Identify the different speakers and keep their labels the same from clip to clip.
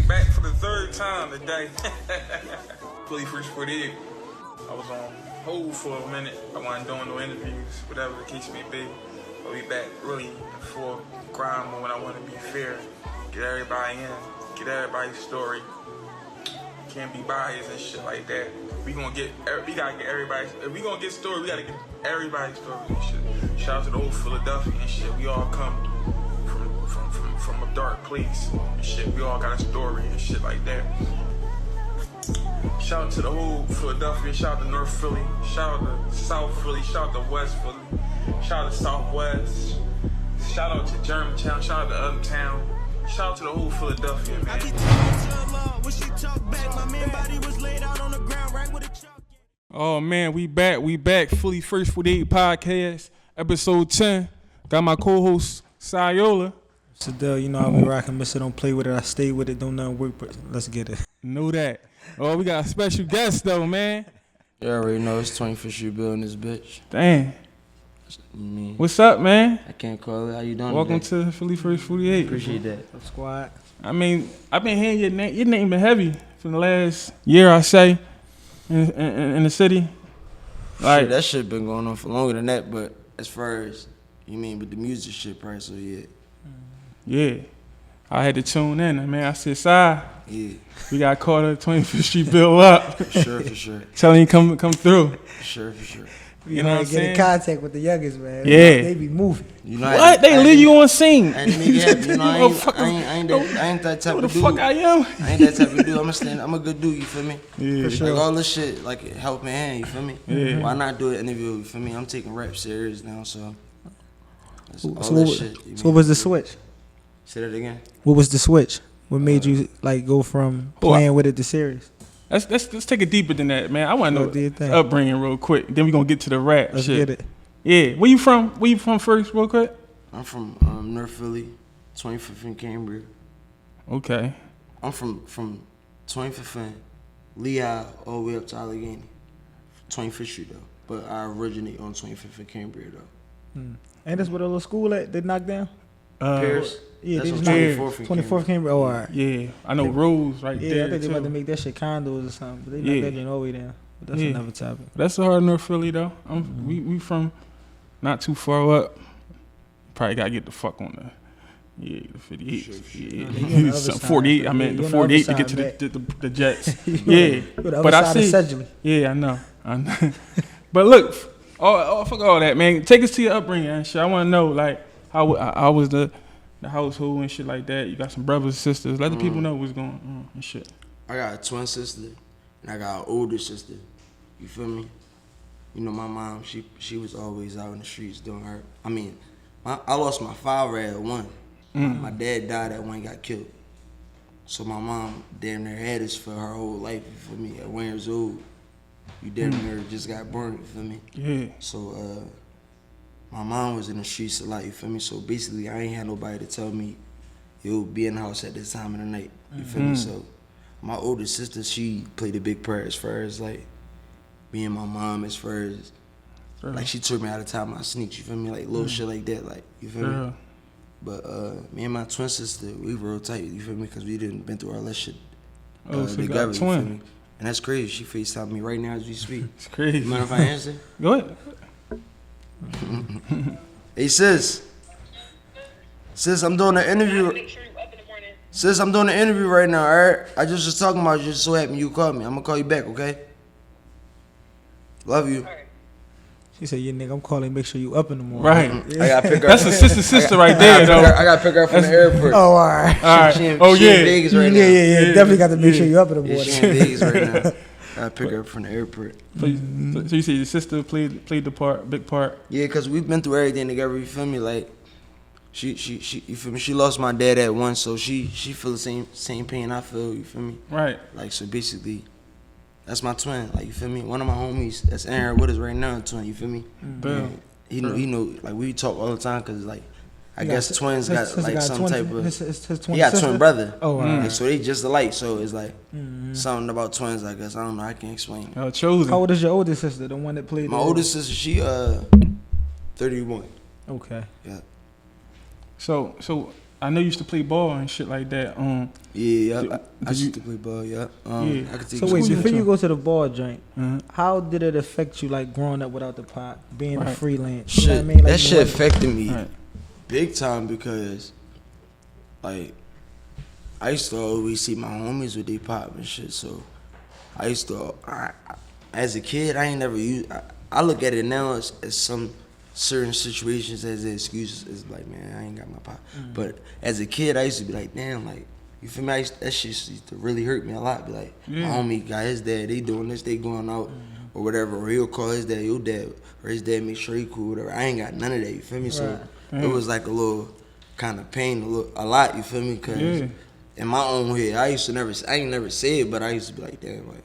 Speaker 1: back for the third time today. 21stBill. I was on hold for a minute. I wasn't doing no interviews, whatever the case may be. But we back really for grind mode when I want to be fair. Get everybody in, get everybody's story. Can't be biased and shit like that. We gotta get everybody. If we gonna get story, we gotta get everybody's story and shit. Shout out to the old Philadelphia and shit. We all come from a dark place and shit. We all got a story and shit like that. Shout out to the whole Philadelphia. Shout out to North Philly. Shout out to South Philly. Shout out to West Philly. Shout out to Southwest. Shout out to Germantown. Shout out to Uptown. Shout out to the whole Philadelphia, man. Oh man, we back. 21stBill podcast, episode 10. Got my co-host Sayola.
Speaker 2: Sadell, you know how we rockin', miss it, don't play with it, I stay with it, don't nothing work, but let's get it.
Speaker 1: Know that. Oh, we got a special guest though, man.
Speaker 3: You already know it's 25stBill in this bitch.
Speaker 1: Damn.
Speaker 3: Me.
Speaker 1: What's up, man?
Speaker 3: I can't call it. How you doing?
Speaker 1: Welcome
Speaker 3: today?
Speaker 1: to Philly First 48.
Speaker 3: Appreciate that.
Speaker 2: Squad.
Speaker 1: I mean, I've been hearing your name. Your name been heavy for the last year, I say, in the city. Like
Speaker 3: shit, that shit been going on for longer than that. But as far as you mean with the music shit, right? So
Speaker 1: yeah, I had to tune in. Man, I said, "Si, we got caught at 25stBill up."
Speaker 3: For sure.
Speaker 1: Telling you come through.
Speaker 3: For sure.
Speaker 1: You know what I'm
Speaker 2: get
Speaker 1: saying?
Speaker 2: in contact with the youngest, man.
Speaker 1: Yeah.
Speaker 2: They be moving.
Speaker 3: You know,
Speaker 1: What? They leave you on scene.
Speaker 3: I ain't that type of dude.
Speaker 1: What the fuck I am?
Speaker 3: I ain't that type of dude. I'm a good dude, you feel me?
Speaker 1: Yeah.
Speaker 2: For sure.
Speaker 3: Like all this shit, like helping hand, you feel me?
Speaker 1: Yeah.
Speaker 3: Why not do an interview, you feel me? I'm taking rap serious now, so that's
Speaker 2: So,
Speaker 3: all
Speaker 2: so
Speaker 3: that
Speaker 2: what,
Speaker 3: shit.
Speaker 2: so what was the switch?
Speaker 3: Say that again?
Speaker 2: What was the switch? What made you like go from playing with it to serious?
Speaker 1: Let's take it deeper than that, man. I want to know
Speaker 2: do your thing.
Speaker 1: upbringing real quick. Then we gonna get to the rap
Speaker 2: Let's
Speaker 1: shit.
Speaker 2: get it.
Speaker 1: Yeah. Where you from? First, real quick?
Speaker 3: I'm from North Philly, 25th and Cambria.
Speaker 1: Okay.
Speaker 3: I'm from 25th and Lehigh all the way up to Allegheny, 25th Street though. But I originate on 25th and Cambria though.
Speaker 2: Ain't this what a little school at? They knocked down?
Speaker 3: Paris?
Speaker 2: Yeah,
Speaker 3: That's
Speaker 2: they
Speaker 3: on
Speaker 2: just
Speaker 3: 24th and
Speaker 2: 24th Cambria. Oh, all right.
Speaker 1: Yeah, I know Rose right
Speaker 2: Yeah,
Speaker 1: there
Speaker 2: I think they
Speaker 1: too.
Speaker 2: about to make that shit condos or something. But they knocked that joint all the way down. But that's another topic.
Speaker 1: That's the hard North Philly though. We from not too far up. Probably gotta get the fuck on the 58.
Speaker 3: Sure.
Speaker 1: Yeah, some 48. I meant the 48 to get to the Jets. Yeah,
Speaker 2: but I see.
Speaker 1: Yeah, I know. But look, fuck all that, man. Take us to your upbringing and shit. I want to know like how was the household and shit like that. You got some brothers and sisters. Let the people know what's going on and shit.
Speaker 3: I got a twin sister and I got an older sister. You feel me? You know, my mom, she was always out in the streets doing her. I mean, I lost my father at 1. My dad died at 1, got killed. So my mom damn near had us for her whole life, you feel me? At 1 years old, you damn near just got burned, you feel me?
Speaker 1: Yeah.
Speaker 3: So my mom was in the streets a lot, you feel me? So basically, I ain't had nobody to tell me, you'll be in the house at this time of the night, you feel me? So my older sister, she played a big part as far as like me and my mom, as far as like she took me out of time my sneaks, you feel me? Like little shit like that, like, you feel me? But me and my twin sister, we real tight, you feel me? Because we didn't been through all that shit
Speaker 1: So you
Speaker 3: together,
Speaker 1: got a
Speaker 3: you
Speaker 1: twin.
Speaker 3: feel me? And that's crazy. She FaceTime me right now as we speak.
Speaker 1: It's crazy.
Speaker 3: You mind if I answer?
Speaker 1: Go ahead.
Speaker 3: Hey sis. Sis, I'm doing an interview. Sis, I'm doing an interview right now, alright? I just was talking about you, just so happened you called me. I'm gonna call you back, okay? Love you.
Speaker 2: She said, yeah, nigga, I'm calling, make sure you up in the morning.
Speaker 1: Right.
Speaker 3: I gotta pick her.
Speaker 1: That's a sister right there, though.
Speaker 3: I gotta pick her up from the airport.
Speaker 2: Oh, all right.
Speaker 1: All right.
Speaker 3: She in
Speaker 1: Yeah.
Speaker 3: Vegas right now.
Speaker 2: Yeah. Definitely got to make sure you up in the
Speaker 3: Yeah,
Speaker 2: morning.
Speaker 3: she in Vegas right now. I gotta pick her up from the airport.
Speaker 1: So you say your sister played the part, big part.
Speaker 3: Yeah, cause we've been through everything together. You feel me? Like, she you feel me? She lost my dad at 1, so she feel the same pain I feel. You feel me?
Speaker 1: Right.
Speaker 3: Like, so basically, that's my twin. Like, you feel me? One of my homies that's in here with us right now, twin. You feel me?
Speaker 1: Boom.
Speaker 3: He know. Like, we talk all the time, cause like, I guess twins got like some type of.
Speaker 2: His twin
Speaker 3: He got
Speaker 2: sister?
Speaker 3: twin brother.
Speaker 2: Oh, all
Speaker 3: Like,
Speaker 2: right.
Speaker 3: so they just alike. So it's like something about twins. I guess I don't know. I can't explain.
Speaker 1: Chosen.
Speaker 2: How old is your older sister, the one that played?
Speaker 3: My oldest sister, she 31.
Speaker 2: Okay.
Speaker 3: Yeah.
Speaker 1: So
Speaker 4: I know you used to play ball and shit like that.
Speaker 3: Yeah, I used to play ball. Yeah.
Speaker 4: Yeah.
Speaker 3: I could take
Speaker 2: So wait,
Speaker 4: School
Speaker 2: before you
Speaker 4: intro.
Speaker 2: go to the ball joint,
Speaker 4: Mhm.
Speaker 2: how did it affect you, like growing up without the pot, being a
Speaker 4: Right.
Speaker 2: freelance? You
Speaker 3: shit.
Speaker 2: know what I mean? Like,
Speaker 3: That
Speaker 2: you
Speaker 3: shit
Speaker 2: want-
Speaker 3: affected me
Speaker 4: Right.
Speaker 3: big time because, like, I used to always see my homies with their pop and shit. So I used to, as a kid, I ain't never used. I look at it now as some certain situations as an excuse. It's like, man, I ain't got my pop. But as a kid, I used to be like, damn, like, you feel me? That shit used to really hurt me a lot. Be like, my homie got his dad, they doing this, they going out or whatever. Or he'll call his dad, your dad, or his dad make sure he cool, whatever. I ain't got none of that, you feel me? So it was like a little kind of pain, a lot, you feel me? Cause in my own head, I ain't never say it, but I used to be like, damn, like,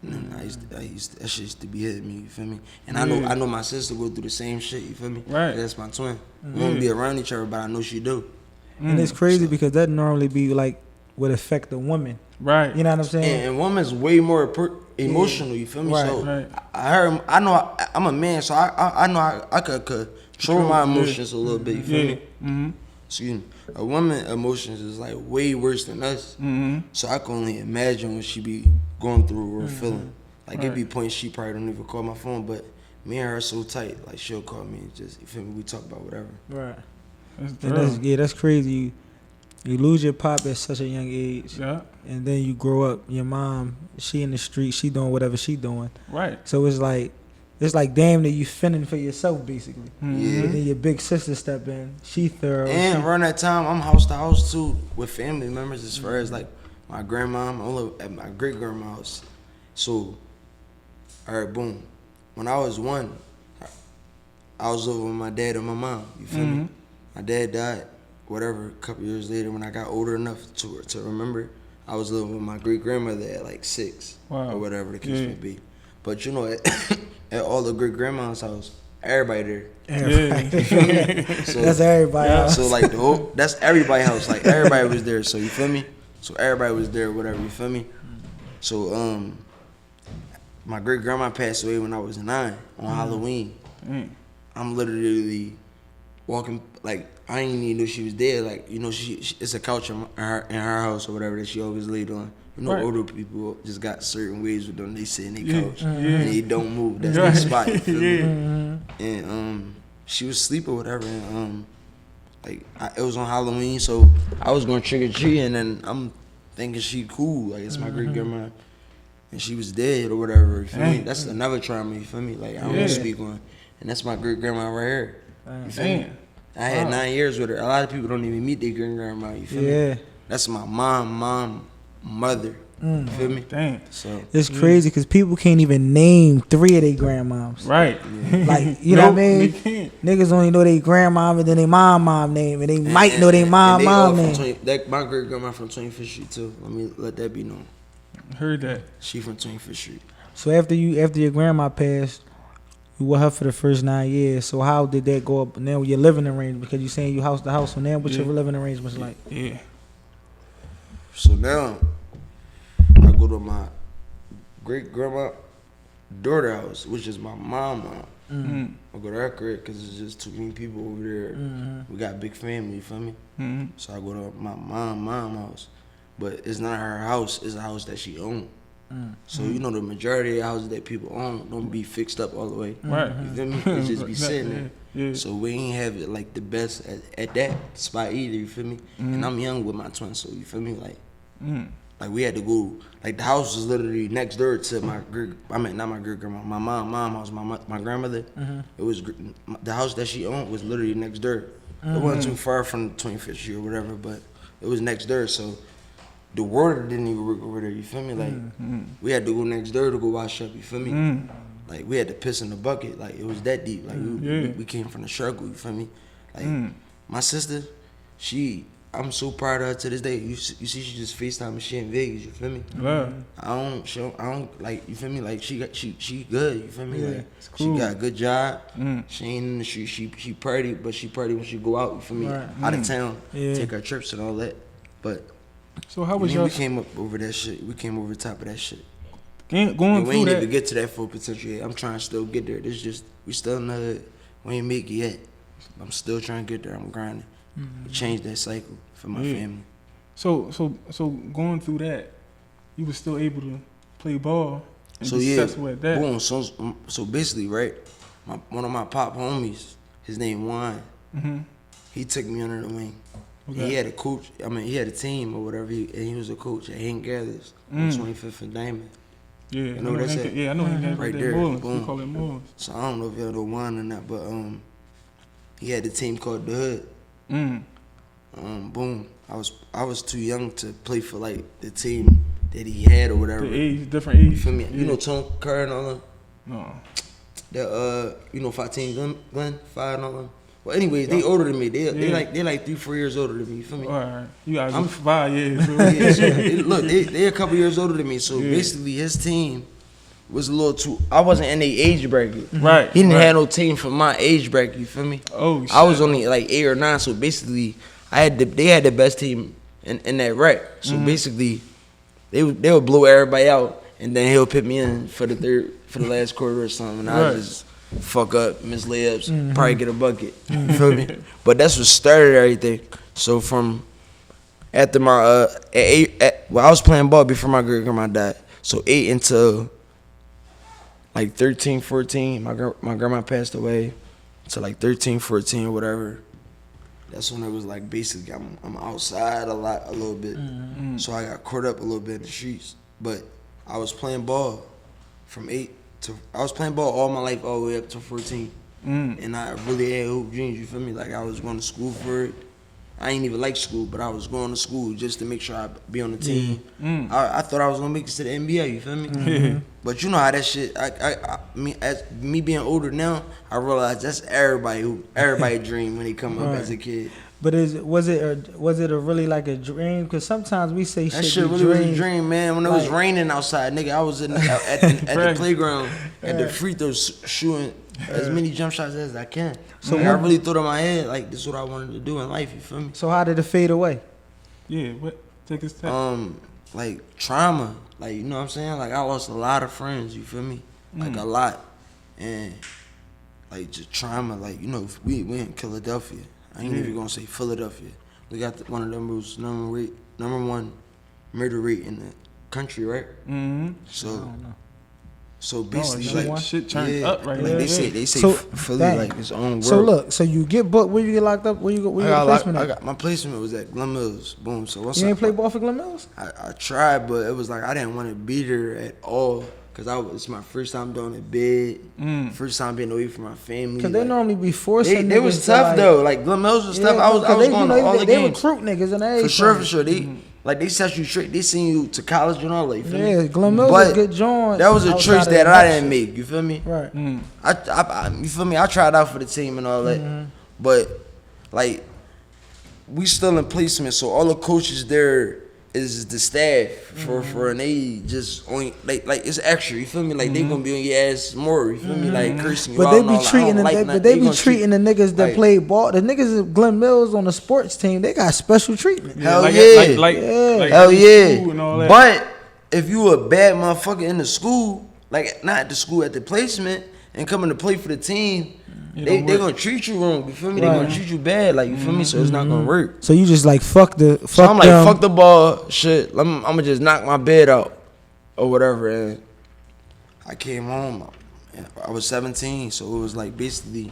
Speaker 3: that shit used to be hitting me, you feel me? And I know my sister go through the same shit, you feel me?
Speaker 4: Right.
Speaker 3: That's my twin. We won't be around each other, but I know she do.
Speaker 2: And it's crazy because that normally be like would affect the woman.
Speaker 4: Right.
Speaker 2: You know what I'm saying?
Speaker 3: And woman's way more emotional, you feel me?
Speaker 2: Right.
Speaker 3: So
Speaker 4: Right.
Speaker 3: I know I'm a man, so I know I could control my emotions a little bit, you feel me?
Speaker 4: Mm-hmm.
Speaker 3: Excuse me. A woman emotions is like way worse than us.
Speaker 4: Mm-hmm.
Speaker 3: So I can only imagine what she be going through or feeling. Like it be points she probably don't even call my phone, but me and her are so tight. Like she'll call me and just, you feel me, we talk about whatever.
Speaker 2: Right.
Speaker 4: That's
Speaker 2: That's crazy. You lose your pop at such a young age,
Speaker 4: yeah.
Speaker 2: and then you grow up. Your mom, she in the street, she doing whatever she doing.
Speaker 4: Right.
Speaker 2: So it's like damn that you fending for yourself basically.
Speaker 3: Yeah.
Speaker 2: And then your big sister step in. She thorough.
Speaker 3: And around that time, I'm house to house too with family members as far as like my grandma, I live at my great grandma's house. So, all right, boom. When I was 1, I was over with my dad and my mom. You feel me? My dad died, whatever, a couple years later when I got older enough to remember. I was living with my great grandmother at like 6 or whatever the case may be. But you know, at all the great grandma's house, everybody there.
Speaker 2: Everybody.
Speaker 3: So,
Speaker 2: That's everybody else.
Speaker 3: So like that's everybody's house. Like everybody was there. So you feel me? So everybody was there, whatever. You feel me? So my great grandma passed away when I was 9 on Halloween. I'm literally walking, like I didn't even know she was there. Like, you know, she it's a couch in her house or whatever that she always laid on. You know, older people just got certain ways with them. They sit in their couch and they don't move. That's their spot. You feel me? And she was asleep or whatever. And it was on Halloween, so I was going trick or treat, and then I'm thinking she cool. Like it's my great grandma, and she was dead or whatever. You feel me? That's another trauma. You feel me? Like I don't speak on. And that's my great grandma right here. You feel me? I had 9 years with her. A lot of people don't even meet their great grandma. You feel me? That's my mother. You feel me?
Speaker 4: Damn.
Speaker 3: So
Speaker 2: It's crazy because people can't even name 3 of their grandmoms.
Speaker 4: Right.
Speaker 2: Like, you know what I mean?
Speaker 4: They can't.
Speaker 2: Niggas only know their grandmom and then their mom name, and they might know their
Speaker 3: and
Speaker 2: mom
Speaker 3: they all
Speaker 2: name.
Speaker 3: from my great grandma from 25th Street too. Let that be known.
Speaker 4: Heard that.
Speaker 3: She from 25th Street.
Speaker 2: So after your grandma passed, you with her for the first 9 years. So how did that go up now with your living arrangement? Because you saying you house to house. So now what's your living arrangements like?
Speaker 4: Yeah.
Speaker 3: So now I go to my great grandma daughter house, which is my mom. I go to her crib because it's just too many people over there. We got a big family, you feel me? So I go to my mom house, but it's not her house. It's a house that she owns. So you know the majority of the houses that people own don't be fixed up all the way.
Speaker 4: Right.
Speaker 3: You feel me? It just be sitting there.
Speaker 4: Yeah.
Speaker 3: So we ain't have it like the best at that spot either. You feel me? And I'm young with my twin, so you feel me? Like we had to go. Like the house was literally next door to my not my great grandma, my mom house, my grandmother. It was the house that she owned was literally next door. It wasn't too far from the 25th Street or whatever, but it was next door. So the water didn't even work over there. You feel me? Like we had to go next door to go wash up. You feel me? Like we had to piss in the bucket. Like it was that deep. Like we came from the struggle. You feel me? Like my sister, I'm so proud of her to this day. You see, she just FaceTime she in Vegas. You feel me?
Speaker 4: Yeah.
Speaker 3: I don't like. You feel me? Like she good. You feel me?
Speaker 2: Yeah,
Speaker 3: like
Speaker 4: cool.
Speaker 3: she got a good job. She ain't in the street. She party, but she party when she go out. You feel me?
Speaker 2: Right.
Speaker 3: Out of town,
Speaker 2: Yeah.
Speaker 3: take her trips and all that. But
Speaker 4: So how was
Speaker 3: we
Speaker 4: your
Speaker 3: came up over that shit. We came over the top of that shit.
Speaker 4: going
Speaker 3: And we
Speaker 4: through
Speaker 3: ain't
Speaker 4: that?
Speaker 3: even get to that full potential yet. I'm trying to still get there. This just we still in the hood. We ain't make it yet. I'm still trying to get there. I'm grinding. change that cycle for my family.
Speaker 4: So going through that, you was still able to play ball and
Speaker 3: So
Speaker 4: be
Speaker 3: yeah,
Speaker 4: successful at that.
Speaker 3: boom. So basically, right, one of my pop homies, his name Juan, he took me under the wing.
Speaker 4: Okay.
Speaker 3: He had a coach. I mean, he had a team or whatever, and he was a coach at Hank Gathers on 25th and Diamond.
Speaker 4: Yeah,
Speaker 3: You know what that's at?
Speaker 4: Yeah, I know Hank
Speaker 3: Right
Speaker 4: right
Speaker 3: there,
Speaker 4: there. Moreland.
Speaker 3: boom.
Speaker 4: We call it Moreland.
Speaker 3: So I don't know if y'all know Juan or not, but he had a team called the Hood. Boom. I was too young to play for like the team that he had or whatever.
Speaker 4: The age, different age.
Speaker 3: You feel me?
Speaker 4: Yeah.
Speaker 3: You know Tone Kerr and all them.
Speaker 4: No.
Speaker 3: The you know 15 Glenn, 5 and all them. Well, anyways, they older than me. They like 3-4 years older than me. You feel me?
Speaker 4: All right. You guys are 5 years. So.
Speaker 3: Yeah, so look, they a couple years older than me. So basically, his team was a little too. I wasn't in their age bracket.
Speaker 4: Right.
Speaker 3: He didn't have no team for my age bracket. You feel me?
Speaker 4: Oh, shit.
Speaker 3: I was only like 8 or 9. So basically, they had the best team in that rec. So basically, they would blow everybody out, and then he'll put me in for the last quarter or something, and I just fuck up, miss layups, probably get a bucket. You feel me? But that's what started everything. So from after my I was playing ball before my great grandma died. So 8 until like 13, 14, my grandma passed away. So like 13, 14 or whatever. That's when it was like basically I'm outside a little bit. So I got caught up a little bit in the streets. But I was playing ball from 8 to I was playing ball all my life all the way up to 14. And I really had hoop dreams, you feel me? Like I was going to school for it. I ain't even like school, but I was going to school just to make sure I be on the team. I thought I was gonna make it to the NBA, you feel me? But you know how that shit. As me being older now, I realize that's everybody dream when they come up as a kid.
Speaker 2: But was it a really like a dream? Because sometimes we say
Speaker 3: That shit really was a dream, man. When it was raining outside, nigga, I was at the playground at the free throws shooting as many jump shots as I can. So I really thought in my head like this is what I wanted to do in life. You feel me?
Speaker 2: So how did it fade away?
Speaker 4: Yeah, what? Take a step.
Speaker 3: Like trauma, like you know what I'm saying. Like I lost a lot of friends. You feel me? Like a lot, and like just trauma. Like you know, we in Philadelphia. I ain't even gonna say Philadelphia. We got one of them most number one murder rate in the country, right? So basically,
Speaker 4: like shit turned up right now.
Speaker 3: They say
Speaker 2: So,
Speaker 3: Philly like its own world.
Speaker 2: So look, so you get booked. Where you get locked up? Where you got placement at?
Speaker 3: My placement was at Glen Mills. Boom. So what's
Speaker 2: You
Speaker 3: up?
Speaker 2: ain't play ball for Glen Mills?
Speaker 3: I tried, but it was like I didn't want to beat her at all. Cause it's my first time doing it big, first time being away from my family.
Speaker 2: Cause they normally be forcing.
Speaker 3: They was tough though. Like Glen Mills was tough. I was going to all the games.
Speaker 2: They recruit niggas and everything.
Speaker 3: For sure. They set you straight. They send you to college and all that. You feel me?
Speaker 2: Yeah, Glen Mills is a good joint.
Speaker 3: That was a choice that I didn't make. You feel me?
Speaker 2: Right.
Speaker 3: You feel me? I tried out for the team and all that, but like we still in placement. So all the coaches there is the staff for an aid, just only like it's extra. You feel me? Like they gonna be on your ass more. You feel me? Like cursing you
Speaker 2: But
Speaker 3: out
Speaker 2: they
Speaker 3: and all
Speaker 2: be
Speaker 3: that.
Speaker 2: treating the treating the niggas that
Speaker 3: like-
Speaker 2: play ball. The niggas at Glen Mills on the sports team, they got special treatment.
Speaker 3: Hell
Speaker 4: like,
Speaker 3: yeah.
Speaker 4: like
Speaker 3: Hell yeah.
Speaker 4: school and all that.
Speaker 3: But if you a bad motherfucker in the school, like not at the school, at the placement, and coming to play for the team, they gonna treat you wrong. You feel me? They gonna treat you bad. Like you feel me? So it's not gonna work.
Speaker 2: So you just like fuck
Speaker 3: So I'm like, fuck the ball, shit. I'm gonna just knock my bed out or whatever. And I came home. I was 17, so it was like basically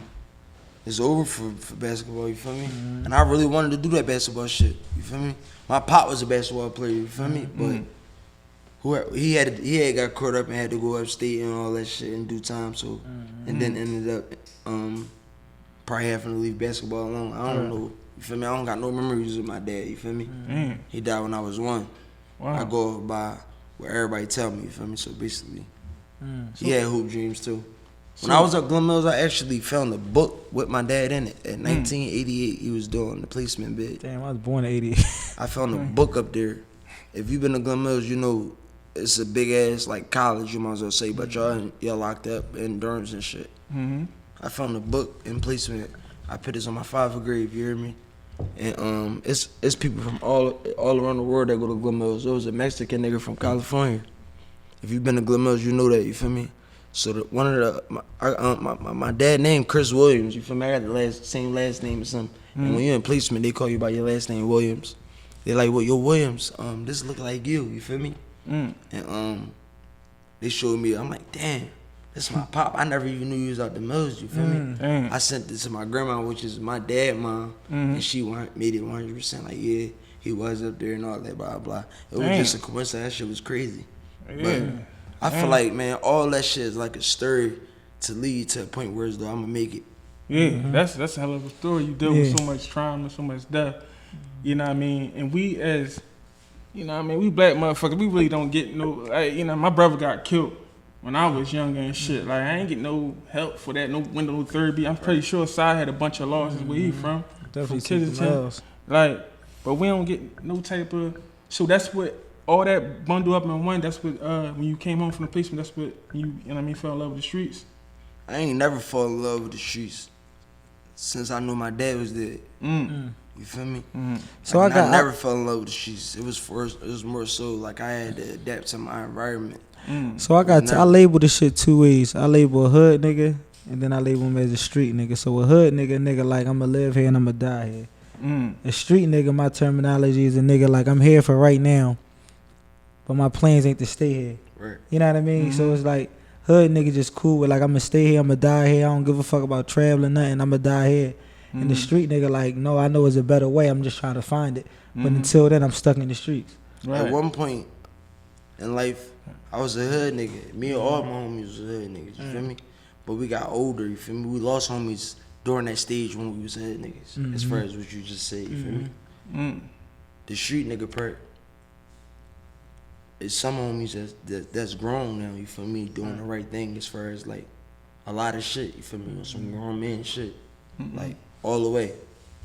Speaker 3: it's over for basketball. You feel me? And I really wanted to do that basketball shit. You feel me? My pop was a basketball player. You feel me? But he had got caught up and had to go upstate and all that shit in due time. So and then ended up probably having to leave basketball alone. I don't know. You feel me? I don't got no memories of my dad. You feel me? He died when I was 1.
Speaker 4: Wow.
Speaker 3: I go by what everybody tell me. You feel me? So basically, he had hoop dreams too. When I was at Glen Mills, I actually found a book with my dad in it. At 1988, he was doing the placement bid.
Speaker 2: Damn, I was born in '88.
Speaker 3: I found a book up there. If you've been to Glen Mills, you know it's a big ass like college. You might as well say, but y'all locked up in dorms and shit. I found a book in placement. I put this on my 5th grade. You hear me? And it's people from all around the world that go to Glen Mills. There was a Mexican nigga from California. If you've been to Glen Mills, you know that. You feel me? So my dad named Chris Williams. You feel me? I got the same last name as him. And when you're in placement, they call you by your last name, Williams. They like, well, yo, Williams, this look like you feel me? And they showed me, I'm like, damn, this my pop. I never even knew you was out the mills, you feel me? I sent it to my grandma, which is my dad, mom, and she made it 100% like, yeah, he was up there and all that, blah, blah. It was just a coincidence. That shit was crazy. But I feel like, man, all that shit is like a story to lead to a point where it's though I'm gonna make it.
Speaker 4: Yeah, that's a hell of a story. You deal with so much trauma, so much death. You know what I mean? And we as, you know what I mean, we black motherfuckers, we really don't get no, like, you know, my brother got killed when I was younger and shit. Like, I ain't get no help for that, no window, no third beat. I'm pretty sure Sai had a bunch of losses where he from.
Speaker 2: Definitely
Speaker 4: Kensington. Like, but we don't get no type of, so that's what, all that bundle up in one, that's what, when you came home from the placement, that's what you know what I mean, fell in love with the streets.
Speaker 3: I ain't never fall in love with the streets since I knew my dad was dead. You feel me?
Speaker 2: So
Speaker 3: like, I never fell in love with the streets. It was more so like I had to adapt to my environment.
Speaker 2: So I label this shit two ways. I label a hood nigga, and then I label him as a street nigga. So a hood nigga like I'ma live here and I'ma die here. A street nigga, my terminology is a nigga like I'm here for right now, but my plans ain't to stay here.
Speaker 3: Right.
Speaker 2: You know what I mean? So it's like hood nigga just cool with like I'ma stay here, I'ma die here. I don't give a fuck about traveling nothing. I'ma die here. And the street nigga like, no, I know it's a better way. I'm just trying to find it. But until then, I'm stuck in the streets.
Speaker 3: Right. At one point in life, I was a hood nigga. Me and all my homies was hood niggas. You feel me? But we got older. You feel me? We lost homies during that stage when we was hood niggas. As far as what you just said. You feel me? The street nigga part is some homies that's grown now. You feel me? Doing the right thing as far as like a lot of shit. You feel me? Some grown man shit. Like all the way.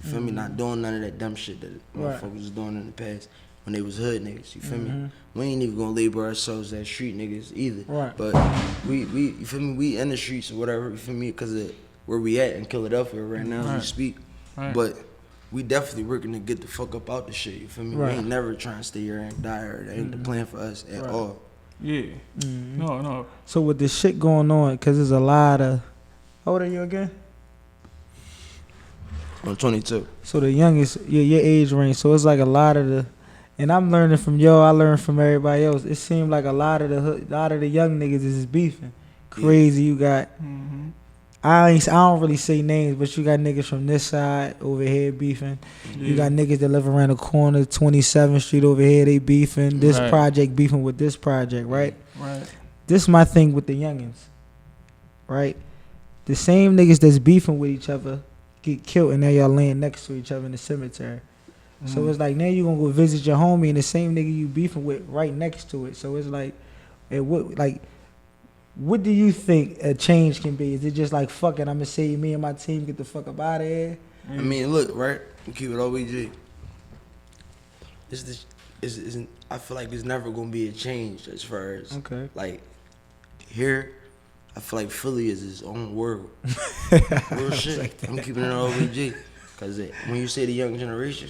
Speaker 3: You feel me? Not doing none of that dumb shit that motherfuckers was doing in the past when they was hood niggas. You feel me? We ain't even gonna label ourselves as street niggas either.
Speaker 2: Right.
Speaker 3: But we you feel me? We in the streets or whatever. You feel me? Because of where we at in Philadelphia right now as we speak.
Speaker 4: Right.
Speaker 3: But we definitely working to get the fuck up out the shit. You feel me?
Speaker 2: Right.
Speaker 3: We ain't never trying to stay here and die. Or that ain't the plan for us at all.
Speaker 4: Yeah. No.
Speaker 2: So with this shit going on, because there's a lot of, how old are you again?
Speaker 3: I'm 22.
Speaker 2: So the youngest, your age range. So it's like a lot of the, and I'm learning from yo. I learned from everybody else. It seemed like a lot of the young niggas is beefing. Crazy. You got. I don't really say names, but you got niggas from this side over here beefing. You got niggas that live around the corner, 27th Street over here. They beefing. This project beefing with this project, right?
Speaker 4: Right.
Speaker 2: This is my thing with the youngins, right? The same niggas that's beefing with each other get killed, and now y'all laying next to each other in the cemetery. So it's like now you gonna go visit your homie, and the same nigga you beefing with right next to it. So it's like, what do you think a change can be? Is it just like fuck it, I'ma say me and my team get the fuck up out of here?
Speaker 3: I mean, look, right? We keep it OBG. I feel like there's never gonna be a change as far as like here. I feel like Philly is his own world. Real shit. I'm keeping it on OBG. Because when you say the young generation,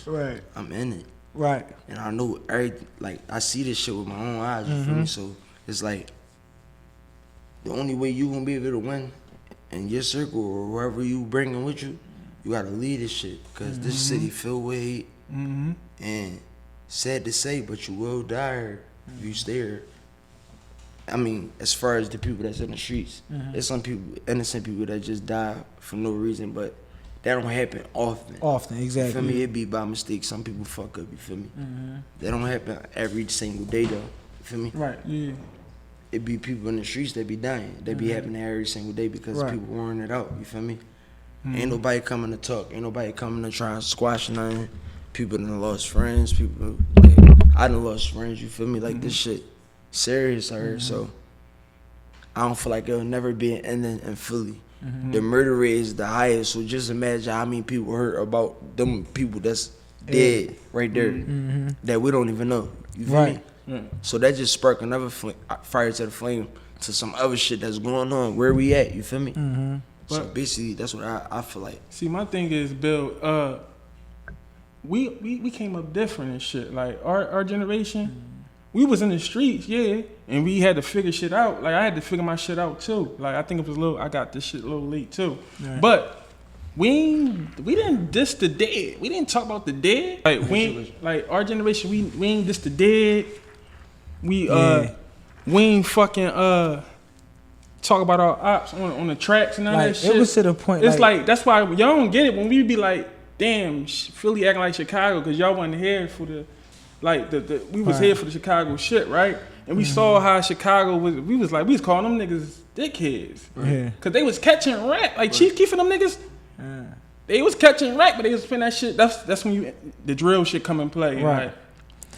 Speaker 3: I'm in it.
Speaker 2: Right.
Speaker 3: And I know everything. Like, I see this shit with my own eyes, you feel me? So it's like, the only way you gonna be able to win in your circle or wherever you bringing with you, you gotta lead this shit. Because this city filled with hate. And sad to say, but you will die here if you stay here. I mean, as far as the people that's in the streets, there's some people, innocent people that just die for no reason, but that don't happen often.
Speaker 2: Exactly.
Speaker 3: You feel me? It be by mistake. Some people fuck up, you feel me? That don't happen every single day, though. You feel me?
Speaker 2: Right.
Speaker 4: Yeah.
Speaker 3: It be people in the streets that be dying. That be happening every single day because people wearing it out, you feel me? Ain't nobody coming to talk. Ain't nobody coming to try and squash nothing. People done lost friends. People, like, I done lost friends, you feel me? Like, this shit serious out here, so I don't feel like it'll never be an ending in Philly. The murder rate is the highest, so just imagine how many people heard about them people that's dead right there that we don't even know. You feel me? So that just sparked another fire to the flame to some other shit that's going on. Where we at? You feel me? So basically, that's what I feel like.
Speaker 4: See, my thing is, Bill, we came up different and shit. Like our generation. We was in the streets, and we had to figure shit out. Like, I had to figure my shit out, too. Like, I think it was I got this shit a little late, too. But we didn't diss the dead. We didn't talk about the dead. Like our generation, we ain't diss the dead. We ain't fucking talk about our ops on the tracks and all that shit.
Speaker 2: It was to the point.
Speaker 4: It's like that's why y'all don't get it when we be like, damn, Philly acting like Chicago because y'all wasn't here for the we was here for the Chicago shit, right? And we saw how Chicago was. We was calling them niggas dickheads, right? Cause they was catching rat, like Chief Keef and them niggas. They was catching rat, but they was spending that shit. That's when the drill shit come and play, right?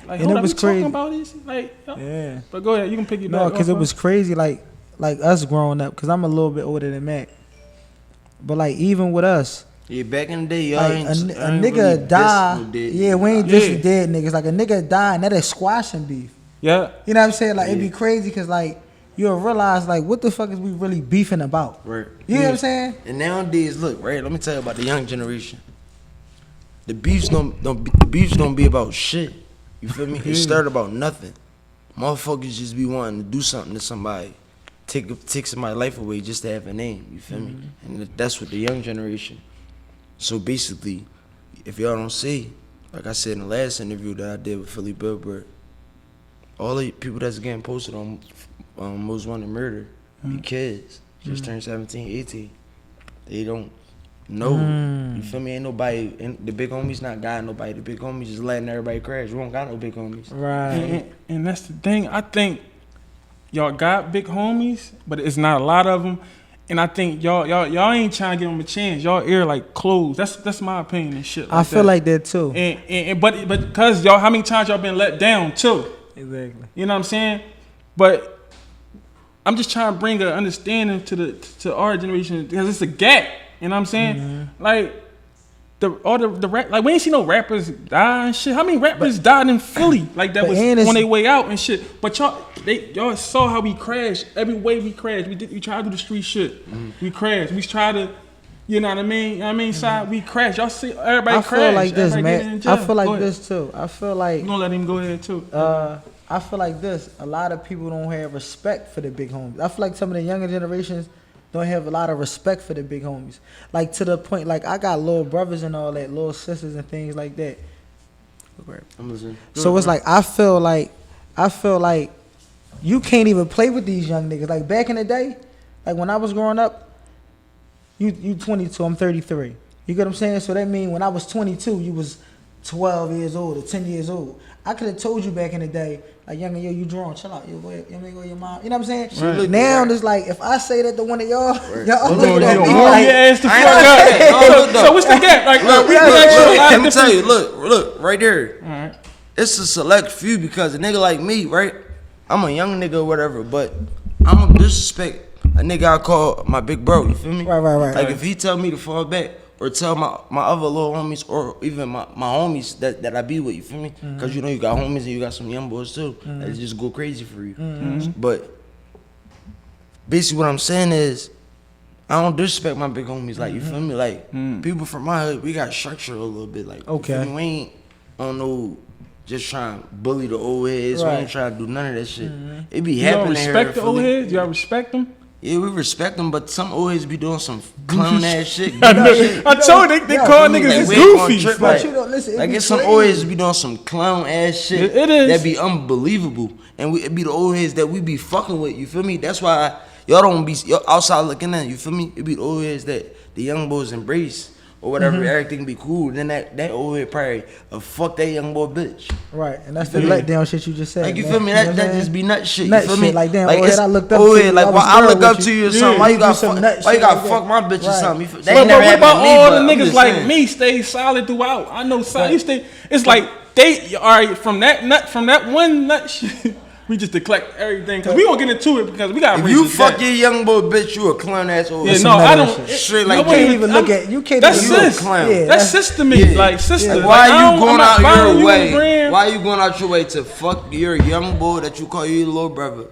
Speaker 4: Like,
Speaker 2: and it was crazy.
Speaker 4: Talking about this, like, yeah. But go ahead, you can pick it back.
Speaker 2: No, cause it was crazy, like us growing up. Cause I'm a little bit older than Mac, but like even with us.
Speaker 3: Yeah, back in the day, y'all
Speaker 2: like
Speaker 3: ain't
Speaker 2: a
Speaker 3: nigga
Speaker 2: really die. Yeah, we ain't dissing dead niggas. Like a nigga die, and that is squashing beef.
Speaker 4: Yeah.
Speaker 2: You know what I'm saying? Like it'd be crazy because like you'll realize like what the fuck is we really beefing about?
Speaker 3: Right.
Speaker 2: You know what I'm saying?
Speaker 3: And nowadays, look, right. Let me tell you about the young generation. The beefs don't be about shit. You feel me? It started about nothing. Motherfuckers just be wanting to do something to somebody, take somebody's life away just to have a name. You feel me? And that's what the young generation. So basically, if y'all don't see, like I said in the last interview that I did with Philly Billboard, all the people that's getting posted on Most Wanted Murder be kids, just turned 17, 18. They don't know. You feel me? Ain't nobody, the big homies not got nobody. The big homies just letting everybody crash. We don't got no big homies.
Speaker 2: Right.
Speaker 4: And that's the thing. I think y'all got big homies, but it's not a lot of them. And I think y'all ain't trying to give them a chance. Y'all ear like closed. That's my opinion and shit. Like
Speaker 2: I feel like that too.
Speaker 4: But because y'all, how many times y'all been let down too?
Speaker 2: Exactly.
Speaker 4: You know what I'm saying? But I'm just trying to bring an understanding to our generation because it's a gap. You know what I'm saying? Like all the rap, like we ain't see no rappers die and shit. How many rappers died in Philly like that was on their way out and shit? But y'all saw how we crashed. Every way we crashed. We tried to do the street shit. We crashed. We tried to, you know what I mean? You know what I mean? Side, we crashed. Y'all see everybody crash.
Speaker 2: I feel like this,
Speaker 4: everybody
Speaker 2: man. I feel like this too. I feel like
Speaker 4: I'm gonna let him go ahead too.
Speaker 2: I feel like this. A lot of people don't have respect for the big homies. I feel like some of the younger generations don't have a lot of respect for the big homies. Like to the point, like I got little brothers and all that, little sisters and things like that.
Speaker 3: I'm listening.
Speaker 2: So it's like I feel like you can't even play with these young niggas. Like back in the day, like when I was growing up, you 22, I'm 33. You get what I'm saying? So that means when I was 22, you was 12 years old or 10 years old. I could have told you back in the day, like, yo, you drawn, chill out. Yo, go ahead, go with your mom. You know what I'm saying?
Speaker 4: Right.
Speaker 2: Now it's like, if I say that to one of y'all, y'all
Speaker 4: look
Speaker 2: at me
Speaker 4: like, ass the fuck up. So what's the gap? Like,
Speaker 3: let me tell you, look, right there.
Speaker 4: All right.
Speaker 3: It's a select few because a nigga like me, right? I'm a young nigga or whatever, but I don't disrespect a nigga I call my big bro, you feel me?
Speaker 2: Right.
Speaker 3: Like if he tell me to fall back, or tell my other little homies, or even my homies that I be with, you feel me? Because you know you got homies and you got some young boys too that just go crazy for you. But basically what I'm saying is, I don't disrespect my big homies, like, you feel me? Like, people from my hood, we got structure a little bit, like, you feel me? We ain't on no just trying to bully the old heads, we ain't trying to do none of that shit. It be happening here.
Speaker 4: You don't respect the old heads? Y'all respect them?
Speaker 3: Yeah, we respect them, but some always be doing some clown ass shit.
Speaker 4: I told you, they call niggas
Speaker 3: like,
Speaker 4: goofy.
Speaker 3: Like,
Speaker 2: you don't listen.
Speaker 3: Like it's some always be doing some clown ass shit.
Speaker 4: It is.
Speaker 3: That be unbelievable, and it be the old heads that we be fucking with. You feel me? That's why y'all don't be outside looking in. You feel me? It be the old heads that the young boys embrace or whatever. Everything be cool. Then that old head probably fuck that young boy bitch.
Speaker 2: Right, and that's the letdown shit you just said.
Speaker 3: Like you
Speaker 2: man.
Speaker 3: feel me? That just be nut shit.
Speaker 2: Nut
Speaker 3: you feel
Speaker 2: shit,
Speaker 3: me?
Speaker 2: like damn,
Speaker 3: like
Speaker 2: old head, I looked up to you.
Speaker 3: Like why I look up to you or something? Why you got
Speaker 2: fuck
Speaker 3: fuck my bitch or something? That
Speaker 4: But
Speaker 3: ain't never
Speaker 4: what
Speaker 3: happened
Speaker 4: about
Speaker 3: to me,
Speaker 4: all
Speaker 3: but
Speaker 4: the
Speaker 3: I'm
Speaker 4: niggas
Speaker 3: just
Speaker 4: like
Speaker 3: saying.
Speaker 4: me stay solid throughout? I know solid. You stay. It's like they all right from that one nut shit. We just collect everything because we gonna get into it because we got.
Speaker 3: If you fuck your young boy bitch, you a clown ass old.
Speaker 4: Yeah, no, I don't.
Speaker 3: Straight like
Speaker 2: you can't even look at you. Can't.
Speaker 4: That's
Speaker 3: you a
Speaker 4: sis.
Speaker 3: clown.
Speaker 2: Yeah,
Speaker 4: That's sis to me. Like sister.
Speaker 3: Like,
Speaker 4: Like,
Speaker 3: why you going out your
Speaker 4: you
Speaker 3: way? Why you going out your way to fuck your young boy that you call your little brother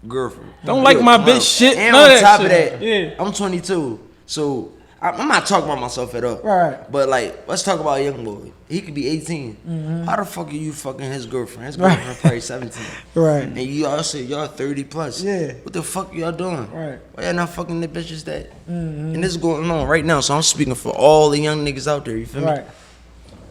Speaker 3: girlfriend?
Speaker 4: Don't like my bitch shit.
Speaker 3: And
Speaker 4: None
Speaker 3: on
Speaker 4: of
Speaker 3: top
Speaker 4: that
Speaker 3: of that,
Speaker 4: shit. Yeah.
Speaker 3: I'm 22, so I'm not talking about myself at all.
Speaker 2: Right.
Speaker 3: But like, let's talk about a young boy. He could be 18. How the fuck are you fucking his girlfriend? His girlfriend probably 17.
Speaker 2: Right.
Speaker 3: And you all say y'all 30 plus.
Speaker 2: Yeah.
Speaker 3: What the fuck y'all doing?
Speaker 2: Right.
Speaker 3: Why y'all not fucking the bitches that? And this is going on right now. So I'm speaking for all the young niggas out there. You feel me?
Speaker 2: Right.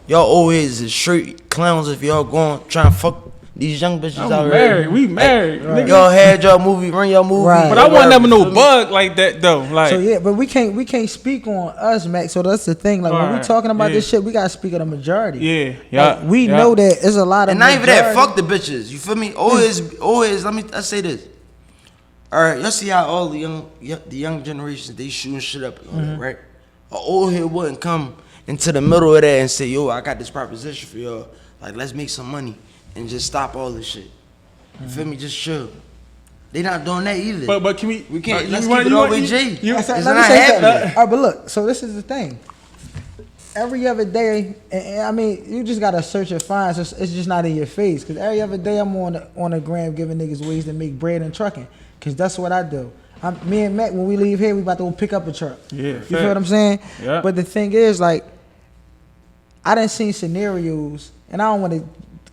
Speaker 3: Y'all always is straight clowns if y'all going trying to fuck these young bitches
Speaker 4: I'm
Speaker 3: out
Speaker 4: married.
Speaker 3: here.
Speaker 4: We married.
Speaker 3: Like,
Speaker 4: Nigga.
Speaker 3: y'all had y'all movie, run y'all movie.
Speaker 2: Right.
Speaker 4: But I wasn't never no
Speaker 3: Feel me?
Speaker 4: bug like that though. Like
Speaker 2: So yeah, but we can't speak on us, Max. So that's the thing. Like when we
Speaker 4: Right,
Speaker 2: talking about
Speaker 4: yeah.
Speaker 2: this shit, we gotta speak of the majority.
Speaker 4: yeah,
Speaker 2: Like, we know that there's a lot of
Speaker 3: And not even that,
Speaker 2: majority-
Speaker 3: fuck the bitches. You feel me? Always. Let's say this. All right, y'all see how all the young generations they shooting shit up, and all that, right? An old head wouldn't come into the middle of that and say, "Yo, I got this proposition for y'all. Like, let's make some money and just stop all this shit." You feel me? Just chill. They not doing that either.
Speaker 4: But can we?
Speaker 3: We can't.
Speaker 4: you
Speaker 3: Let's
Speaker 4: want-
Speaker 3: keep it
Speaker 4: you
Speaker 3: all
Speaker 4: want-
Speaker 3: with G.
Speaker 4: you-
Speaker 3: It's
Speaker 2: Let
Speaker 3: not
Speaker 2: me say something.
Speaker 3: happening.
Speaker 2: All right, but look, so this is the thing. Every other day, and I mean, you just gotta search and find. So it's just not in your face. Cause every other day, I'm on the gram giving niggas ways to make bread and trucking. Cause that's what I do. Me and Mac, when we leave here, we about to go pick up a truck.
Speaker 4: Yeah,
Speaker 2: You feel what I'm saying?
Speaker 4: Yeah.
Speaker 2: But the thing is, like, I done seen scenarios, and I don't want to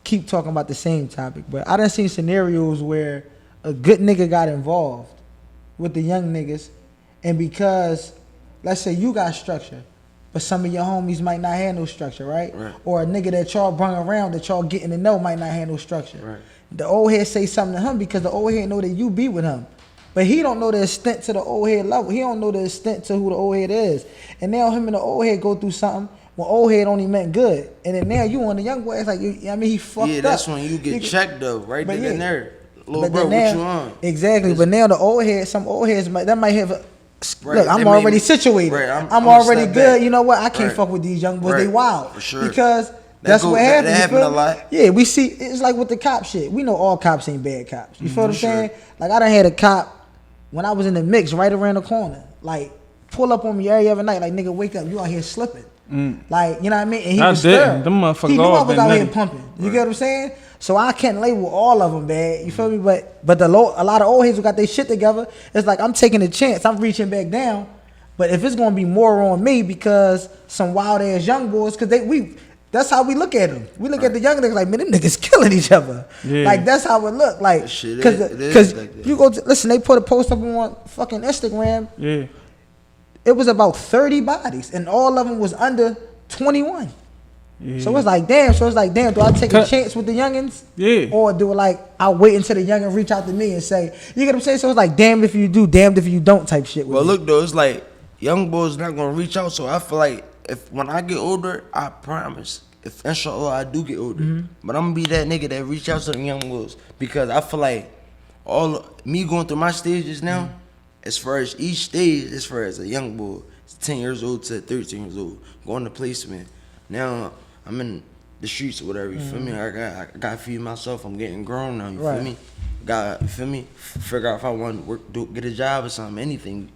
Speaker 2: keep talking about the same topic, but I done seen scenarios where a good nigga got involved with the young niggas, and because, let's say you got structure, but some of your homies might not have no structure, right? Or a nigga that y'all brung around that y'all getting to know might not have no structure.
Speaker 3: Right.
Speaker 2: The old head say something to him because the old head know that you be with him. But he don't know the extent to the old head level. He don't know the extent to who the old head is. And now him and the old head go through something when old head only meant good. And then now you on the young boy, it's like, I mean, he fucked up.
Speaker 3: Yeah, that's when you get checked though, right
Speaker 2: But
Speaker 3: then and
Speaker 2: yeah.
Speaker 3: there. Little
Speaker 2: But
Speaker 3: bro,
Speaker 2: then
Speaker 3: what
Speaker 2: now-
Speaker 3: you on?
Speaker 2: Exactly. But now the old head, some old heads might have a,
Speaker 3: Right,
Speaker 2: look, I'm
Speaker 3: they made
Speaker 2: already
Speaker 3: me-
Speaker 2: situated.
Speaker 3: right,
Speaker 2: I'm
Speaker 3: I'm
Speaker 2: already
Speaker 3: step
Speaker 2: good.
Speaker 3: back.
Speaker 2: You know what? I can't
Speaker 3: Right.
Speaker 2: fuck with these young boys. They
Speaker 3: Right,
Speaker 2: wild.
Speaker 3: for sure.
Speaker 2: Because that's
Speaker 3: go-
Speaker 2: what
Speaker 3: that
Speaker 2: happens. you
Speaker 3: happen
Speaker 2: feel
Speaker 3: a
Speaker 2: me?
Speaker 3: lot.
Speaker 2: Yeah, we see. It's like with the cop shit. We know all cops ain't bad cops. You feel what I'm
Speaker 3: sure.
Speaker 2: saying? Like I done had a cop when I was in the mix right around the corner. Like pull up on me every other night. Like nigga, wake up. You out here slipping. Like you know what I mean? And he
Speaker 4: I
Speaker 2: was
Speaker 4: didn't.
Speaker 2: scared.
Speaker 4: Them motherfuckers
Speaker 2: He knew
Speaker 4: all
Speaker 2: I was
Speaker 4: been
Speaker 2: out here
Speaker 4: nutty.
Speaker 2: pumping. You get what I'm saying? So I can't label all of them bad. You feel me? But a lot of old heads who got their shit together, it's like I'm taking a chance. I'm reaching back down. But if it's gonna be more on me because some wild ass young boys, cause that's how we look at them. We look at the young niggas like, man, them niggas killing each other.
Speaker 4: Yeah.
Speaker 2: Like that's how it look. Like,
Speaker 3: That shit
Speaker 2: cause,
Speaker 3: it is
Speaker 2: cause
Speaker 3: like that.
Speaker 2: you go listen. They put a post up on fucking Instagram.
Speaker 4: Yeah.
Speaker 2: It was about 30 bodies, and all of them was under 21.
Speaker 4: Yeah.
Speaker 2: So it's like, damn. Do I take a
Speaker 4: Cut.
Speaker 2: chance with the youngins?
Speaker 4: Yeah.
Speaker 2: Or do it like I wait until the youngin reach out to me and say, you get what I'm saying? So it's like, damned if you do, damned if you don't type shit with
Speaker 3: Well,
Speaker 2: me.
Speaker 3: look though, it's like young boys not gonna reach out. So I feel like if when I get older, I promise, if inshallah I do get older, but I'm gonna be that nigga that reach out to the young boys because I feel like me going through my stages now, as far as each stage, as far as a young boy, it's 10 years old to 13 years old, going to placement. Now I'm in the streets or whatever. You feel me? I got to feed myself. I'm getting grown now. You
Speaker 2: Right.
Speaker 3: feel me? You feel me? Figure out if I want to work, get a job or something, anything,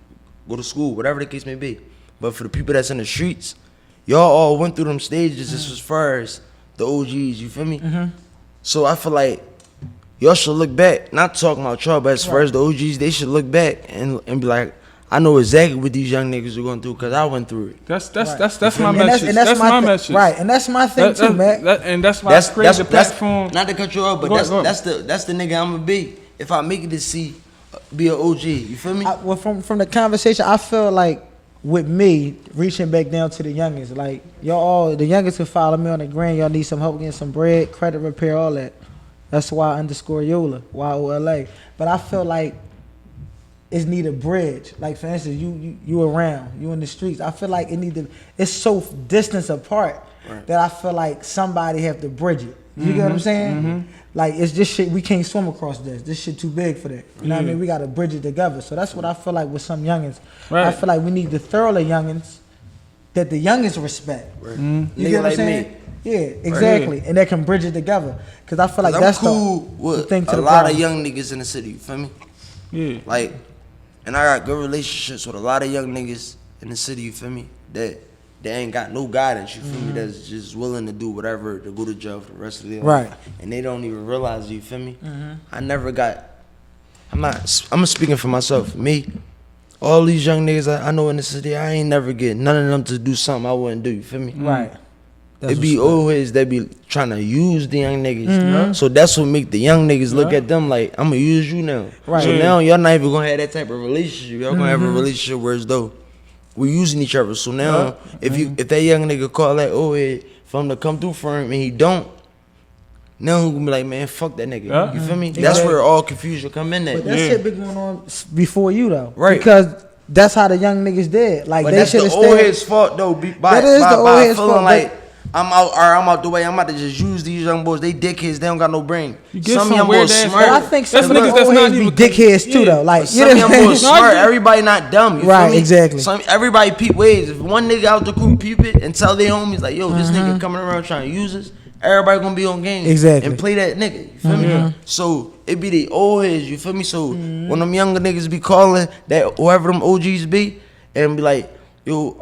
Speaker 3: go to school, whatever the case may be. But for the people that's in the streets, y'all all went through them stages as far as the OGs. You feel me? So I feel like y'all should look back. Not talking about y'all, but as far as the OGs, they should look back and be like, I know exactly what these young niggas are going through because I went through it.
Speaker 4: That's my
Speaker 2: And
Speaker 4: message. That's my message.
Speaker 2: Right, and that's my thing too, man.
Speaker 4: And that's why I created the platform.
Speaker 3: Not to cut you off, but
Speaker 4: Go ahead.
Speaker 3: that's the nigga I'm gonna be if I make it to see be an OG. You feel me?
Speaker 2: Well, from the conversation, I feel like with me reaching back down to the youngest, like y'all all the youngest can follow me on the gram. Y'all need some help getting some bread, credit repair, all that. That's why _Yola, YOLA. But I feel like it's need a bridge. Like for instance, you around, you in the streets. I feel like it's so distance apart that I feel like somebody have to bridge it. You get what I'm saying? Like it's just shit we can't swim across this. This shit too big for that. You know what I mean? We gotta bridge it together. So that's what I feel like with some youngins.
Speaker 4: Right.
Speaker 2: I feel like we need to thoroughly youngins that the youngins respect. You
Speaker 3: Nigga
Speaker 2: get what I'm
Speaker 3: like
Speaker 2: saying?
Speaker 3: me.
Speaker 2: Yeah, exactly. And they can bridge it together. Cause I feel like
Speaker 3: I'm
Speaker 2: that's
Speaker 3: cool
Speaker 2: the
Speaker 3: with
Speaker 2: thing to
Speaker 3: a
Speaker 2: the
Speaker 3: lot
Speaker 2: problem.
Speaker 3: of young niggas in the city. You feel me?
Speaker 4: Yeah.
Speaker 3: Like, and I got good relationships with a lot of young niggas in the city. You feel me? That they ain't got no guidance. You feel me? That's just willing to do whatever to go to jail for the rest of their life.
Speaker 2: Right.
Speaker 3: And they don't even realize. You feel me? I never got. I'm speaking for myself. Me, all these young niggas I know in the city, I ain't never get none of them to do something I wouldn't do. You feel me?
Speaker 2: Right.
Speaker 3: It be always they be trying to use the young niggas.
Speaker 2: Mm-hmm.
Speaker 3: So that's what make the young niggas look at them like, I'm gonna use you now.
Speaker 2: Right.
Speaker 3: So now y'all not even gonna have that type of relationship. Y'all gonna have a relationship where it's though we're using each other. So now if that young nigga call that old head for him to come through for him and he don't, now who gonna be like, man, fuck that nigga. You feel me? That's where all confusion come in at.
Speaker 2: But that shit been going on before you though.
Speaker 3: Right.
Speaker 2: Because that's how the young niggas did. Like
Speaker 3: But
Speaker 2: they
Speaker 3: that's
Speaker 2: should
Speaker 3: the
Speaker 2: have
Speaker 3: old
Speaker 2: stayed.
Speaker 3: head's fault though. By
Speaker 2: the old head's
Speaker 3: feeling
Speaker 2: fault,
Speaker 3: like I'm out the way. I'm about to just use these young boys. They dickheads. They don't got no brain.
Speaker 4: Some
Speaker 3: young
Speaker 4: weird
Speaker 3: boys
Speaker 4: ass-
Speaker 3: smart.
Speaker 2: But I think some
Speaker 4: That's
Speaker 2: of the
Speaker 4: niggas that's
Speaker 2: old
Speaker 4: not
Speaker 2: heads be
Speaker 4: even-
Speaker 2: dickheads too though. Like
Speaker 3: Some young boys smart. Everybody not dumb. You
Speaker 2: Right,
Speaker 3: feel me?
Speaker 2: exactly.
Speaker 3: Everybody peep ways. If one nigga out the crew peep it and tell their homies like, yo, this nigga coming around trying to use us, everybody gonna be on game.
Speaker 2: Exactly.
Speaker 3: And play that nigga. You feel me? So it be the old heads. You feel me? So when them younger niggas be calling that whoever them OGs be and be like, yo,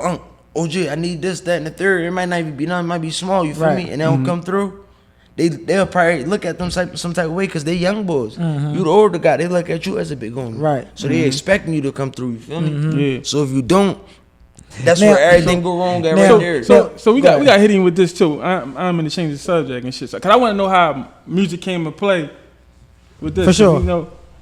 Speaker 3: OG, I need this, that, and the third. It might not even be nothing. It might be small. You feel
Speaker 2: Right.
Speaker 3: me? And they don't come through. They'll probably look at them some type of way because they young boys. You the older guy, they look at you as a big homie.
Speaker 2: Right.
Speaker 3: So they expecting you to come through. You feel me?
Speaker 4: Yeah.
Speaker 3: So if you don't, that's
Speaker 2: Now-
Speaker 3: where everything go wrong at
Speaker 2: now-
Speaker 3: right there.
Speaker 4: So we got hit him with this too. I'm gonna change the subject and shit. Cause I want to know how music came to play with this.
Speaker 2: For sure.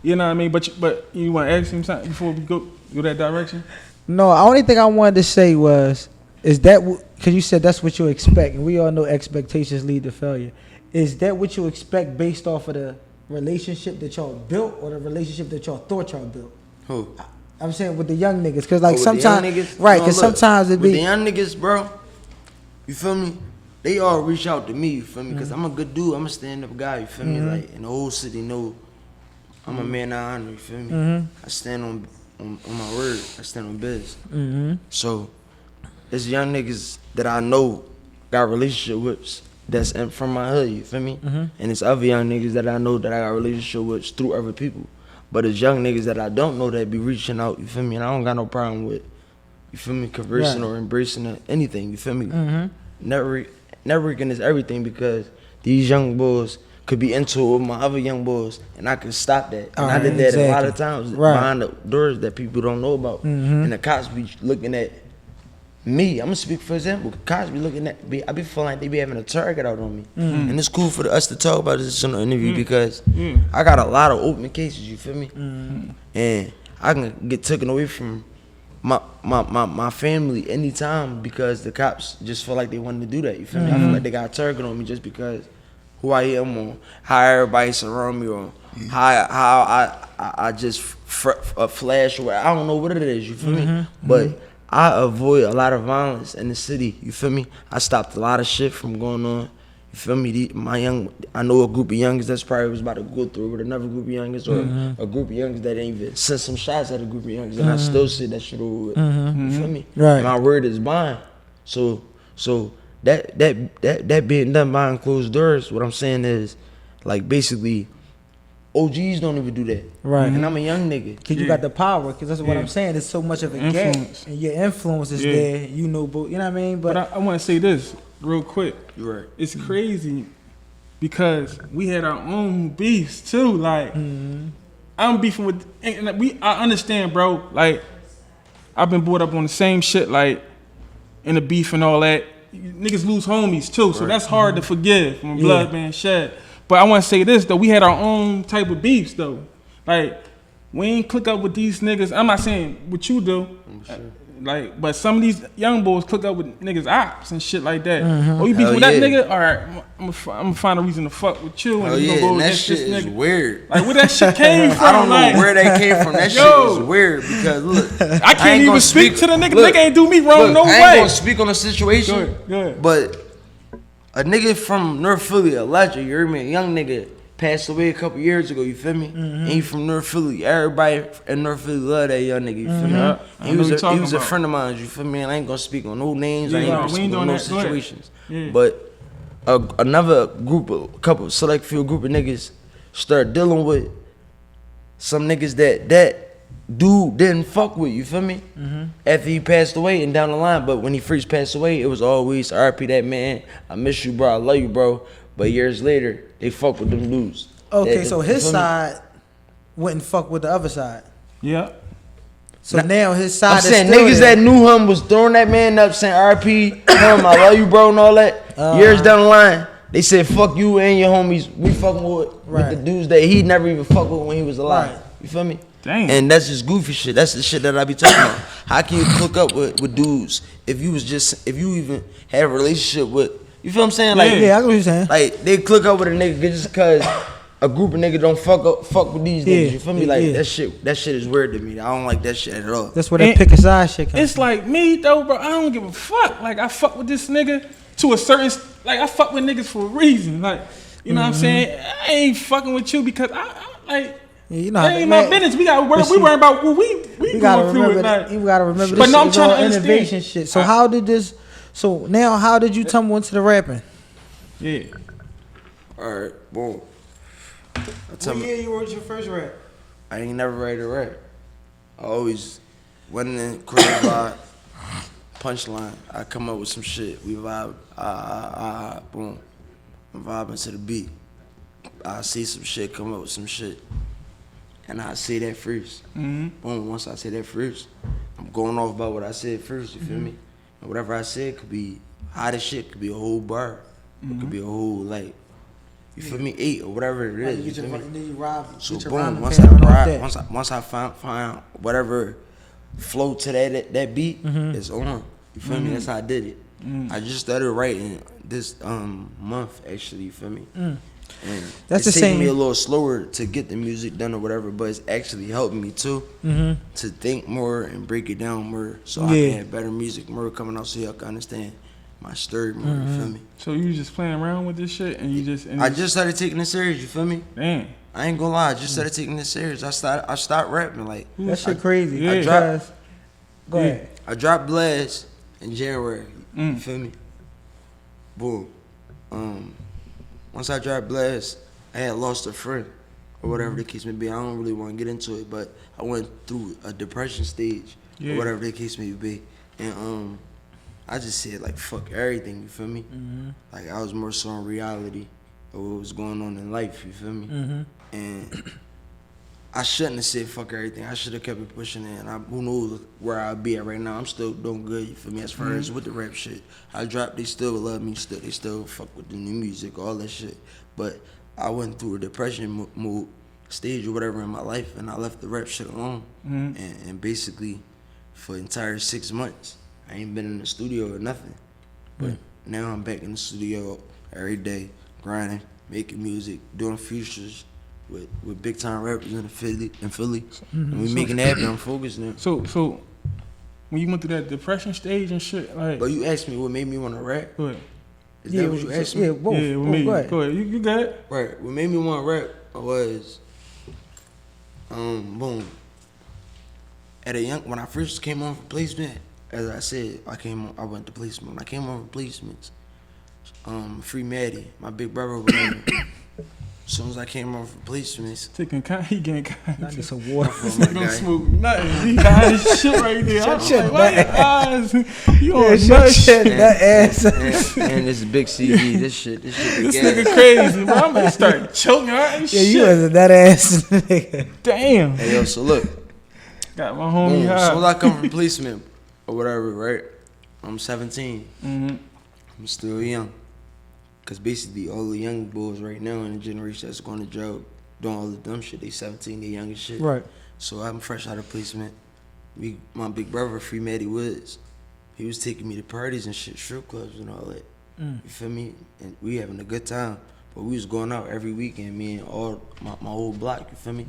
Speaker 4: You know what I mean. But you want to ask him something before we go that direction?
Speaker 2: No, the only thing I wanted to say is that because you said that's what you expect, and we all know expectations lead to failure. Is that what you expect based off of the relationship that y'all built, or the relationship that y'all thought y'all built?
Speaker 3: Who?
Speaker 2: I'm saying with the young niggas, because like
Speaker 3: With the young
Speaker 2: sometimes,
Speaker 3: niggas?
Speaker 2: right?
Speaker 3: No,
Speaker 2: Because
Speaker 3: look,
Speaker 2: sometimes it
Speaker 3: with the
Speaker 2: be
Speaker 3: young niggas, bro. You feel me? They all reach out to me. You feel me? Because I'm a good dude. I'm a stand-up guy. You feel me? Like, and the whole city know I'm a man of honor. You feel me? I stand on my word. I stand on biz. So it's young niggas that I know got relationship with that's from my hood. You feel me? And it's other young niggas that I know that I got relationship with through other people. But it's young niggas that I don't know that be reaching out. You feel me? And I don't got no problem with, you feel me, conversing or embracing anything. You feel me? Networking is everything because these young boys could be into it with my other young boys, and I could stop that. And I did that a lot of times behind the doors that people don't know about. And the cops be looking at me. I'm gonna speak for example. Cops be looking at me. I be feeling like they be having a target out on me. And it's cool for us to talk about this in the interview because I got a lot of open cases. You feel me? And I can get taken away from my family anytime because the cops just feel like they wanted to do that. You feel me? I feel like they got a target on me just because who I am or how everybody surround me or how I just flash or I don't know what it is. You feel me? But I avoid a lot of violence in the city. You feel me? I stopped a lot of shit from going on. You feel me? I know a group of youngers that's probably was about to go through with another group of youngers or a group of youngers that ain't even sent some shots at a group of youngers and I still say that shit over with. You feel me?
Speaker 2: Right.
Speaker 3: My word is bond. So that being done behind closed doors, what I'm saying is, like basically, OGs don't even do that.
Speaker 2: Right.
Speaker 3: And I'm a young nigga.
Speaker 2: Cause you got the power. Cause that's what I'm saying. There's so much of a gap,
Speaker 4: Influence.
Speaker 2: and your influence is there. You know, but you know what I mean. But
Speaker 4: I want to say this real quick.
Speaker 3: You're right.
Speaker 4: It's crazy because we had our own beefs too. Like I'm beefing with, and I understand, bro. Like I've been brought up on the same shit, like in the beef and all that. Niggas lose homies too, so that's hard to forgive when blood being shed. But I want to say this though, we had our own type of beefs though. Like we ain't click up with these niggas. I'm not saying what you do. Like, but some of these young boys click up with niggas ops and shit like that. Oh, you beef with that nigga? All right, I'm gonna find a reason to fuck with you. And you gonna go
Speaker 3: and that
Speaker 4: against
Speaker 3: shit
Speaker 4: this
Speaker 3: is
Speaker 4: nigga.
Speaker 3: weird.
Speaker 4: Like where that shit came from?
Speaker 3: I don't know
Speaker 4: like,
Speaker 3: where that came from. That
Speaker 4: Yo.
Speaker 3: shit is weird because look,
Speaker 4: I can't even speak to the nigga.
Speaker 3: Look,
Speaker 4: Nigga ain't do me wrong no
Speaker 3: I ain't
Speaker 4: way.
Speaker 3: gonna speak on the situation,
Speaker 4: Go ahead.
Speaker 3: but a nigga from North Philly, a legend, you heard me, a young nigga, passed away a couple years ago, you feel me? And he from North Philly. Everybody in North Philly love that young nigga, you feel me?
Speaker 4: Yeah, I
Speaker 3: He
Speaker 4: know
Speaker 3: was
Speaker 4: what you're
Speaker 3: he was a
Speaker 4: talking
Speaker 3: friend of mine, you feel me? And I ain't gonna speak on no names, I ain't
Speaker 4: Yeah,
Speaker 3: gonna
Speaker 4: we
Speaker 3: speak
Speaker 4: ain't
Speaker 3: on
Speaker 4: doing
Speaker 3: no
Speaker 4: that. Go ahead.
Speaker 3: situations.
Speaker 4: Yeah.
Speaker 3: But another group, a couple select few group of niggas start dealing with some niggas that dude didn't fuck with, you feel me? After he passed away and down the line, but when he first passed away, it was always RP that man, I miss you, bro, I love you, bro. But years later, they fuck with them dudes.
Speaker 2: okay,
Speaker 3: That-
Speaker 2: so
Speaker 3: you
Speaker 2: his
Speaker 3: feel me?
Speaker 2: side wouldn't fuck with the other side.
Speaker 4: Yeah.
Speaker 2: So now his side
Speaker 3: I'm
Speaker 2: is
Speaker 3: saying
Speaker 2: still
Speaker 3: niggas
Speaker 2: there.
Speaker 3: that knew him was throwing that man up, saying RP, him, I love you, bro, and all that. Years down the line, they said fuck you and your homies. We fucking with the dudes that he never even fucked with when he was alive.
Speaker 2: Right.
Speaker 3: You feel me?
Speaker 4: Damn.
Speaker 3: And that's just goofy shit. That's the shit that I be talking about. How can you hook up with dudes if you even had a relationship with? You feel what I'm saying? Like,
Speaker 2: Yeah, I know what you're saying.
Speaker 3: like they click up with a nigga just because a group of niggas don't fuck with these niggas. You feel me? Like that shit is weird to me. I don't like that shit at all.
Speaker 2: That's where that pick a side shit comes.
Speaker 4: It's like me though, bro. I don't give a fuck. Like I fuck with this nigga to a certain. Like I fuck with niggas for a reason. Like you know what I'm saying. I ain't fucking with you because I like.
Speaker 2: Yeah, you know,
Speaker 4: that ain't my business. We worry about what we
Speaker 2: gotta
Speaker 4: going through
Speaker 2: remember
Speaker 4: it.
Speaker 2: that.
Speaker 4: Like,
Speaker 2: You gotta remember
Speaker 4: but
Speaker 2: this.
Speaker 4: no, I'm
Speaker 2: is
Speaker 4: trying
Speaker 2: all
Speaker 4: to understand.
Speaker 2: innovation shit. So how did this? So now, how did you tumble into the rapping?
Speaker 4: Yeah.
Speaker 3: All right, boom.
Speaker 2: What year you wrote your first rap?
Speaker 3: I ain't never write a rap. I always went in crib vibe, punchline. I come up with some shit. We vibe. Boom. I'm vibing to the beat. I see some shit, come up with some shit, and I say that first. Boom. Once I say that first, I'm going off about what I said first. You feel me? And whatever I said could be hot as shit. Could be a whole bar. It could be a whole like. You feel me? 8 or whatever it is.
Speaker 2: You
Speaker 3: feel me?
Speaker 2: then you rob.
Speaker 3: So
Speaker 2: your
Speaker 3: boom,
Speaker 2: rhyming
Speaker 3: once I
Speaker 2: pattern off
Speaker 3: ride,
Speaker 2: that.
Speaker 3: once I find whatever flow to that beat, it's on. You feel me? That's how I did it. I just started writing this month actually. You feel me? And
Speaker 2: That's
Speaker 3: it's
Speaker 2: the
Speaker 3: taking
Speaker 2: same.
Speaker 3: me a little slower to get the music done or whatever, but it's actually helping me too to think more and break it down more, so I can have better music more coming out, so y'all can understand my story more. You feel me?
Speaker 4: So you just playing around with this shit and you just. And
Speaker 3: I just started taking it serious. You feel me?
Speaker 4: Damn.
Speaker 3: I ain't gonna lie, I just started taking it serious. I stopped rapping like.
Speaker 2: That shit crazy.
Speaker 4: Yeah.
Speaker 3: I dropped.
Speaker 2: Go ahead.
Speaker 3: I dropped Blast in January. You feel me? Boom. Once I dropped Blast, I had lost a friend or whatever the case may be. I don't really want to get into it, but I went through a depression stage or whatever the case may be, and I just said like fuck everything. You feel me? Like I was more so on reality of what was going on in life. You feel me? And I shouldn't have said fuck everything. I should have kept it pushing it. And who knows where I'll be at right now. I'm still doing good, you feel me, as far as with the rap shit. I dropped, they still love me, they still fuck with the new music, all that shit. But I went through a depression mood stage or whatever in my life, and I left the rap shit alone. And basically, for the entire 6 months, I ain't been in the studio or nothing. But now I'm back in the studio every day, grinding, making music, doing features with big time rappers in Philly, and we making that happen. I'm focused now.
Speaker 4: So when you went through that depression stage and shit, like.
Speaker 3: But you asked me what made me want to rap.
Speaker 4: Go ahead.
Speaker 3: Is that what you asked me?
Speaker 2: Yeah, both.
Speaker 4: Yeah, with me.
Speaker 2: Go ahead.
Speaker 4: Go ahead. You got it.
Speaker 3: Right. What made me want to rap was, boom. When I first came on for placement, as I said, I went to placement. When I came on for placements, Free Maddie, my big brother, whatever. As soon as I came on for placements,
Speaker 4: He getting kind.
Speaker 2: I need some water.
Speaker 3: my
Speaker 4: Don't
Speaker 3: guy,
Speaker 4: smoke nothing. He got his shit right there. I was like, why your eyes? You on
Speaker 2: Shut
Speaker 4: nut shit.
Speaker 2: that ass.
Speaker 3: and this big CD, this shit.
Speaker 4: This
Speaker 3: the
Speaker 4: nigga
Speaker 3: gas.
Speaker 4: crazy, bro. I'm gonna start choking out and
Speaker 2: Yeah,
Speaker 4: shit.
Speaker 2: you was a that ass nigga.
Speaker 4: Damn.
Speaker 3: Hey yo, so look,
Speaker 4: Got my homie
Speaker 3: boom. As soon as
Speaker 4: high.
Speaker 3: I come from placement or whatever, right? I'm 17. I'm still young. Cause basically all the young boys right now in the generation that's going to jail, doing all the dumb shit, they 17, they young as shit.
Speaker 2: Right.
Speaker 3: So I'm fresh out of placement. My big brother, Free Maddie Woods, he was taking me to parties and shit, strip clubs and all that. You feel me? And we having a good time. But we was going out every weekend, me and all my whole block, you feel me?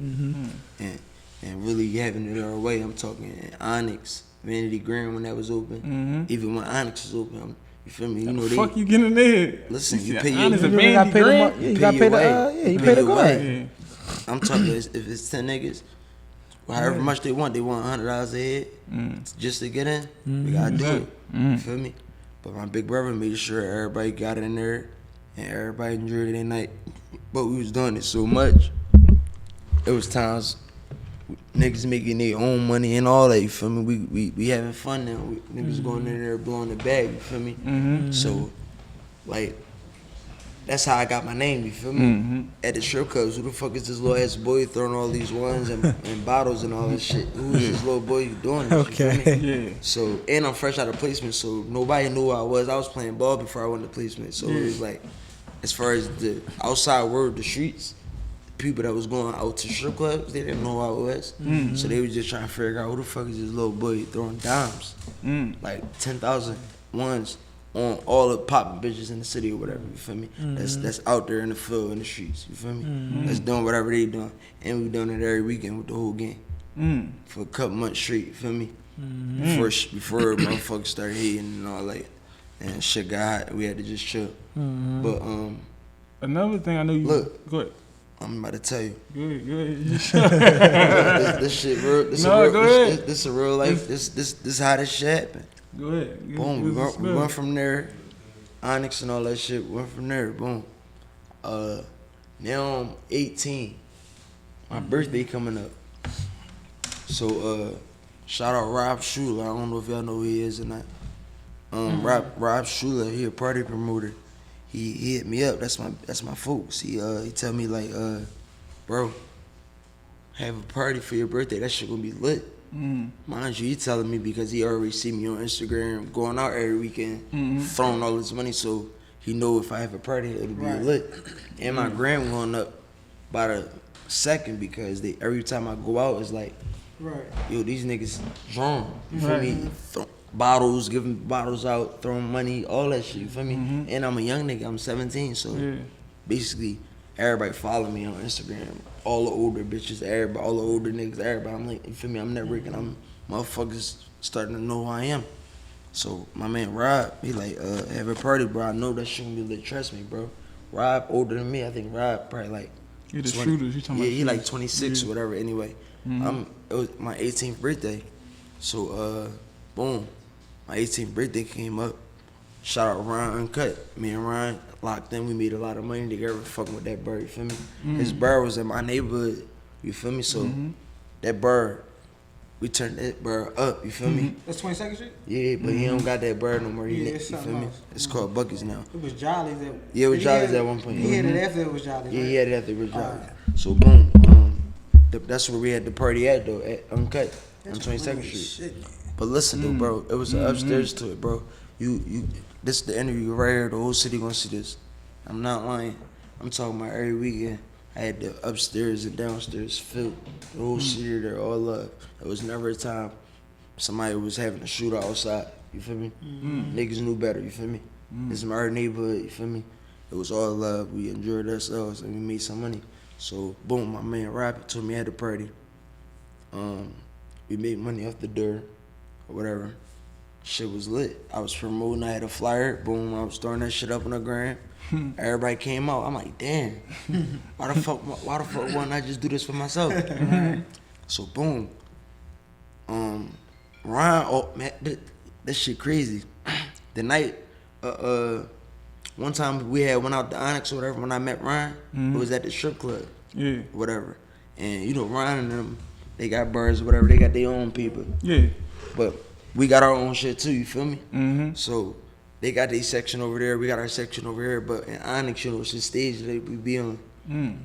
Speaker 3: And really having it our way. I'm talking Onyx, Vanity Grand when that was open. Even when Onyx was open, you feel me? You know
Speaker 4: The fuck you getting in there?
Speaker 3: Listen, you
Speaker 4: said,
Speaker 3: pay your-
Speaker 4: honest, a
Speaker 3: you
Speaker 2: You gotta
Speaker 4: Vandy
Speaker 2: pay the
Speaker 4: Grant?
Speaker 2: mo- yeah, you gotta pay the you
Speaker 3: You
Speaker 2: pay
Speaker 3: pay
Speaker 2: the
Speaker 3: your
Speaker 2: guy.
Speaker 3: way. I'm talking if it's 10 niggas, however much they want $100 a head just to get in. We gotta do it. You feel me? But my big brother made sure everybody got in there and everybody enjoyed their night. But we was doing it so much. It was times niggas making their own money and all that, you feel me? We having fun now. Niggas going in there blowing the bag, you feel me? So, like, that's how I got my name, you feel me? At the strip clubs, who the fuck is this little ass boy throwing all these ones and bottles and all that shit? Who is this little boy doing this, you feel me?
Speaker 4: Yeah.
Speaker 3: So, and I'm fresh out of placement, so nobody knew who I was. I was playing ball before I went to placement, so it was like, as far as the outside world, the streets, people that was going out to strip clubs, they didn't know who I was. So they was just trying to figure out who the fuck is this little boy throwing dimes, like 10,000 ones on all the popping bitches in the city or whatever. You feel me? That's out there in the field, in the streets. You feel me? That's doing whatever they doing, and we doing it every weekend with the whole gang for a couple months straight. You feel me? Before motherfuckers started hating and all that, and shit got hot, we had to just chill. But
Speaker 4: Another thing I know you
Speaker 3: look.
Speaker 4: Go ahead.
Speaker 3: I'm about to tell you.
Speaker 4: Good.
Speaker 3: This shit real.
Speaker 4: Go ahead.
Speaker 3: This a real life. This how this shit happened.
Speaker 4: Go ahead.
Speaker 3: Boom. We went from there. Onyx and all that shit. Went from there. Boom. Now I'm 18. My birthday coming up. So shout out Rob Schuler. I don't know if y'all know who he is or not. Rob Schuler, he a party promoter. He hit me up. That's my folks. He tell me like, bro, have a party for your birthday. That shit gonna be lit. Mind you, he telling me because he already see me on Instagram going out every weekend, throwing all this money. So he know if I have a party, it'll be lit. And my gram going up by the second because every time I go out, it's like, yo, these niggas drunk. You feel me? Bottles, giving bottles out, throwing money, all that shit, you feel me? And I'm a young nigga, I'm 17, so basically everybody follow me on Instagram. All the older bitches, everybody, all the older niggas, everybody. I'm like, you feel me? I'm networking, motherfuckers starting to know who I am. So my man Rob, he like, have a party, bro. I know that shit gonna be lit, trust me, bro. Rob older than me, I think Rob probably like,
Speaker 4: Yeah, the shooters, you talking about?
Speaker 3: he like 26 or whatever, anyway. It was my 18th birthday, so boom. My 18th birthday came up. Shout out Ryan Uncut. Me and Ryan locked in. We made a lot of money together fucking with that bird, you feel me? His bird was in my neighborhood, you feel me? So that bird, we turned that bird up, you feel me?
Speaker 2: That's 22nd Street?
Speaker 3: Yeah, but he don't got that bird no more.
Speaker 2: Yeah,
Speaker 3: You
Speaker 2: it's
Speaker 3: feel
Speaker 2: something
Speaker 3: me?
Speaker 2: else.
Speaker 3: It's called Buckets now.
Speaker 2: It was Jolly's.
Speaker 3: Yeah, it was Jolly's at one point.
Speaker 2: He had it after it was Jolly's,
Speaker 3: Yeah,
Speaker 2: right?
Speaker 3: he had it after it was Jolly's. So boom, that's where we had the party at though, at Uncut on 22nd Street.
Speaker 2: Shit.
Speaker 3: But listen though, bro, it was upstairs to it, bro. This is the interview right here. The whole city gonna see this. I'm not lying. I'm talking about every weekend. I had the upstairs and downstairs filled. The whole city there, all love. There was never a time somebody was having a shootout outside. You feel me? Niggas knew better. You feel me? This is our neighborhood. You feel me? It was all love. We enjoyed ourselves and we made some money. So boom, my man Rob told me at the party. We made money off the door. Or whatever. Shit was lit. I was promoting, I had a flyer, boom, I was throwing that shit up on the gram. Everybody came out. I'm like, damn, why the fuck wouldn't I just do this for myself? So boom. Ryan, oh man, that shit crazy. The night, one time we had went out to Onyx or whatever, when I met Ryan, it was at the strip club.
Speaker 4: Yeah.
Speaker 3: Whatever. And you know, Ryan and them, they got birds or whatever, they got their own people.
Speaker 4: Yeah.
Speaker 3: But we got our own shit too, you feel me? So they got their section over there, we got our section over here. But in Onyx, you know, it's the stage that we be on.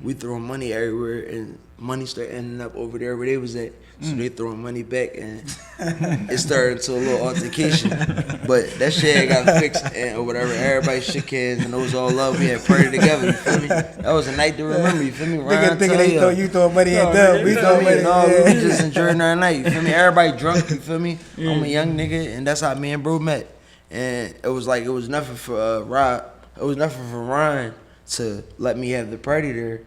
Speaker 3: We throwing money everywhere, and money start ending up over there where they was at. So they throwing money back, and it started into a little altercation. But that shit got fixed and or whatever. Everybody shook hands and it was all love. We had party together, you feel me? That was a night to remember, you feel me? Ryan,
Speaker 2: You throwing money at them. We throwing money.
Speaker 3: No, we was just enjoying our night, you feel me? Everybody drunk, you feel me? I'm a young nigga, and that's how me and bro met. And it was like, it was nothing for Rob. It was nothing for Ryan to let me have the party there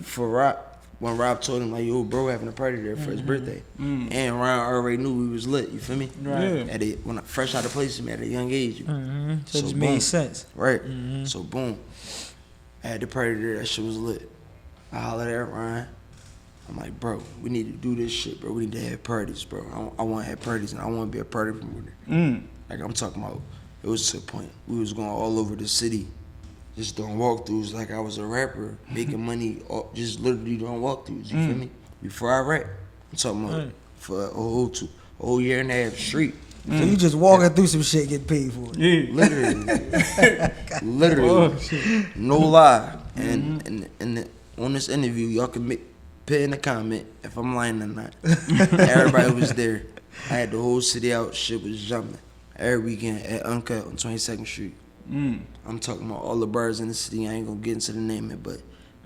Speaker 3: for Rob. When Rob told him like, yo, bro, having a party there for his birthday. And Ryan already knew we was lit, you feel me?
Speaker 4: Right.
Speaker 3: When I fresh out of placement at a young age.
Speaker 2: So it just made sense.
Speaker 3: Right. So boom. I had the party there, that shit was lit. I hollered at Ryan. I'm like, bro, we need to do this shit, bro. We need to have parties, bro. I want to have parties, and I want to be a party promoter. Like I'm talking about, it was to a point. We was going all over the city, just doing walkthroughs like I was a rapper, making money, just literally doing walkthroughs, you feel me? Before I rap, I'm talking about for a whole year and a half straight.
Speaker 2: So you just walking through some shit, getting paid for it.
Speaker 4: Yeah.
Speaker 3: Literally,
Speaker 4: Oh, shit.
Speaker 3: no lie. And on this interview, y'all can put in the comment if I'm lying or not. Everybody was there. I had the whole city out. Shit was jumping every weekend at Uncut on 22nd Street. I'm talking about all the bars in the city. I ain't gonna get into the name it, but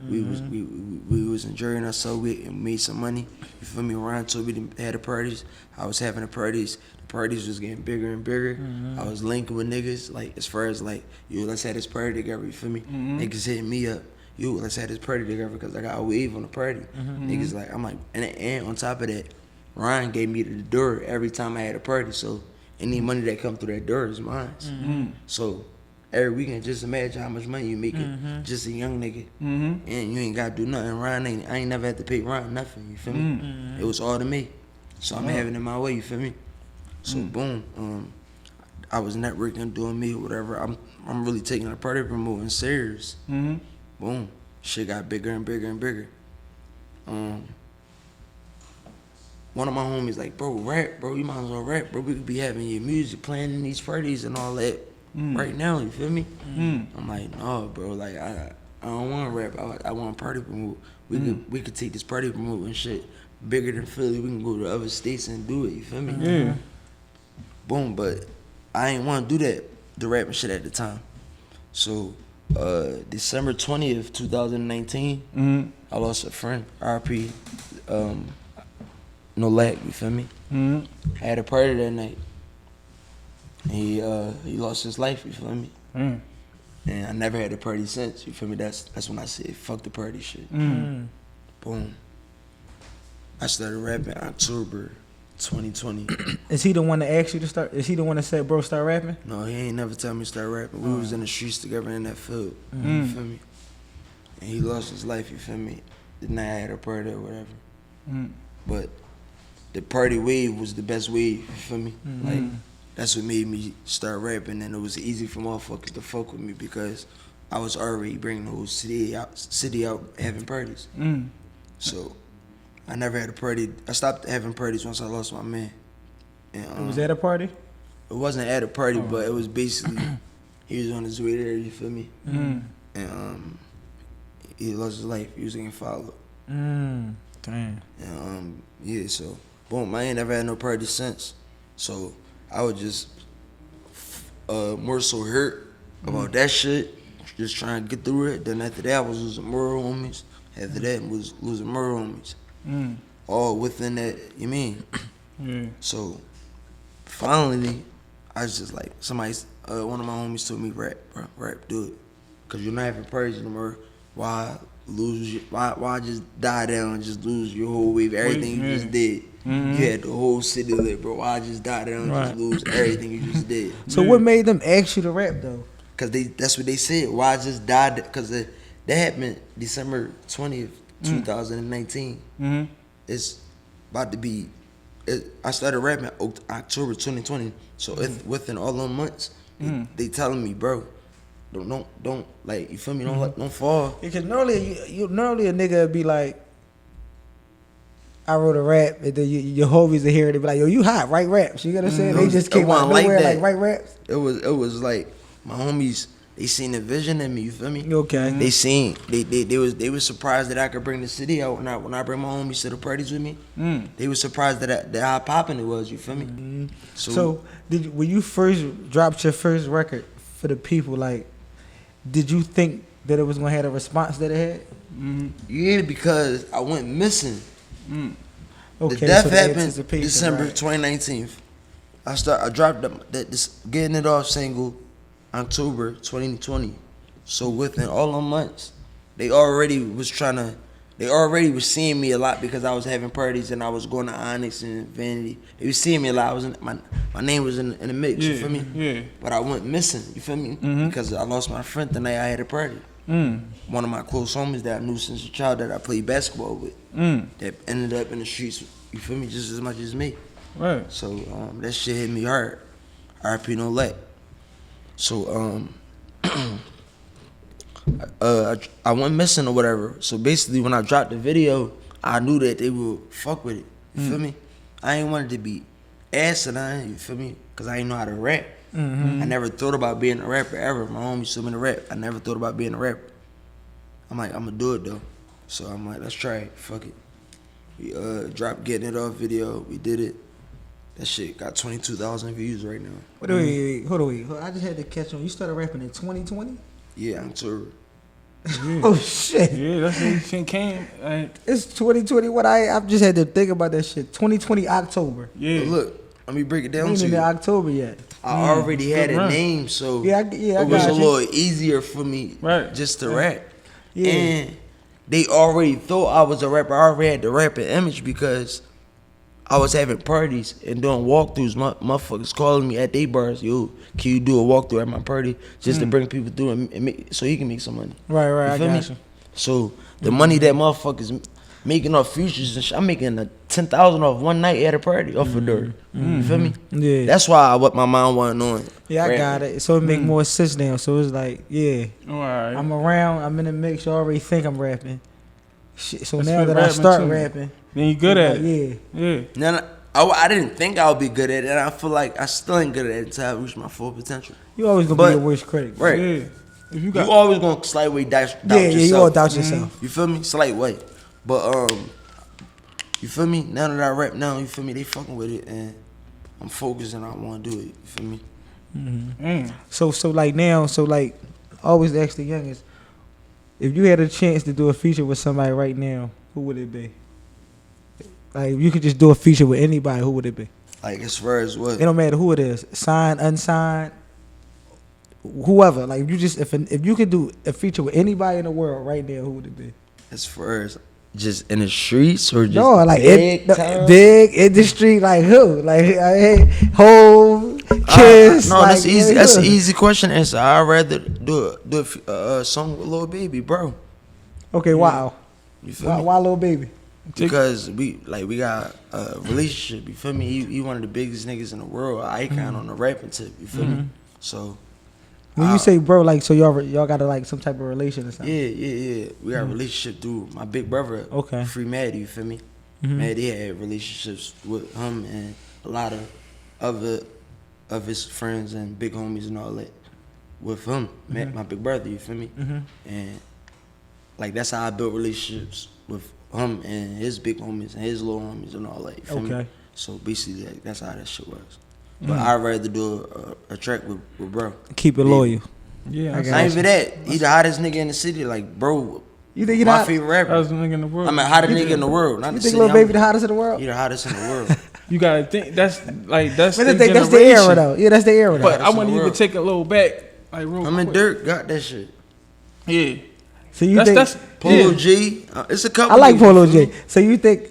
Speaker 3: we was enjoying ourselves. We made some money. You feel me? Ryan told me to have the parties. I was having the parties. The parties was getting bigger and bigger. I was linking with niggas, like as far as like, yo, let's have this party together. You feel me? Niggas hitting me up. Yo, let's have this party together because I got a wave on the party. Niggas like, I'm like, and on top of that, Ryan gave me the door every time I had a party. So any money that come through that door is mine. So every weekend, just imagine how much money you making, just a young nigga, and you ain't gotta do nothing. Ryan I ain't never had to pay Ryan nothing. You feel me? It was all to me, so I'm having it my way. You feel me? So boom, I was networking, doing me, whatever. I'm really taking the party promoting serious. Boom, shit got bigger and bigger and bigger. One of my homies like, bro, rap, bro. You might as well rap, bro. We could be having your music playing in these parties and all that. Right now, you feel me? I'm like, no, bro. Like, I don't want to rap. I want party promote. We could take this party promote and shit bigger than Philly. We can go to other states and do it. You feel me?
Speaker 4: Yeah.
Speaker 3: Boom. But I ain't want to do that, the rapping shit at the time. So December 20th, 2019, I lost a friend. RP. No lag. You feel me? I had a party that night. He lost his life, you feel me? And I never had a party since, you feel me? That's when I said, fuck the party shit. Boom. I started rapping October 2020.
Speaker 2: Is he the one that asked you to start? Is he the one that said, bro, start rapping?
Speaker 3: No, he ain't never tell me to start rapping. We was in the streets together in that field, you feel me? And he lost his life, you feel me? The night I had a party or whatever. But the party wave was the best wave, you feel me? Like, that's what made me start rapping, and it was easy for motherfuckers to fuck with me because I was already bringing the whole city out having parties. So I never had a party. I stopped having parties once I lost my man. And,
Speaker 2: was that a party?
Speaker 3: It wasn't at a party, but it was basically he was on his way there. You feel me? And he lost his life. He was getting followed.
Speaker 2: Damn.
Speaker 3: And yeah, so boom. I ain't never had no party since. So I was just more so hurt about that shit, just trying to get through it. Then after that, I was losing more homies. After that, was losing more homies. All within that, you mean?
Speaker 4: Yeah.
Speaker 3: So finally, I was just like, one of my homies told me, rap, bro, rap, do it. Cause you're not having parties no more. Why just die down and just lose your whole wave, everything you just did? You had the whole city lit, bro. Why just die down and just lose everything you just did?
Speaker 2: So what made them ask you to rap though?
Speaker 3: Cause that's what they said. Why just die? Cause that happened December 20th, 2019. It's about to be. I started rapping October 2020. So within all those months, they telling me, bro, don't like, you feel me? Don't fall.
Speaker 2: Because normally a nigga would be like, I wrote a rap, and then your homies will hear it and be like, yo, you hot, write raps. You know what I'm saying? They just came out of nowhere like write raps.
Speaker 3: It was like my homies, they seen the vision in me, you feel me?
Speaker 2: Okay.
Speaker 3: They seen they was surprised that I could bring the city out when I bring my homies to the parties with me. They was surprised that how popping it was, you feel me?
Speaker 2: So when you first dropped your first record for the people, like, did you think that it was gonna have a response that it had?
Speaker 3: Yeah, because I went missing.
Speaker 2: Okay,
Speaker 3: the death
Speaker 2: so
Speaker 3: happened December 2019. I dropped this Getting It Off single October 2020. So within all the months, they already was seeing me a lot because I was having parties and I was going to Onyx and Vanity. They was seeing me a lot. My name was in the mix, you feel me? Yeah. But I went missing, you feel me? Because I lost my friend the night I had a party. One of my close homies that I knew since a child that I played basketball with, that ended up in the streets, you feel me, just as much as me.
Speaker 4: Right.
Speaker 3: So that shit hit me hard. RP no lack. So I went missing or whatever. So basically when I dropped the video, I knew that they would fuck with it. You feel me? I ain't wanted to be asinine, you feel me? Because I didn't know how to rap. I never thought about being a rapper ever. My homie told me to rap. I never thought about being a rapper. I'm like, I'm going to do it, though. So I'm like, let's try it. Fuck it. We dropped Getting It Off video. We did it. That shit got 22,000 views right now.
Speaker 2: Wait, hold on. I just had to catch on. You started rapping in 2020?
Speaker 3: Yeah, I'm touring.
Speaker 2: Oh, shit.
Speaker 4: Yeah, that's when shit came.
Speaker 2: It's 2020. I just had to think about that shit. 2020 October.
Speaker 4: Yeah.
Speaker 3: But look, let me break it
Speaker 2: We
Speaker 3: down
Speaker 2: ain't
Speaker 3: to
Speaker 2: in
Speaker 3: you.
Speaker 2: October yet.
Speaker 3: I already had a
Speaker 4: run.
Speaker 3: name, so
Speaker 2: I
Speaker 3: it was
Speaker 2: got
Speaker 3: a
Speaker 2: you.
Speaker 3: little easier for me just to rap.
Speaker 2: Yeah.
Speaker 3: And they already thought I was a rapper. I already had the rapping image because I was having parties and doing walkthroughs. Motherfuckers calling me at they bars, yo, can you do a walkthrough at my party just to bring people through and make, so he can make some money.
Speaker 2: Right, I
Speaker 3: feel
Speaker 2: got
Speaker 3: me?
Speaker 2: you.
Speaker 3: So the money that motherfuckers making off futures and shit, I'm making $10,000 off one night at a party off of dirt. You feel me?
Speaker 2: Yeah.
Speaker 3: That's why what my mind wasn't on.
Speaker 2: Yeah, I
Speaker 3: rapping.
Speaker 2: got it. So it make more sense now. So it's like, yeah,
Speaker 4: All right.
Speaker 2: I'm around. I'm in the mix. You already think I'm rapping. Shit. So
Speaker 4: That's
Speaker 2: now
Speaker 4: what
Speaker 2: that I
Speaker 4: rapping
Speaker 2: start
Speaker 4: too.
Speaker 2: rapping,
Speaker 4: Then you good at
Speaker 2: like,
Speaker 4: it.
Speaker 2: yeah.
Speaker 4: Yeah.
Speaker 3: Now, I didn't think I would be good at it, and I feel like I still ain't good at it until I reach my full potential.
Speaker 2: You always gonna
Speaker 3: But-
Speaker 2: be your worst critic.
Speaker 3: Right.
Speaker 4: Yeah. If you
Speaker 3: You
Speaker 4: got
Speaker 3: always gonna slight way doubt
Speaker 2: Yeah,
Speaker 3: yourself.
Speaker 2: you all doubt yourself.
Speaker 3: You feel me? Slight way. But you feel me? Now that I rap now, you feel me? They fucking with it, and I'm focused and I want to do it. You feel me?
Speaker 2: So like now, always ask the youngest, if you had a chance to do a feature with somebody right now, who would it be? Like if you could just do a feature with anybody, who would it be?
Speaker 3: Like as far as what?
Speaker 2: It don't matter who it is, signed, unsigned, whoever. Like if you could do a feature with anybody in the world right now, who would it be?
Speaker 3: As far as just in the streets or just
Speaker 2: No, like
Speaker 3: big time?
Speaker 2: big industry, like who? Like hey, Hov, Kiss.
Speaker 3: No,
Speaker 2: like,
Speaker 3: that's easy.
Speaker 2: yeah,
Speaker 3: That's
Speaker 2: who?
Speaker 3: an easy question to answer. I'd rather do a song with Lilbaby, bro.
Speaker 2: Okay, wow.
Speaker 3: You feel me?
Speaker 2: Why little baby?
Speaker 3: Because we got a relationship. You feel me? He one of the biggest niggas in the world, an icon on the rapping tip. You feel me? So
Speaker 2: When you say bro, like so y'all got like some type of relation or something.
Speaker 3: yeah. We got a relationship through my big brother.
Speaker 2: Okay.
Speaker 3: Free Maddie. You feel me? Maddie had relationships with him and a lot of other of his friends and big homies and all that with him. My big brother. You feel me? And like that's how I built relationships with him and his big homies and his little homies and all that. You feel me?
Speaker 2: Okay.
Speaker 3: So basically, like, that's how that shit works. But I'd rather do a track with bro.
Speaker 2: Keep it
Speaker 3: Yeah.
Speaker 2: loyal.
Speaker 4: Yeah.
Speaker 2: I got
Speaker 3: Not even that. He the hottest nigga in the city. Like, bro,
Speaker 2: You think you
Speaker 3: my
Speaker 2: not?
Speaker 3: favorite
Speaker 4: That
Speaker 3: rapper.
Speaker 4: was the nigga in the world.
Speaker 3: I'm the hottest nigga in the world. Not
Speaker 2: You
Speaker 3: the
Speaker 2: think
Speaker 3: city.
Speaker 2: little baby the hottest in the world?
Speaker 3: He the hottest in the world.
Speaker 4: You gotta think that's
Speaker 2: But
Speaker 4: the
Speaker 2: that's the era though. Yeah, that's the era though.
Speaker 4: But I
Speaker 3: in
Speaker 4: want
Speaker 3: the
Speaker 4: to even
Speaker 3: world.
Speaker 4: take a little back, like real
Speaker 3: I'm in
Speaker 4: quick.
Speaker 3: Dirk. Got that shit.
Speaker 4: Yeah.
Speaker 2: So you think
Speaker 4: That's
Speaker 3: Polo
Speaker 4: yeah.
Speaker 3: G. It's a couple.
Speaker 2: I like
Speaker 3: niggas,
Speaker 2: Polo
Speaker 3: you feel
Speaker 2: J.
Speaker 3: me?
Speaker 2: So you think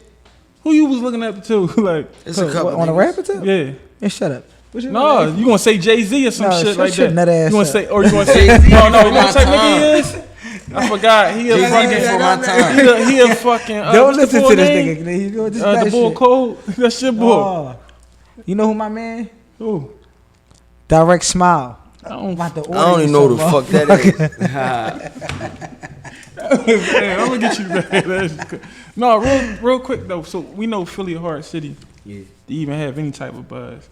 Speaker 4: Who you was looking at too? Like
Speaker 3: It's a couple.
Speaker 2: on a
Speaker 3: niggas.
Speaker 2: rapper too?
Speaker 4: yeah.
Speaker 2: Yeah, shut up. What you
Speaker 4: No,
Speaker 2: nut
Speaker 4: you gonna say Jay-Z or some
Speaker 2: No,
Speaker 4: shit
Speaker 2: shut
Speaker 4: like
Speaker 2: your
Speaker 4: that.
Speaker 2: nut ass
Speaker 4: You wanna
Speaker 2: up.
Speaker 4: say, or you gonna say,
Speaker 3: Jay-Z
Speaker 4: no, you know
Speaker 3: for my
Speaker 4: what type nigga
Speaker 3: time.
Speaker 4: he is? I forgot. He a
Speaker 3: Jay-Z
Speaker 4: fucking,
Speaker 3: for my time.
Speaker 4: he a fucking.
Speaker 2: Don't
Speaker 4: what's the
Speaker 2: listen
Speaker 4: boy
Speaker 2: to this
Speaker 4: name?
Speaker 2: nigga. You know this
Speaker 4: The
Speaker 2: that
Speaker 4: bull
Speaker 2: shit.
Speaker 4: code. That's your boy.
Speaker 2: Oh. You know who my man?
Speaker 4: Who?
Speaker 2: Direct Smile.
Speaker 4: I don't.
Speaker 2: About to
Speaker 3: I don't even know who the fuck that is.
Speaker 4: Hey, I'm gonna get you back. That's good. No, real quick though. So we know Philly a hard city
Speaker 3: Yeah.
Speaker 4: to even have any type of buzz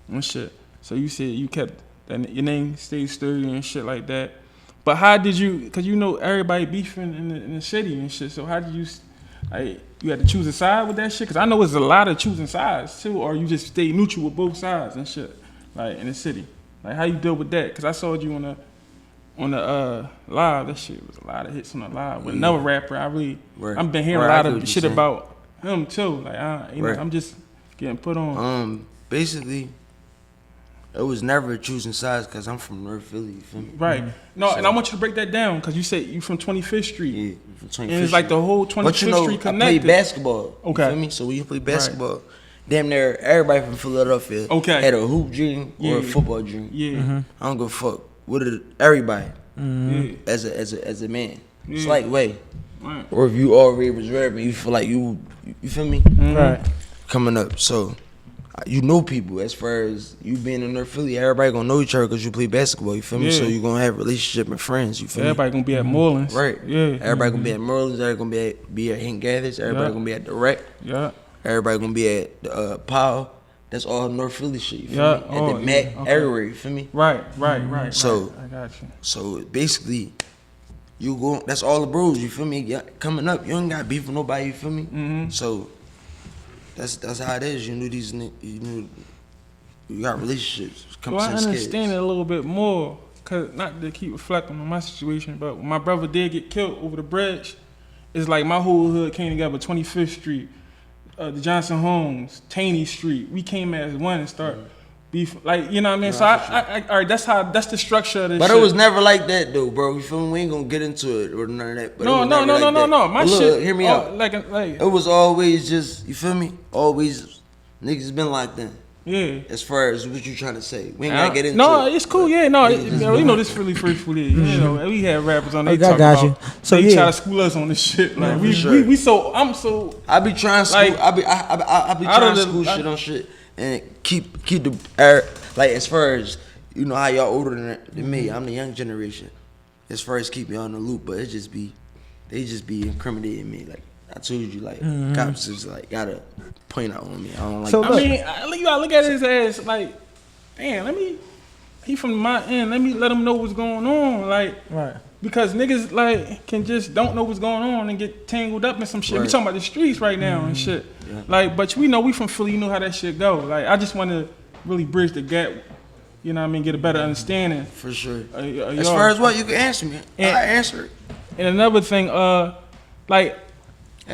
Speaker 4: and shit. So you said you kept that your name stayed sturdy and shit like that. But how did you? Cause you know everybody beefing in the city and shit. So how did you? Like you had to choose a side with that shit? Cause I know it's a lot of choosing sides too, or you just stay neutral with both sides and shit. Like in the city. Like how you deal with that? Cause I saw you on the live. That shit was a lot of hits on the live. With another rapper,
Speaker 3: Right.
Speaker 4: I've been hearing
Speaker 3: Right,
Speaker 4: a
Speaker 3: I
Speaker 4: lot
Speaker 3: get
Speaker 4: of
Speaker 3: what you're
Speaker 4: shit
Speaker 3: saying.
Speaker 4: about him too. Like
Speaker 3: Right.
Speaker 4: I'm just getting put on.
Speaker 3: Basically, it was never choosing sides because I'm from North Philly. You feel me?
Speaker 4: Right. No,
Speaker 3: So-
Speaker 4: and I want you to break that down because you said you from 25th Street.
Speaker 3: Yeah. From 25th
Speaker 4: And it's like the whole 25th
Speaker 3: But you know,
Speaker 4: Street
Speaker 3: I
Speaker 4: connected.
Speaker 3: play basketball.
Speaker 4: Okay.
Speaker 3: You feel me? So when you play basketball, damn near everybody from Philadelphia
Speaker 4: Okay.
Speaker 3: had a hoop dream or a
Speaker 4: Yeah.
Speaker 3: football dream.
Speaker 4: Yeah.
Speaker 3: I don't give a fuck. What did everybody
Speaker 4: Yeah.
Speaker 3: as a man? It's
Speaker 4: Yeah.
Speaker 3: like way.
Speaker 4: Right.
Speaker 3: Or if you already was rapping, you feel like you feel me?
Speaker 2: Right.
Speaker 3: Coming up. So you know people as far as you being in North Philly, everybody gonna know each other because you play basketball, you feel me?
Speaker 4: Yeah.
Speaker 3: So you gonna have relationship and friends, you feel me?
Speaker 4: Everybody gonna be at Moreland's.
Speaker 3: Right.
Speaker 4: Yeah.
Speaker 3: Everybody gonna be at Merlin's, everybody gonna be at Hank Gathers, everybody
Speaker 4: Yeah.
Speaker 3: gonna be at the Rec,
Speaker 4: Yeah.
Speaker 3: everybody gonna be at the Powell, that's all North Philly shit. You feel
Speaker 4: Yeah.
Speaker 3: me? At the Mac everywhere. You feel me?
Speaker 4: Right.
Speaker 3: So
Speaker 4: I got you.
Speaker 3: So basically, you go. That's all the bros. You feel me? Yeah, coming up, you ain't got beef with nobody. You feel me? So that's how it is. You know these. You know, you got relationships.
Speaker 4: Well, I understand it a little bit more. Cause not to keep reflecting on my situation, but when my brother did get killed over the bridge, it's like my whole hood came together. 25th Street, the Johnson Homes, Taney Street. We came as one and start beef. Like, you know what I mean? So I all right. That's the structure of this.
Speaker 3: But
Speaker 4: shit.
Speaker 3: it was never like that though, bro. You feel me? We ain't gonna get into it or none of that. But
Speaker 4: No. My
Speaker 3: look,
Speaker 4: shit.
Speaker 3: Hear me out.
Speaker 4: Like
Speaker 3: it was always just, you feel me? Always niggas been locked in.
Speaker 4: Yeah.
Speaker 3: As far as what you trying to say, we ain't gotta get into
Speaker 4: no,
Speaker 3: it.
Speaker 4: it's cool. Yeah, no, we know this Philly first for this. You know, we had rappers on. They talk
Speaker 2: got you.
Speaker 4: about.
Speaker 2: So
Speaker 4: they
Speaker 2: yeah.
Speaker 4: try to school us on this shit. Like
Speaker 3: for sure.
Speaker 4: we so I'm so.
Speaker 3: I be trying to school.
Speaker 4: Like,
Speaker 3: I be trying to school shit on shit and keep the air. Like as far as you know how y'all older than me, I'm the young generation. As far as keep me on the loop, but they just be incriminating me. Like I told you, like cops is like gotta point out on me. I don't like.
Speaker 2: So
Speaker 4: I mean, you gotta look at his ass like, damn. He from my end. Let him know what's going on. Like,
Speaker 2: Right.
Speaker 4: Because niggas like can just don't know what's going on and get tangled up in some shit.
Speaker 3: Right.
Speaker 4: We talking about the streets right now and shit.
Speaker 3: Yeah.
Speaker 4: Like, but we know we from Philly. You know how that shit go. Like, I just want to really bridge the gap. You know what I mean? Get a better understanding.
Speaker 3: For sure.
Speaker 4: As
Speaker 3: As far as what you can answer me, I answer it.
Speaker 4: And another thing, like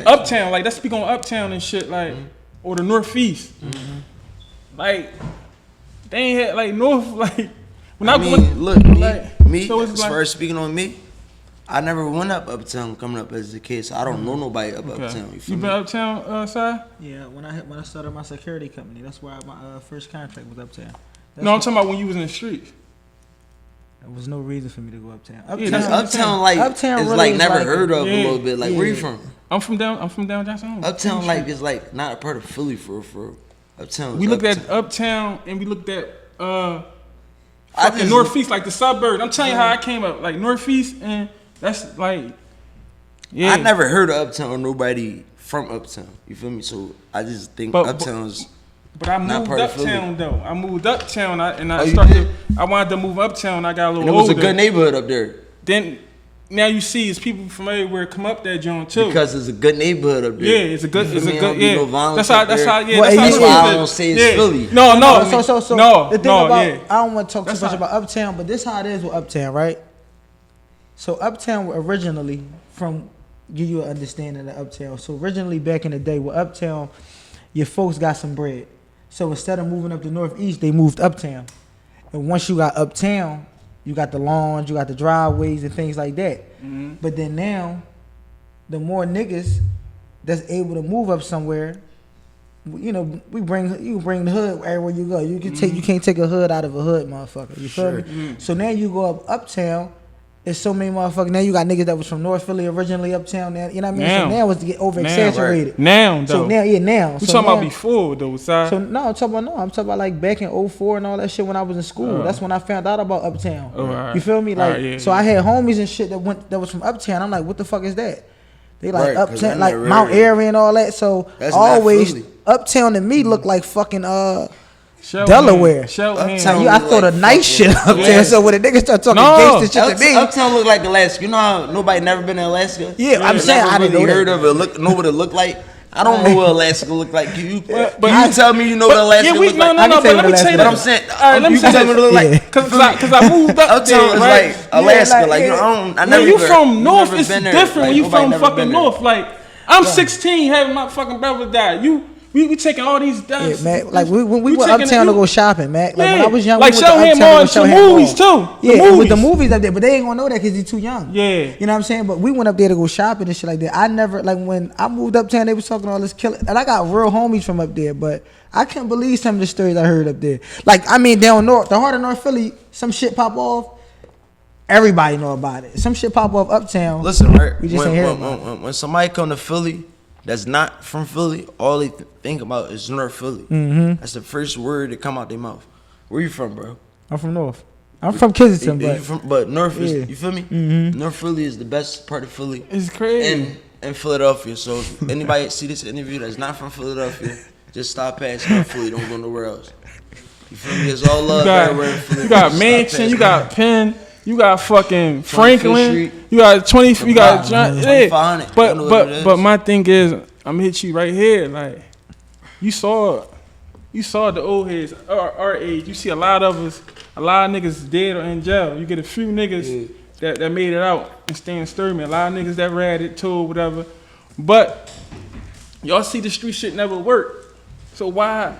Speaker 4: Uptown, like let's speak on Uptown and shit, like or the Northeast. Like they ain't had like North, like when I mean,
Speaker 3: look, me.
Speaker 4: so it's
Speaker 3: As
Speaker 4: like,
Speaker 3: far as speaking on me, I never went up Uptown coming up as a kid, so I don't know nobody up Uptown. You feel
Speaker 4: you
Speaker 3: me?
Speaker 4: been Uptown, side?
Speaker 2: Yeah, when I started my security company, that's why my first contract was Uptown.
Speaker 4: No, I'm talking about when you was in the streets.
Speaker 2: There was no reason for me to go Uptown.
Speaker 3: Uptown like
Speaker 2: Uptown
Speaker 3: is
Speaker 2: really
Speaker 3: like
Speaker 2: is
Speaker 3: never
Speaker 2: like
Speaker 3: heard of
Speaker 4: yeah,
Speaker 3: a little bit. Like where you from?
Speaker 4: I'm from down Johnson Homes.
Speaker 3: Uptown like is like not a part of Philly for real. Uptown.
Speaker 4: We looked
Speaker 3: Uptown.
Speaker 4: at Uptown and we looked at
Speaker 3: I
Speaker 4: fucking
Speaker 3: just-
Speaker 4: Northeast, like the suburbs. I'm telling you how I came up, like Northeast, and that's like, yeah.
Speaker 3: I never heard of Uptown or nobody from Uptown. You feel me? So I just think Uptown's.
Speaker 4: But I
Speaker 3: Not
Speaker 4: moved
Speaker 3: part of
Speaker 4: Uptown though. I moved Uptown, and I
Speaker 3: you
Speaker 4: started.
Speaker 3: did?
Speaker 4: I wanted to move Uptown. I got a little
Speaker 3: It was
Speaker 4: older.
Speaker 3: a good neighborhood up there
Speaker 4: Then now you see, it's people from everywhere come up that joint too.
Speaker 3: because it's a good neighborhood up there.
Speaker 4: Yeah, it's a good.
Speaker 3: You
Speaker 4: It's
Speaker 3: feel
Speaker 4: a
Speaker 3: me?
Speaker 4: good.
Speaker 3: Don't be
Speaker 4: Yeah,
Speaker 3: no violence
Speaker 4: that's how.
Speaker 3: up
Speaker 4: That's
Speaker 3: there.
Speaker 4: how. Yeah,
Speaker 2: Well,
Speaker 4: that's
Speaker 3: That's
Speaker 4: how
Speaker 3: why
Speaker 4: it
Speaker 3: I
Speaker 4: is.
Speaker 3: don't say it's
Speaker 4: Yeah.
Speaker 3: Philly.
Speaker 4: No.
Speaker 2: So
Speaker 4: no.
Speaker 2: the thing
Speaker 4: no,
Speaker 2: about
Speaker 4: yeah.
Speaker 2: I don't want to talk
Speaker 4: That's
Speaker 2: too much
Speaker 4: how-
Speaker 2: about Uptown, but this how it is with Uptown, right? So Uptown originally, from give you an understanding of Uptown. So originally back in the day with Uptown, your folks got some bread. So instead of moving up to Northeast, they moved Uptown. And once you got Uptown, you got the lawns, you got the driveways and things like that. But then now, the more niggas that's able to move up somewhere, you know, you bring the hood everywhere you go. You can't take a hood out of a hood, motherfucker. You feel me? So now you go up Uptown. There's so many motherfuckers. Now you got niggas that was from North Philly originally Uptown. Now, you know what I mean?
Speaker 4: Now.
Speaker 2: So now it's to get overexaggerated.
Speaker 4: Now though.
Speaker 2: So now, now.
Speaker 4: We
Speaker 2: So
Speaker 4: talking
Speaker 2: now-
Speaker 4: about before though, side.
Speaker 2: So no, I'm talking about like back in 04 and all that shit when I was in school. That's when I found out about Uptown.
Speaker 4: Oh, alright.
Speaker 2: You feel me? Like,
Speaker 4: Alright, yeah,
Speaker 2: so I had homies and shit that was from Uptown. I'm like, what the fuck is that? They like
Speaker 3: Right, 'cause I
Speaker 2: Uptown, like
Speaker 3: never
Speaker 2: Mount
Speaker 3: heard it.
Speaker 2: Airy and all that. So
Speaker 3: That's not
Speaker 2: always
Speaker 3: Philly.
Speaker 2: Uptown to me look like fucking
Speaker 4: Shelton,
Speaker 2: Delaware.
Speaker 4: Shelton.
Speaker 3: Uptown.
Speaker 2: I thought
Speaker 3: like
Speaker 2: a nice shit up
Speaker 4: Yeah.
Speaker 2: there. So when the niggas start talking
Speaker 4: No.
Speaker 2: gangster shit to me,
Speaker 3: Uptown look like Alaska. You know how nobody never been to Alaska?
Speaker 2: Yeah, I'm saying
Speaker 3: Never
Speaker 2: I didn't
Speaker 3: really
Speaker 2: know
Speaker 3: heard
Speaker 2: that.
Speaker 3: of it. Know what it look like. I don't know what Alaska look like. Can you
Speaker 4: but-
Speaker 3: tell me you know what Alaska
Speaker 4: yeah,
Speaker 3: look
Speaker 4: no,
Speaker 3: like?
Speaker 4: no,
Speaker 2: I
Speaker 4: no.
Speaker 2: can tell
Speaker 4: But
Speaker 2: you
Speaker 4: let me
Speaker 2: what
Speaker 4: tell you
Speaker 3: But
Speaker 4: that.
Speaker 3: I'm saying,
Speaker 4: All right, let me
Speaker 3: you
Speaker 4: say
Speaker 3: tell me what it look
Speaker 2: Yeah.
Speaker 3: like.
Speaker 4: Cause I moved up
Speaker 3: Uptown
Speaker 4: there,
Speaker 3: is
Speaker 4: right?
Speaker 3: like Alaska. Like,
Speaker 2: yeah.
Speaker 3: I
Speaker 4: When
Speaker 3: never
Speaker 4: you
Speaker 3: even-
Speaker 4: from North,
Speaker 3: never
Speaker 4: it's
Speaker 3: been there.
Speaker 4: different.
Speaker 3: Like,
Speaker 4: When you
Speaker 3: nobody
Speaker 4: from
Speaker 3: never
Speaker 4: fucking
Speaker 3: been there.
Speaker 4: North, like I'm 16, having my fucking brother die. We taking all these
Speaker 2: yeah,
Speaker 4: dimes.
Speaker 2: man. Like when we
Speaker 4: You
Speaker 2: went
Speaker 4: taking
Speaker 2: Uptown
Speaker 4: it-
Speaker 2: to go shopping, man. Like when I was young,
Speaker 4: like
Speaker 2: we went to
Speaker 4: Shellham
Speaker 2: Uptown
Speaker 4: Mall
Speaker 2: to
Speaker 4: and
Speaker 2: go
Speaker 4: some
Speaker 2: Shellham
Speaker 4: movies
Speaker 2: Mall.
Speaker 4: too.
Speaker 2: Yeah,
Speaker 4: The
Speaker 2: and with
Speaker 4: movies.
Speaker 2: the movies up there, but they ain't gonna know that because he's too young.
Speaker 4: Yeah.
Speaker 2: You know what I'm saying? But we went up there to go shopping and shit like that. I never, like when I moved uptown, they was talking all this killing. And I got real homies from up there, but I can't believe some of the stories I heard up there. Like, I mean, down north, the heart of North Philly, some shit pop off. Everybody know about it. Some shit pop off uptown.
Speaker 3: Listen, right?
Speaker 2: We just ain't hear about it.
Speaker 3: When somebody come to Philly that's not from Philly, all they think about is North Philly. That's the first word that come out their mouth. Where you from, bro?
Speaker 2: I'm from North. I'm from Kensington,
Speaker 3: But North is,
Speaker 2: Yeah.
Speaker 3: you feel me? North Philly is the best part of Philly.
Speaker 4: It's crazy.
Speaker 3: In Philadelphia. So if anybody see this interview that's not from Philadelphia, Just stop passing out Philly. Don't go nowhere else. You feel me? It's all love everywhere in Philly.
Speaker 4: You got Mansion, you got Penn, you got fucking Franklin, you got 20, you got John. Yeah. But my thing is, I'm gonna hit you right here. Like, you saw the old heads, our age. You see a lot of us, a lot of niggas dead or in jail. You get a few niggas that made it out and stand sturdy. A lot of niggas that ratted, told, whatever. But y'all see the street shit never work. So why,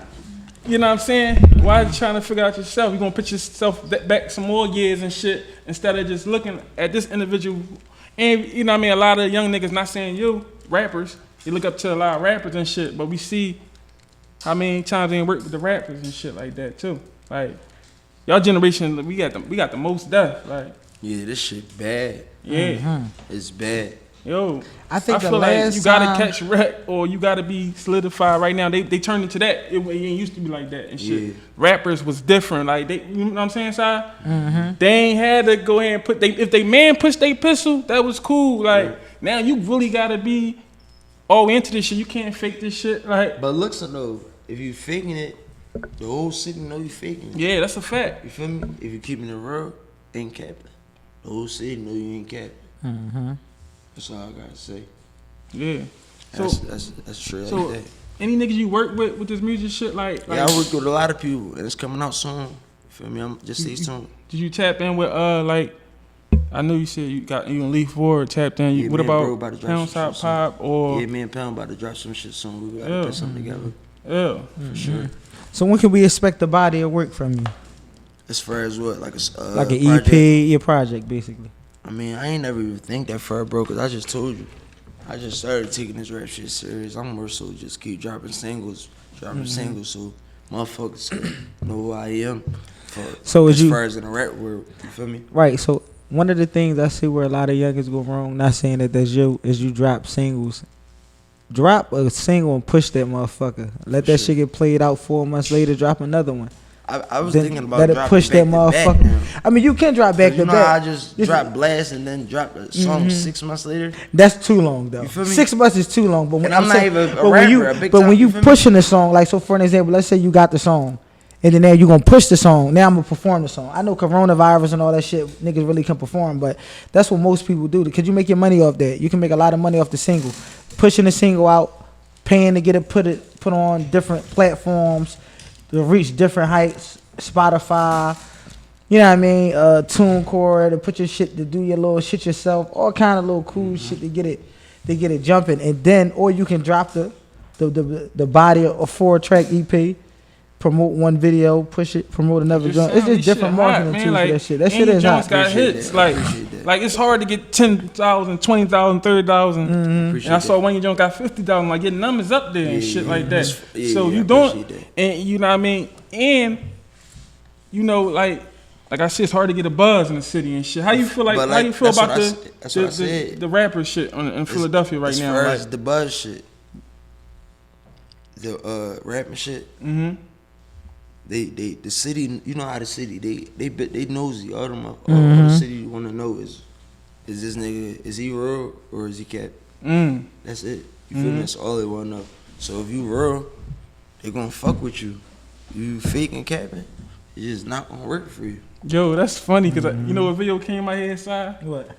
Speaker 4: you know what I'm saying? Why you trying to figure out yourself? You gonna put yourself back some more years and shit instead of just looking at this individual. And you know what I mean? A lot of young niggas, not saying you, rappers, you look up to a lot of rappers and shit, but we see how many times they work with the rappers and shit like that too. Like, y'all generation, we got the most death. Like,
Speaker 3: yeah, this shit bad.
Speaker 4: Yeah,
Speaker 3: it's bad.
Speaker 4: Yo,
Speaker 2: I feel
Speaker 4: like you gotta catch rap or you gotta be solidified right now. They turned into that. It ain't used to be like that and shit.
Speaker 3: Yeah.
Speaker 4: Rappers was different. Like they, you know what I'm saying, Si? They ain't had to go ahead and put if they man pushed their pistol, that was cool. Like now you really gotta be all into this shit. You can't fake this shit. Like,
Speaker 3: but look, so though, if you faking it, the whole city know you faking it.
Speaker 4: Yeah, that's a fact.
Speaker 3: You feel me? If you keeping it real, ain't capping. The whole city know you ain't capping. That's all I gotta say.
Speaker 4: Yeah.
Speaker 3: That's straight
Speaker 4: so
Speaker 3: like that.
Speaker 4: Any niggas you work with this music shit, like
Speaker 3: yeah, I work with a lot of people, and it's coming out soon. You feel me? I'm just stay tuned.
Speaker 4: Did you tap in with like? I know you said you gonna leave forward, tapped in.
Speaker 3: Yeah,
Speaker 4: what about
Speaker 3: Pound
Speaker 4: Side Pop or?
Speaker 3: Yeah, me and Pound about to drop some shit soon. We gotta put something together.
Speaker 4: Yeah,
Speaker 3: for sure.
Speaker 2: So when can we expect the body of work from you?
Speaker 3: As far as what, like
Speaker 2: an
Speaker 3: project?
Speaker 2: EP, your project, basically.
Speaker 3: I mean, I ain't never even think that far, bro, because I just told you. I just started taking this rap shit serious. I'm more so just keep dropping singles, so motherfuckers know who I am. As far as in the rap world, you feel me?
Speaker 2: Right, so one of the things I see where a lot of youngers go wrong, not saying that that's you, is you drop singles. Drop a single and push that motherfucker. Let that shit get played out 4 months later, drop another one.
Speaker 3: I was thinking about
Speaker 2: let it push that motherfucker. I mean, you can drop back to back.
Speaker 3: I just drop Blast and then drop a song 6 months later.
Speaker 2: That's too long though.
Speaker 3: You feel me?
Speaker 2: 6 months is too long. But when
Speaker 3: I'm not even a rapper.
Speaker 2: But when you pushing the song, like so for an example, let's say you got the song, and then now you gonna push the song. Now I'm gonna perform the song. I know coronavirus and all that shit, niggas really can perform, but that's what most people do. Cause you make your money off that. You can make a lot of money off the single, pushing the single out, paying to get it put on different platforms to reach different heights. Spotify, you know what I mean, TuneCore to put your shit, to do your little shit yourself, all kind of little cool shit to get it jumping, and then or you can drop the body of a 4-track EP, promote one video, push it, promote another joint. It's just different marketing tools for that shit. That shit is hot.
Speaker 4: Got hits. Like it's hard to get 10,000, 20,000, 30,000. And I saw one of your joints got 50,000. Like your numbers up there and shit like that. So you doing, and you know what I mean, and you know, like I said, it's hard to get a buzz in the city and shit. How you feel like? How you feel about the rapper shit in Philadelphia right now?
Speaker 3: As far as the buzz shit, the rapping shit. The city, you know how the city they nosy. All the city want to know is this nigga, is he real or is he cap? That's it. You feel me? That's all they want to know. So if you real, they gonna fuck with you. You faking capping, it's just not gonna work for you.
Speaker 4: Yo, that's funny because you know what video came my head side?
Speaker 2: What?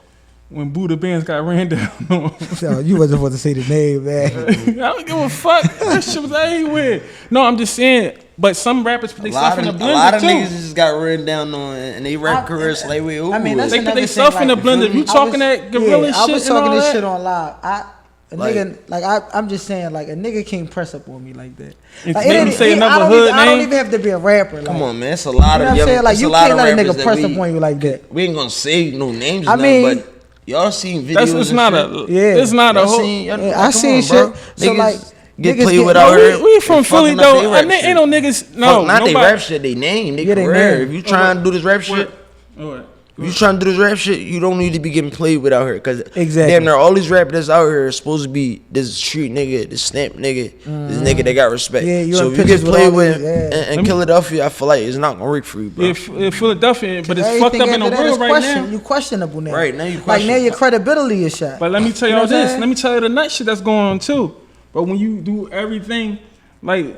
Speaker 4: When Buddha Benz got ran down.
Speaker 2: So you wasn't supposed to say the name, man.
Speaker 4: I don't give a fuck. That shit was everywhere. No, I'm just saying. But some rappers put their stuff in the blender too. A lot of niggas just
Speaker 3: got ran down on, and they rap careers like we.
Speaker 2: I mean,
Speaker 4: they put their stuff in the blender. If you talking that gorilla shit,
Speaker 2: I was talking this shit on live.
Speaker 3: Nigga,
Speaker 2: I'm just saying, like a nigga can't press up on me like that.
Speaker 4: Like, I
Speaker 2: don't even have to be a rapper. Like,
Speaker 3: come on, man, it's a lot of.
Speaker 2: You know what I'm saying? Like you can't let a nigga press up on you like that.
Speaker 3: We ain't gonna say no names. I mean, but y'all seen videos.
Speaker 4: It's not a whole.
Speaker 2: I seen shit. So like.
Speaker 3: Get played without her.
Speaker 4: We from Philly though. Ain't no niggas. No,
Speaker 3: not they rap shit. They name. They career. If you trying to do this rap shit, if you trying to do this rap shit, you don't need to be getting played without her. Cause damn near all these rappers that's out here are supposed to be this street nigga, this snap nigga, this nigga that got respect. So if you get played with in Philadelphia, I feel like it's not gonna work for you, bro.
Speaker 4: Yeah, Philadelphia, but it's fucked up in the world right now.
Speaker 2: You questionable now.
Speaker 3: Right now you
Speaker 2: questionable. Like now your credibility is shot.
Speaker 4: But let me tell y'all this. Let me tell you the nut shit that's going on too. But when you do everything, like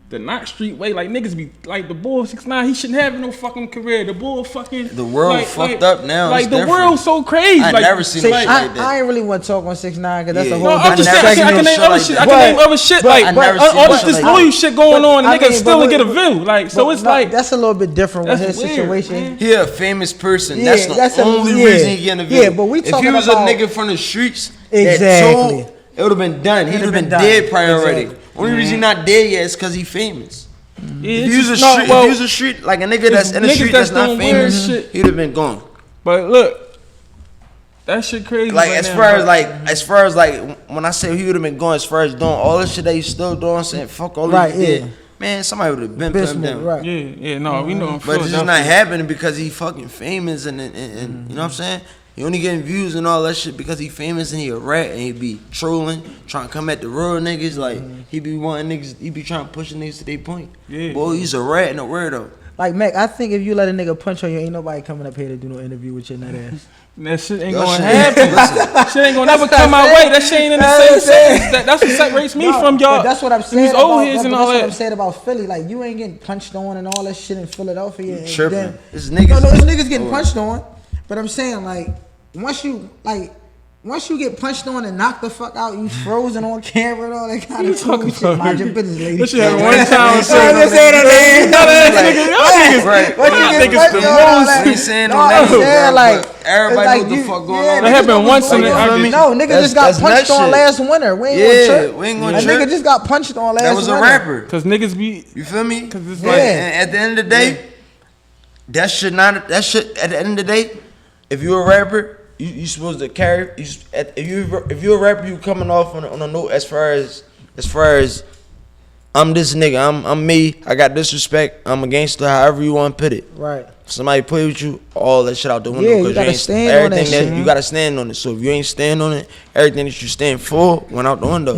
Speaker 4: the not street way. Like niggas be like the bull 6ix9ine. He shouldn't have no fucking career. The bull fucking.
Speaker 3: The world fucked up now.
Speaker 4: Like
Speaker 3: it's
Speaker 4: the
Speaker 3: different.
Speaker 4: world's so crazy.
Speaker 3: I
Speaker 4: like,
Speaker 3: never seen
Speaker 2: See,
Speaker 3: no shit like that.
Speaker 2: I ain't really want to talk on 6ix9ine because that's a
Speaker 3: Yeah.
Speaker 2: whole
Speaker 4: No, I'm
Speaker 2: different
Speaker 4: just saying, I can name other shit. I can name other shit like
Speaker 3: I never seen
Speaker 4: all
Speaker 3: no
Speaker 4: this
Speaker 3: shit like
Speaker 4: disloyal
Speaker 3: that.
Speaker 4: shit going on.
Speaker 2: I
Speaker 4: And niggas
Speaker 2: mean,
Speaker 4: still
Speaker 2: but-
Speaker 4: get a view. Like so,
Speaker 2: But
Speaker 4: it's
Speaker 2: no,
Speaker 4: like
Speaker 2: that's a little bit different with
Speaker 4: that's
Speaker 2: his
Speaker 4: weird,
Speaker 2: situation.
Speaker 4: man.
Speaker 3: He a famous person.
Speaker 2: Yeah,
Speaker 3: that's the only reason he getting a view.
Speaker 2: Yeah, but we
Speaker 3: if he
Speaker 2: talking
Speaker 3: was
Speaker 2: about-
Speaker 3: a nigga from the streets
Speaker 2: Exactly.
Speaker 3: that told, it would have been done. He'd have been
Speaker 2: done.
Speaker 3: dead prior already.
Speaker 2: Exactly.
Speaker 3: Only reason he not dead yet is because he famous.
Speaker 4: Yeah,
Speaker 3: If
Speaker 4: it's
Speaker 3: he was a
Speaker 4: just- no,
Speaker 3: street,
Speaker 4: well,
Speaker 3: if he was a street like a nigga that's in the
Speaker 4: niggas
Speaker 3: street
Speaker 4: that's
Speaker 3: that's not
Speaker 4: doing weird
Speaker 3: famous,
Speaker 4: shit.
Speaker 3: he'd have been gone.
Speaker 4: But look, that shit crazy.
Speaker 3: Like
Speaker 4: right
Speaker 3: as
Speaker 4: now,
Speaker 3: far as when I say he would have been gone, as far as doing all this shit that he's still doing, saying fuck all
Speaker 2: Right,
Speaker 3: this shit,
Speaker 2: yeah.
Speaker 3: man, somebody would have been put him down.
Speaker 2: Right.
Speaker 4: Yeah, no, we know.
Speaker 3: But it's just not happening because he fucking famous and you know what I'm saying? He only getting views and all that shit because he famous and he a rat and he be trolling, trying to come at the real niggas. Like he be wanting niggas, he be trying to push niggas to their point.
Speaker 4: Yeah.
Speaker 3: Boy, he's a rat and a weirdo.
Speaker 2: Like Mac, I think if you let a nigga punch on you, ain't nobody coming up here to do no interview with your nut ass.
Speaker 4: That shit ain't
Speaker 3: Yo,
Speaker 4: gonna
Speaker 3: shit,
Speaker 4: happen.
Speaker 3: listen.
Speaker 4: Shit ain't gonna never
Speaker 2: That's what
Speaker 4: come
Speaker 2: I'm
Speaker 4: my
Speaker 2: saying.
Speaker 4: way. That shit ain't in the
Speaker 2: That's
Speaker 4: same
Speaker 2: what I'm saying.
Speaker 4: sentence. That's what separates me
Speaker 2: No,
Speaker 4: from y'all.
Speaker 2: but that's what I'm saying.
Speaker 4: These old
Speaker 2: about,
Speaker 4: heads and
Speaker 2: but
Speaker 4: all
Speaker 2: that's what
Speaker 4: that.
Speaker 2: I'm saying about Philly. Like you ain't getting punched on and all that shit in Philadelphia. And
Speaker 3: Tripping.
Speaker 2: then-
Speaker 3: It's niggas.
Speaker 2: No, it's niggas getting punched on. But I'm saying like once you get punched on and knocked the fuck out, you frozen on camera and all that kind of cool
Speaker 4: talking
Speaker 2: shit.
Speaker 4: about?
Speaker 2: Mind your business, lady.
Speaker 4: That shit happened one time.
Speaker 2: I'm just saying that, lady.
Speaker 3: Right.
Speaker 2: What you get
Speaker 4: niggas
Speaker 2: punched
Speaker 4: the
Speaker 2: on, all
Speaker 4: most.
Speaker 2: that.
Speaker 3: We ain't saying no
Speaker 2: No, I'm
Speaker 3: names,
Speaker 2: saying,
Speaker 3: bro,
Speaker 2: like,
Speaker 3: but everybody
Speaker 2: it's like
Speaker 3: know what the
Speaker 2: you-
Speaker 3: fuck going
Speaker 2: yeah,
Speaker 3: on.
Speaker 4: That happened
Speaker 2: niggas
Speaker 4: once in
Speaker 2: know
Speaker 4: the-
Speaker 2: what's
Speaker 4: I
Speaker 2: going
Speaker 4: get
Speaker 2: on.
Speaker 4: you.
Speaker 2: No, niggas
Speaker 3: That's-
Speaker 2: just got
Speaker 3: that's
Speaker 2: punched
Speaker 3: nut
Speaker 2: on
Speaker 3: shit.
Speaker 2: last winter. We ain't
Speaker 3: Yeah,
Speaker 2: gonna trip.
Speaker 3: we ain't
Speaker 2: A
Speaker 3: gonna
Speaker 2: nigga
Speaker 3: trip.
Speaker 2: just got punched on last
Speaker 3: That was a
Speaker 2: winter.
Speaker 3: rapper.
Speaker 4: Cause niggas be
Speaker 3: You feel me?
Speaker 4: Cause it's
Speaker 2: Yeah.
Speaker 4: like
Speaker 3: And at the end of the day, that shit not that shit. At the end of the day, if you're a rapper, you supposed to carry. If you're a rapper, you coming off on a note as far as I'm this nigga. I'm me. I got disrespect. I'm a gangster. However you want to put it.
Speaker 2: Right.
Speaker 3: Somebody play with you, all that shit out the window.
Speaker 2: Yeah, you
Speaker 3: 'cause
Speaker 2: gotta
Speaker 3: ain't
Speaker 2: stand on that
Speaker 3: everything
Speaker 2: shit.
Speaker 3: You gotta stand on it. So if you ain't stand on it, everything that you stand for went out the window.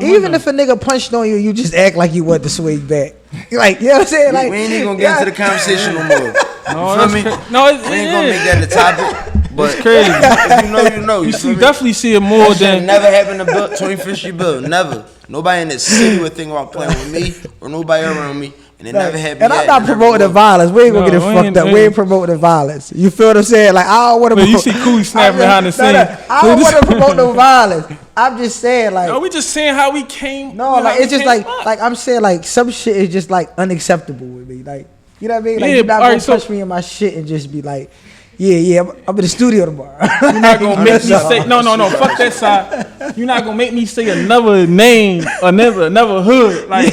Speaker 2: Even if a nigga punched on you, you just act like you want to swing back. Like, you know what I'm saying? Like,
Speaker 3: we ain't even gonna get into the conversation no more.
Speaker 4: no,
Speaker 3: You feel
Speaker 4: that's
Speaker 3: me?
Speaker 4: no, it
Speaker 3: We ain't gonna make that the topic. But
Speaker 4: It's crazy.
Speaker 3: if you know, you know. You feel
Speaker 4: You
Speaker 3: me?
Speaker 4: definitely see it more
Speaker 3: That shit
Speaker 4: than
Speaker 3: never happened to Bill, 25stBill. Never. Nobody in the city would think about playing with me or nobody around me. And it never happened.
Speaker 2: and I'm
Speaker 3: yet.
Speaker 2: not
Speaker 3: It never
Speaker 2: promoting the
Speaker 3: will.
Speaker 2: violence. We ain't gonna
Speaker 4: No,
Speaker 2: get it
Speaker 4: we
Speaker 2: fucked
Speaker 4: ain't-
Speaker 2: up.
Speaker 4: we
Speaker 2: We ain't
Speaker 4: ain't-
Speaker 2: promoting the violence. You feel what I'm saying? Like, I don't want to.
Speaker 4: Look, you see Cooley snapping behind the scenes.
Speaker 2: I don't want to promote no violence. I'm just saying, like,
Speaker 4: no, we just saying how we came.
Speaker 2: no,
Speaker 4: how
Speaker 2: like
Speaker 4: we
Speaker 2: it's just
Speaker 4: came
Speaker 2: like,
Speaker 4: up.
Speaker 2: I'm saying, like some shit is just like unacceptable with me. Like, you know what I mean? Like,
Speaker 4: Yeah,
Speaker 2: you're not
Speaker 4: all
Speaker 2: gonna
Speaker 4: right, so-
Speaker 2: touch me in my shit and just be like, yeah, I'm in the studio tomorrow.
Speaker 4: You're not gonna make me say no. Fuck that side. You're not gonna make me say another name, another hood. Like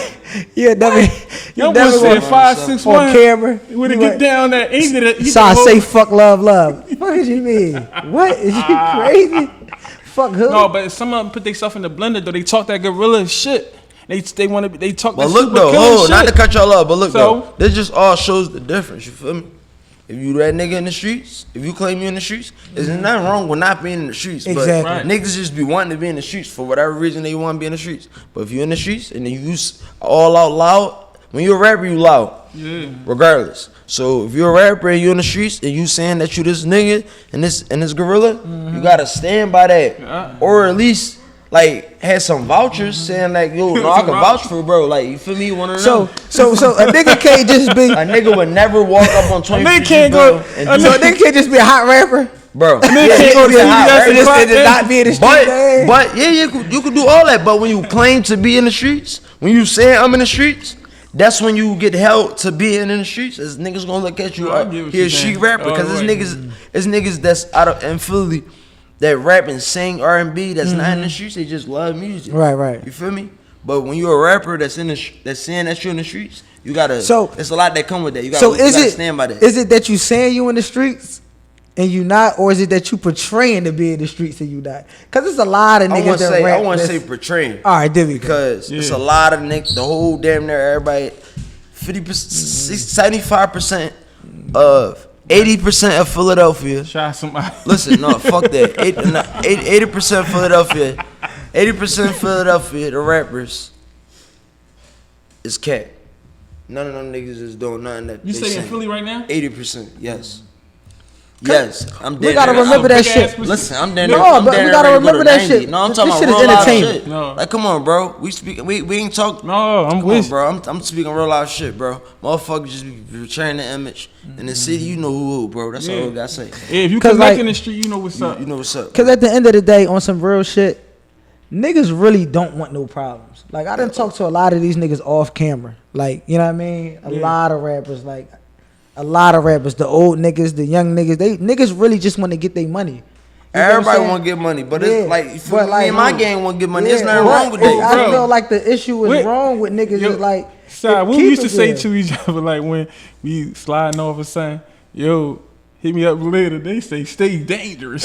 Speaker 2: Yeah, never. You
Speaker 4: young boy
Speaker 2: never
Speaker 4: said
Speaker 2: gonna
Speaker 4: 561
Speaker 2: on camera.
Speaker 4: Would
Speaker 2: You
Speaker 4: have get
Speaker 2: went-
Speaker 4: down there. He did it.
Speaker 2: So I say fuck love. What did you mean? What is you crazy? Fuck who?
Speaker 4: no, but some of them put themselves in the blender. Though they talk that gorilla shit. They want to. They talk.
Speaker 3: But
Speaker 4: that
Speaker 3: look
Speaker 4: super
Speaker 3: though,
Speaker 4: killer
Speaker 3: hold, not to
Speaker 4: shit.
Speaker 3: cut y'all up, but look
Speaker 4: So-
Speaker 3: though, this just all shows the difference. You feel me? If you that nigga in the streets, if you claim you in the streets, there's nothing wrong with not being in the streets.
Speaker 2: Exactly.
Speaker 3: But
Speaker 4: Right.
Speaker 3: niggas just be wanting to be in the streets for whatever reason they want to be in the streets. But if you in the streets and then you all out loud, when you're a rapper, you loud.
Speaker 4: Yeah.
Speaker 3: Regardless. So if you're a rapper and you in the streets and you saying that you this nigga and this gorilla, you gotta stand by that.
Speaker 4: Yeah.
Speaker 3: Or at least like had some vouchers saying like, yo, no, I can vouch for bro. Like, you feel me? One of them.
Speaker 2: So a nigga can't just be.
Speaker 3: A nigga would never walk up on 20
Speaker 4: nigga can't go-
Speaker 3: and
Speaker 2: So a nigga can't just be a hot rapper.
Speaker 3: bro.
Speaker 4: nigga can't go to
Speaker 3: be a
Speaker 4: the
Speaker 3: hot
Speaker 4: US
Speaker 3: rapper.
Speaker 4: and
Speaker 2: Just
Speaker 4: clock
Speaker 2: to
Speaker 4: in.
Speaker 2: not be in the street. man.
Speaker 3: But yeah, you could do all that. But when you claim to be in the streets, when you say I'm in the streets, that's when you get held to being in the streets. As niggas gonna look at you,
Speaker 4: No, I get what
Speaker 3: he a
Speaker 4: you're
Speaker 3: street
Speaker 4: saying.
Speaker 3: rapper,
Speaker 4: Oh,
Speaker 3: because
Speaker 4: right.
Speaker 3: it's niggas that's out of in Philly that rap and sing R&B that's not in the streets. They just love music.
Speaker 2: Right.
Speaker 3: You feel me? But when you're a rapper that's that's saying that you're in the streets, you gotta.
Speaker 2: So-
Speaker 3: there's a lot that come with that. You gotta,
Speaker 2: So
Speaker 3: you
Speaker 2: is
Speaker 3: gotta
Speaker 2: it
Speaker 3: stand by that.
Speaker 2: is it that you saying you in the streets and you not, or is it that you portraying to be in the streets and you not? Because there's a lot of
Speaker 3: I
Speaker 2: niggas
Speaker 3: want to
Speaker 2: that
Speaker 3: say
Speaker 2: rap.
Speaker 3: I want to say
Speaker 2: that's-
Speaker 3: portraying.
Speaker 2: All right, there we go.
Speaker 3: Because it's
Speaker 4: Yeah.
Speaker 3: a lot of niggas, the whole damn near everybody, 50%, 75% of 80% of Philadelphia.
Speaker 4: Shot somebody.
Speaker 3: Listen, no, fuck that. 80% Philadelphia, 80% Philadelphia, the rappers is cat. None of them niggas is doing nothing that
Speaker 4: You
Speaker 3: they
Speaker 4: say in
Speaker 3: sing.
Speaker 4: Philly right now?
Speaker 3: 80%, yes. Yes, I'm dead.
Speaker 2: We gotta remember that shit.
Speaker 3: Listen, I'm dead.
Speaker 2: No,
Speaker 3: I'm
Speaker 2: but
Speaker 3: dead
Speaker 2: we gotta
Speaker 3: ready to go
Speaker 2: remember
Speaker 3: to
Speaker 2: that
Speaker 3: 90.
Speaker 2: shit.
Speaker 3: No, I'm talking
Speaker 2: This
Speaker 3: about
Speaker 2: shit is
Speaker 3: real life
Speaker 2: entertainment.
Speaker 3: shit.
Speaker 4: No.
Speaker 3: Like, come on, bro. We ain't talk.
Speaker 4: No, I'm
Speaker 3: Come
Speaker 4: with
Speaker 3: on, bro. I'm speaking real life shit, bro. Motherfuckers just be portraying the image. In the city, you know who, bro. That's all I gotta say.
Speaker 4: Yeah, if you
Speaker 2: 'Cause,
Speaker 4: connect
Speaker 2: like,
Speaker 4: in the street, you know what's up.
Speaker 3: You know what's up.
Speaker 2: Cause at the end of the day, on some real shit, niggas really don't want no problems. Like I done talked to a lot of these niggas off camera. Like, you know what I mean? A lot of rappers, the old niggas, the young niggas, niggas really just want to get their money. You know what I'm
Speaker 3: Everybody
Speaker 2: saying?
Speaker 3: want to get money, but
Speaker 2: Yeah.
Speaker 3: it's like, for
Speaker 2: But,
Speaker 3: me
Speaker 2: like,
Speaker 3: and my gang want to get money. It's
Speaker 2: Yeah,
Speaker 3: nothing wrong with that.
Speaker 2: I
Speaker 4: bro.
Speaker 2: feel like the issue is
Speaker 4: Wait.
Speaker 2: wrong with niggas
Speaker 4: Yo,
Speaker 2: is like,
Speaker 4: what we
Speaker 2: keep
Speaker 4: used to
Speaker 2: it
Speaker 4: say
Speaker 2: there.
Speaker 4: to each other, like when we sliding off a sign, yo, hit me up later. They say, stay dangerous.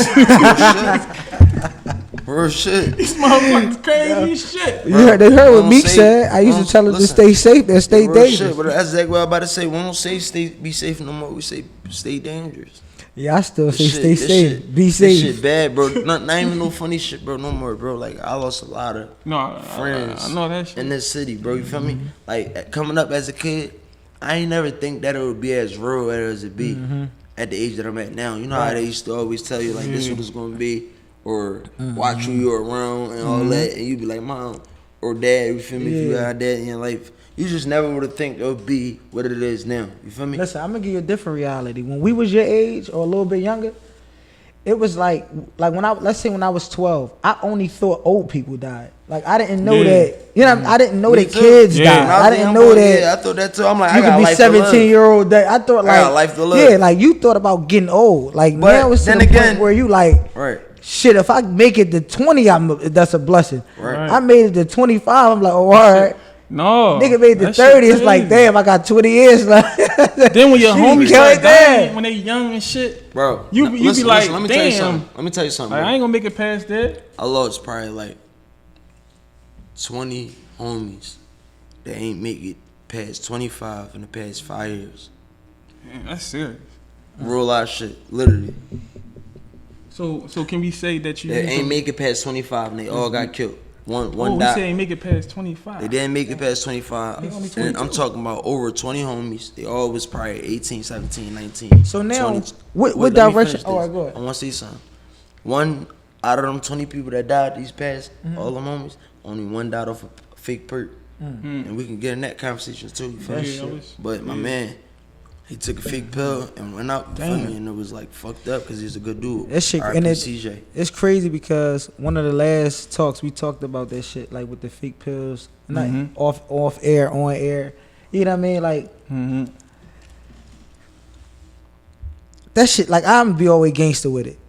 Speaker 3: Real shit.
Speaker 4: These motherfuckers crazy as shit.
Speaker 2: Yeah, they heard what
Speaker 3: Don't
Speaker 2: Meek
Speaker 3: say-
Speaker 2: said. I used to
Speaker 3: don't-
Speaker 2: tell them to
Speaker 3: listen.
Speaker 2: stay safe and stay
Speaker 3: Real
Speaker 2: dangerous.
Speaker 3: shit, but that's exactly what I'm about to say. We don't say be safe no more. We say stay dangerous.
Speaker 2: Yeah, I still say
Speaker 3: This
Speaker 2: stay
Speaker 3: shit- this
Speaker 2: safe,
Speaker 3: shit-
Speaker 2: be
Speaker 3: This
Speaker 2: safe.
Speaker 3: shit bad, bro. Not even no funny shit, bro. No more, bro. Like, I lost a lot of
Speaker 4: No,
Speaker 3: friends
Speaker 4: I know that shit.
Speaker 3: in this city, bro. You feel me? Like, coming up as a kid, I ain't never think that it would be as real as it be at the age that I'm at now. You know how they used to always tell you, like, this what it's going to be, or watch who you're around and all that, and you be like, mom or dad, you feel me? If you had that in your life, you just never would have think it would be what it is now. You feel me?
Speaker 2: Listen, I'm gonna give you a different reality. When we was your age or a little bit younger, it was like when let's say when I was 12, I only thought old people died. Like I didn't know that. You know, I didn't know
Speaker 3: Me
Speaker 2: that
Speaker 3: too.
Speaker 2: kids
Speaker 4: Yeah.
Speaker 2: died.
Speaker 3: When was
Speaker 2: I
Speaker 3: a
Speaker 2: didn't
Speaker 3: young
Speaker 2: know
Speaker 3: boy,
Speaker 2: that.
Speaker 3: Yeah, I thought that too. I'm like,
Speaker 2: You
Speaker 3: I got
Speaker 2: could be
Speaker 3: life to live.
Speaker 2: 17-year-old. That I thought like
Speaker 3: got life to live.
Speaker 2: Yeah, like you thought about getting old. Like
Speaker 3: But
Speaker 2: now it's to
Speaker 3: then
Speaker 2: the
Speaker 3: again-
Speaker 2: point where you like,
Speaker 3: Right.
Speaker 2: shit. If I make it to 20, that's a blessing.
Speaker 3: Right.
Speaker 2: I made it to 25. I'm like, oh, all right.
Speaker 4: No.
Speaker 2: Nigga made it to
Speaker 4: that shit
Speaker 2: 30. It's like,
Speaker 4: crazy.
Speaker 2: damn, I got 20 years left.
Speaker 4: Then when your homies
Speaker 2: Kill
Speaker 4: start
Speaker 2: it there.
Speaker 4: dying, when they young and shit,
Speaker 3: Bro,
Speaker 4: You be like,
Speaker 3: let me tell you
Speaker 4: damn.
Speaker 3: something. Let me tell you something.
Speaker 4: like,
Speaker 3: bro.
Speaker 4: I ain't gonna make it past that.
Speaker 3: I lost probably like 20 homies that ain't make it past 25 in the past 5 years.
Speaker 4: Man, that's serious.
Speaker 3: Real life shit, literally.
Speaker 4: So can we say that you
Speaker 3: They ain't make it past 25 and they all got killed. One
Speaker 4: we
Speaker 3: died.
Speaker 4: say ain't make it past 25.
Speaker 3: They didn't make it past 25.
Speaker 4: They only
Speaker 3: And
Speaker 4: 22.
Speaker 3: I'm talking about over 20 homies. They all was probably 18, 17, 19.
Speaker 2: So now,
Speaker 3: 20.
Speaker 2: what
Speaker 3: Wait, let me
Speaker 2: direction?
Speaker 3: finish
Speaker 2: Oh,
Speaker 3: this.
Speaker 2: go ahead.
Speaker 3: I want to say something. One out of them 20 people that died these past, all them homies, only one died off a fake perk. And we can get in that conversation too. You feel me?
Speaker 4: Yeah, I was-
Speaker 3: But my man, he took a fake pill and went out. You feel me? And it was like fucked up because he's a good dude.
Speaker 2: That shit,
Speaker 3: R.I.P.
Speaker 2: and
Speaker 3: CJ.
Speaker 2: it's crazy because one of the last talks we talked about that shit, like with the fake pills, not off air, on air. You know what I mean? Like that shit. Like I'm be always gangster with it.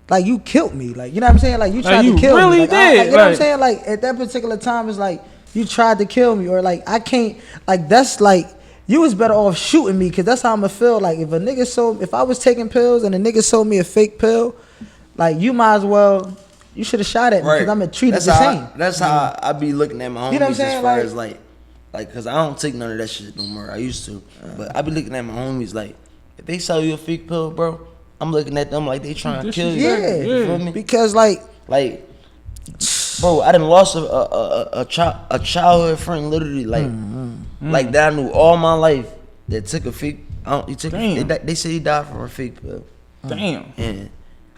Speaker 2: Like you killed me. Like you know what I'm saying? Like you tried
Speaker 4: you
Speaker 2: to kill
Speaker 4: really
Speaker 2: me. Like,
Speaker 4: did.
Speaker 2: you know what I'm
Speaker 4: Like-
Speaker 2: saying? Like at that particular time, it's like you tried to kill me, or like I can't. Like that's like. You was better off shooting me, cause that's how I'ma feel. Like if a nigga if I was taking pills and a nigga sold me a fake pill, like you might as well, you should have shot at me, cause I'ma treat it the same.
Speaker 3: That's how I be looking at my homies
Speaker 2: You know what I'm
Speaker 3: as
Speaker 2: saying?
Speaker 3: far
Speaker 2: Like-
Speaker 3: as like, cause I don't take none of that shit no more. I used to, but I be looking at my homies like, if they sell you a fake pill, bro, I'm looking at them like they trying to kill you.
Speaker 2: Yeah,
Speaker 3: You feel me?
Speaker 2: because like
Speaker 3: Like, bro, I done lost a childhood friend literally like that I knew all my life that took a fake. He took. They say he died from a fake pill.
Speaker 4: Damn.
Speaker 3: And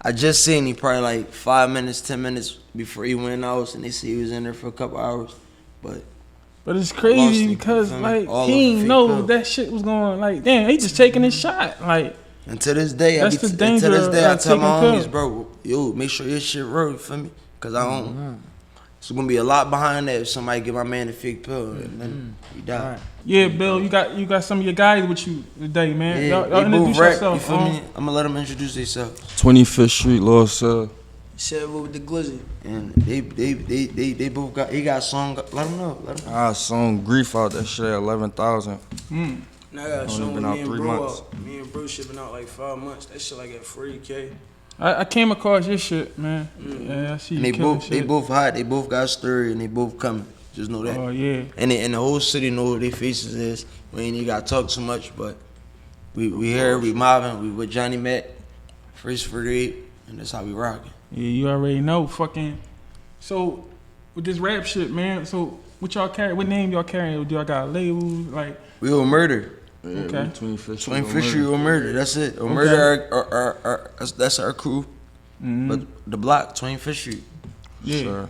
Speaker 3: I just seen he probably like 5 minutes, 10 minutes before he went out, and they say he was in there for a couple hours. But
Speaker 4: it's
Speaker 3: Lost
Speaker 4: crazy
Speaker 3: him,
Speaker 4: because
Speaker 3: you feel me?
Speaker 4: like
Speaker 3: All
Speaker 4: he
Speaker 3: of
Speaker 4: ain't
Speaker 3: the
Speaker 4: know
Speaker 3: fake
Speaker 4: that shit was going. Like damn, he just taking his shot. Like
Speaker 3: and to this day,
Speaker 4: That's the danger
Speaker 3: I
Speaker 4: of
Speaker 3: tell my
Speaker 4: taking
Speaker 3: homies,
Speaker 4: pills.
Speaker 3: bro, yo, make sure your shit real, you feel me? Cause I don't. It's gonna be a lot behind that if somebody give my man a fake pill and then he died.
Speaker 4: yeah, Bill, you got some of your guys with you today, man.
Speaker 3: Yeah,
Speaker 4: y'all
Speaker 3: they
Speaker 4: introduce
Speaker 3: both rap, you
Speaker 4: yourself.
Speaker 3: feel me? I'm gonna let them introduce themselves.
Speaker 5: 25th Street, Lost Cell.
Speaker 6: Shit with the glizzy.
Speaker 3: And they both got, he got a song, let them know.
Speaker 5: I sung Grief out that shit at 11,000.
Speaker 6: Now I got a
Speaker 5: Only
Speaker 6: show with
Speaker 5: been
Speaker 6: me
Speaker 5: out
Speaker 6: and
Speaker 5: 3
Speaker 6: Bro
Speaker 5: months.
Speaker 6: out. Me and Bro shipping out like 5 months. That shit like at 40K.
Speaker 4: I came across your shit, man. Yeah, I see
Speaker 3: And
Speaker 4: you killing
Speaker 3: they
Speaker 4: shit.
Speaker 3: both hot, they both got story, and they both coming. Just know that.
Speaker 4: Oh yeah.
Speaker 3: And the whole city know who their faces is. We ain't even gotta talk too much, but we here, we mobbing, we with Johnny Mac, First 48, and that's how we rocking.
Speaker 4: Yeah, you already know. Fucking. So with this rap shit, man. So what y'all carry? What name y'all carrying? Do y'all got labels? Like
Speaker 3: We will murder.
Speaker 5: Yeah,
Speaker 4: Okay.
Speaker 5: 25th Street.
Speaker 3: 25th Street or Murder. That's it. Or
Speaker 4: Okay.
Speaker 3: Murder. That's our crew.
Speaker 4: Mm-hmm.
Speaker 3: But the block, 25th Street,
Speaker 4: Yeah.
Speaker 5: Sir.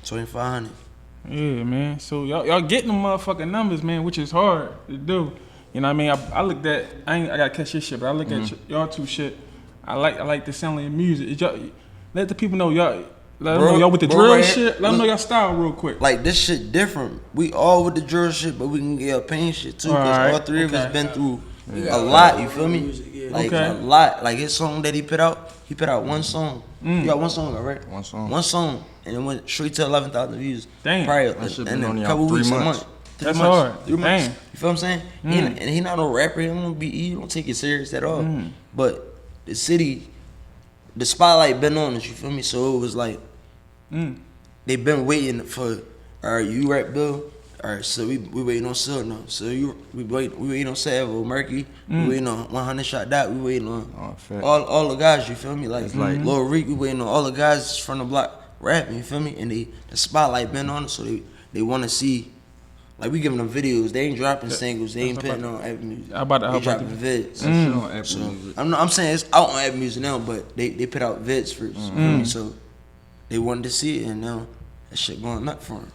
Speaker 3: 2500.
Speaker 4: Yeah, man. So y'all getting them motherfucking numbers, man, which is hard to do. You know what I mean? I looked at, I gotta catch your shit, but I look at y'all two shit. I like the sound of your music. Y'all, let the people know y'all. Let them know y'all with the drill
Speaker 3: right
Speaker 4: shit. Let them know y'all style real quick.
Speaker 3: Like, this shit different. We all with the drill shit, but we can get our pain shit too. Cause
Speaker 4: Alright,
Speaker 3: all three of us
Speaker 4: okay.
Speaker 3: been through a lot. You feel me? Like
Speaker 4: Okay.
Speaker 3: a lot. Like his song that he put out one song. You got one song, right?
Speaker 5: One song.
Speaker 3: One song, and it went straight to 11,000 views.
Speaker 4: Damn.
Speaker 3: Probably,
Speaker 5: That shit
Speaker 3: and
Speaker 5: been on
Speaker 3: a
Speaker 5: y'all
Speaker 3: couple
Speaker 5: 3
Speaker 3: weeks, a
Speaker 5: months.
Speaker 3: month.
Speaker 4: That's
Speaker 3: 3 months,
Speaker 4: hard.
Speaker 3: 3 months.
Speaker 4: Damn.
Speaker 3: You feel what I'm saying? And he not no rapper. He don't take it serious at all. But the city, the spotlight been on us. You feel me? So it was like they been waiting for. All right, you rap Bill. All right, so we waiting on Sil now. So we waiting on Savo, Murky. We waiting on 100 Shot Dot. We waiting on
Speaker 5: fact.
Speaker 3: all the guys. You feel me? Like
Speaker 5: like-
Speaker 3: Lil Reek. We waiting on all the guys from the block rapping. You feel me? And the spotlight been on us, so they want to see. Like, we giving them videos. They ain't dropping singles. They ain't putting on Apple Music. They dropping vids.
Speaker 5: That shit on Apple Music.
Speaker 3: I'm saying it's out on Apple Music now, but they put out vids first. You feel me? So they wanted to see it, and now that shit going up for them.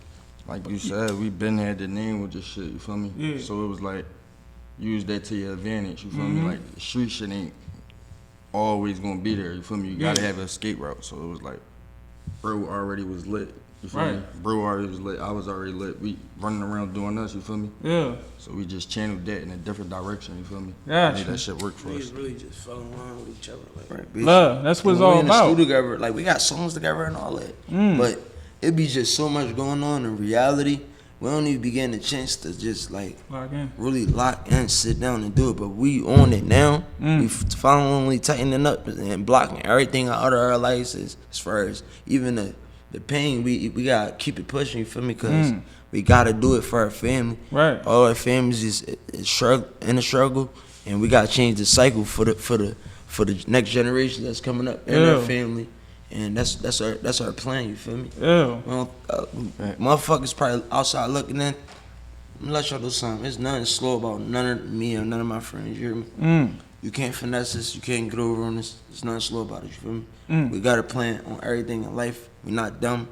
Speaker 5: Like you said, we been had the name with this shit, you feel me?
Speaker 4: Yeah.
Speaker 5: So it was like, use that to your advantage, you feel me? Like, the street shit ain't always gonna be there, you feel me? You gotta have an escape route. So it was like, bro already was lit, you feel me? Bro already was lit, I was already lit. We running around doing us, you feel me?
Speaker 4: Yeah.
Speaker 5: So we just channeled that in a different direction, you feel me?
Speaker 4: Gotcha.
Speaker 5: Made that shit work for
Speaker 6: We
Speaker 5: us.
Speaker 6: really just fell in line with each other. Like,
Speaker 3: Right, bitch.
Speaker 4: Love. That's what it's
Speaker 3: And we
Speaker 4: all
Speaker 3: in the
Speaker 4: about.
Speaker 3: studio together, like, we got songs together and all that. But it be just so much going on in reality. We don't even be getting a chance to just like
Speaker 4: Lock in.
Speaker 3: really lock in, sit down and do it. But we on it now. We finally tightening up and blocking everything out of our lives as far as even the pain. We gotta keep it pushing. You feel me? Cause we gotta do it for our family.
Speaker 4: Right.
Speaker 3: All our families is in a struggle, and we gotta change the cycle for the next generation that's coming up in our family. And that's our plan. You feel me?
Speaker 4: Yeah.
Speaker 3: Well, motherfuckers probably outside looking in. Let me let y'all do something. There's nothing slow about none of me or none of my friends. You hear me? You can't finesse us. You can't get over on this. There's nothing slow about it. You feel me? We got a plan on everything in life. We not dumb.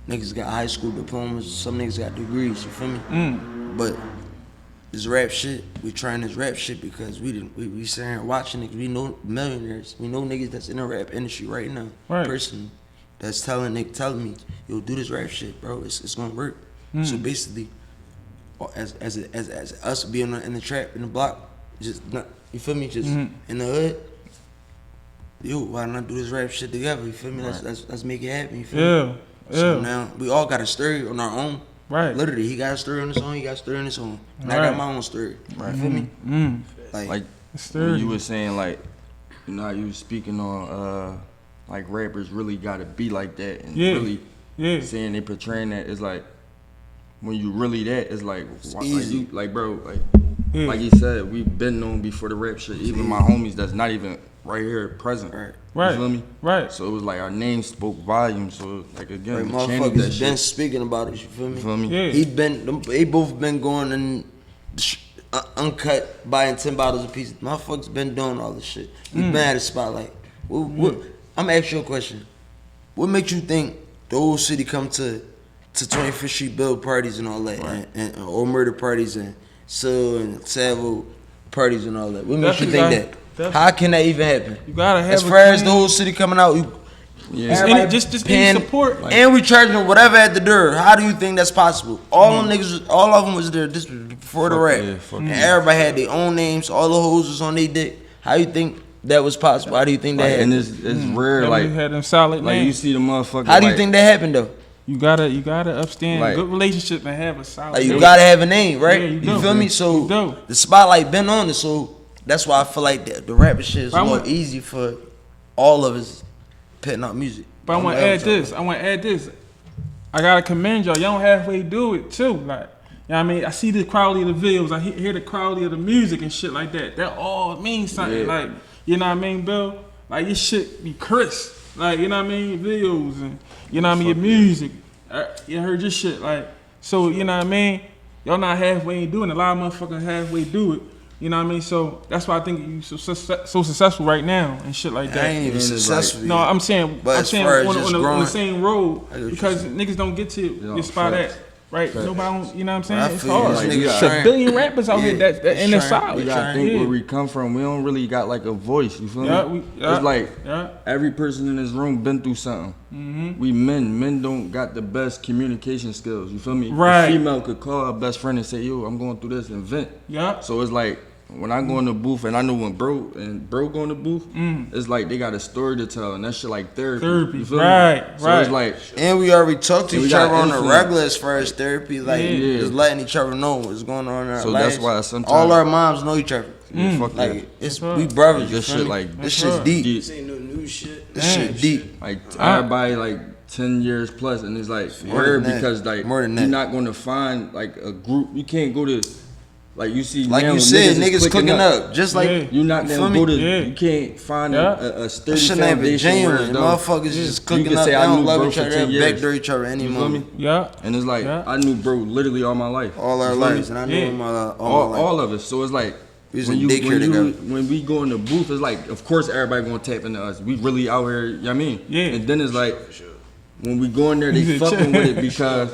Speaker 3: Niggas got high school diplomas. Some niggas got degrees. You feel me? But this rap shit, we trying this rap shit because we sitting here watching niggas. We know millionaires. We know niggas that's in the rap industry right now.
Speaker 4: Right.
Speaker 3: Personally, that's telling me, yo, do this rap shit, bro. It's gonna work. So basically, as us being in the trap in the block, just not, you feel me? Just in the hood. Yo, why not do this rap shit together? You feel me? Let's make it happen. You feel me? So now we all got a story on our own.
Speaker 4: Right.
Speaker 3: Literally, he got a story on his own, he got a story on his own. And I got my own story.
Speaker 5: Right.
Speaker 3: You feel me?
Speaker 5: Like, when you were saying, like, you know how you was speaking on, like, rappers really gotta be like that and really saying they portraying that, it's like, when you really that, it's like,
Speaker 3: easy.
Speaker 5: Like, bro, like you said, we been known before the rap shit. Even my homies that's not even right here present.
Speaker 4: Right.
Speaker 5: You feel me?
Speaker 4: Right.
Speaker 5: So it was like our name spoke volumes. So like again,
Speaker 3: Right,
Speaker 5: we channeled that
Speaker 3: motherfuckers been
Speaker 5: shit.
Speaker 3: speaking about it, you feel me?
Speaker 5: You feel me?
Speaker 4: Yeah.
Speaker 3: They both been going and uncut, buying 10 bottles a piece. Motherfuckers been doing all this shit. We been at a spotlight. I'm gonna ask you a question. What makes you think the whole city come to 25th Street Bill parties and all that, and or murder parties and Sil and Savo parties and all that? What makes you think that? How can that even happen?
Speaker 4: You gotta have
Speaker 3: as far as the whole city coming out,
Speaker 4: Yeah. Just
Speaker 3: paying,
Speaker 4: any support.
Speaker 3: and we charging whatever at the door. How do you think that's possible? All them niggas, all of them was there. This was before the rap, and everybody had their own names. All the hoes was on their dick. How you think that was possible? How do you think that happened?
Speaker 5: And it's rare, like
Speaker 4: had them solid
Speaker 5: like
Speaker 4: names.
Speaker 5: you see the motherfucker.
Speaker 3: How do you think that happened though?
Speaker 4: You gotta upstand
Speaker 5: Like-
Speaker 4: good relationship and have a solid.
Speaker 3: Like, you gotta have a name, right?
Speaker 4: Yeah, you do.
Speaker 3: feel me?
Speaker 4: You
Speaker 3: So
Speaker 4: do.
Speaker 3: the spotlight been on it. So that's why I feel like the rapper shit is
Speaker 4: But I
Speaker 3: more
Speaker 4: want-
Speaker 3: easy for all of us putting out music.
Speaker 4: But I want to add this. I gotta commend y'all. Y'all don't halfway do it too. Like, you know what I mean? I see the quality of the videos. I hear the quality of the music and shit like that. That all means something.
Speaker 5: Yeah.
Speaker 4: Like, you know what I mean, Bill? Like, your shit be crisp. Like, you know what I mean? Videos and, you know what I mean? Your music. You heard your shit. Like, so, you know what I mean? Y'all not halfway doing it. A lot of motherfuckers halfway do it. You know what I mean? So that's why I think you so successful right now and shit like that.
Speaker 3: I ain't even successful.
Speaker 4: No, I'm saying
Speaker 3: But
Speaker 4: I'm
Speaker 3: as
Speaker 4: saying
Speaker 3: far as
Speaker 4: on
Speaker 3: just
Speaker 4: the
Speaker 3: growing,
Speaker 4: same road because niggas don't get to your spot at. Right, nobody, you know what I'm saying? It's hard.
Speaker 3: Like,
Speaker 4: It's a billion rappers out here that and it's solid.
Speaker 5: We gotta think where we come from. We don't really got like a voice. You feel me? It's like every person in this room been through something. We men don't got the best communication skills. You feel me?
Speaker 4: Right.
Speaker 5: A female could call her best friend and say, "Yo, I'm going through this," and vent.
Speaker 4: Yeah.
Speaker 5: So it's like when I go in the booth, and I know when bro go in the booth, it's like they got a story to tell, and that shit like therapy. You feel me? So it's like,
Speaker 3: and we already talked to each other on the
Speaker 5: influence.
Speaker 3: regular as far as therapy, like just letting each other know what's going on in our
Speaker 5: so
Speaker 3: lives.
Speaker 5: that's why sometimes
Speaker 3: all our moms know each other.
Speaker 5: Fuck
Speaker 3: Like it's we brothers.
Speaker 5: this shit like
Speaker 3: this shit's deep.
Speaker 6: This ain't no new shit.
Speaker 3: This shit deep.
Speaker 5: Like everybody like 10 years plus, and it's like rare because like
Speaker 3: More than
Speaker 5: you're
Speaker 3: that.
Speaker 5: not gonna find like a group. You can't go to like you see
Speaker 3: Like
Speaker 5: now
Speaker 3: you said,
Speaker 5: is
Speaker 3: niggas cooking up. Just like
Speaker 5: You're not gonna go to.
Speaker 4: Yeah.
Speaker 5: You can't find a sturdy
Speaker 3: shit ain't even
Speaker 5: foundation where
Speaker 3: genuine.
Speaker 5: though,
Speaker 3: Motherfuckers just
Speaker 5: you
Speaker 3: cooking
Speaker 5: can
Speaker 3: up.
Speaker 5: say
Speaker 3: They
Speaker 5: I
Speaker 3: don't
Speaker 5: knew
Speaker 3: love
Speaker 5: bro
Speaker 3: each
Speaker 5: for
Speaker 3: other.
Speaker 5: 10
Speaker 3: They
Speaker 5: years.
Speaker 3: backdoor each other
Speaker 5: You feel
Speaker 3: anymore.
Speaker 5: me?
Speaker 4: Yeah.
Speaker 5: And it's like I knew bro literally all my life.
Speaker 3: All our
Speaker 5: You feel me?
Speaker 3: lives, and I knew him all my life.
Speaker 5: All of us. So it's like
Speaker 3: We was in daycare together.
Speaker 5: when we go in the booth, it's like of course everybody gonna tap into us. We really out here, you know what I mean?
Speaker 4: Yeah.
Speaker 5: And then it's like when we go in there, they fucking with it because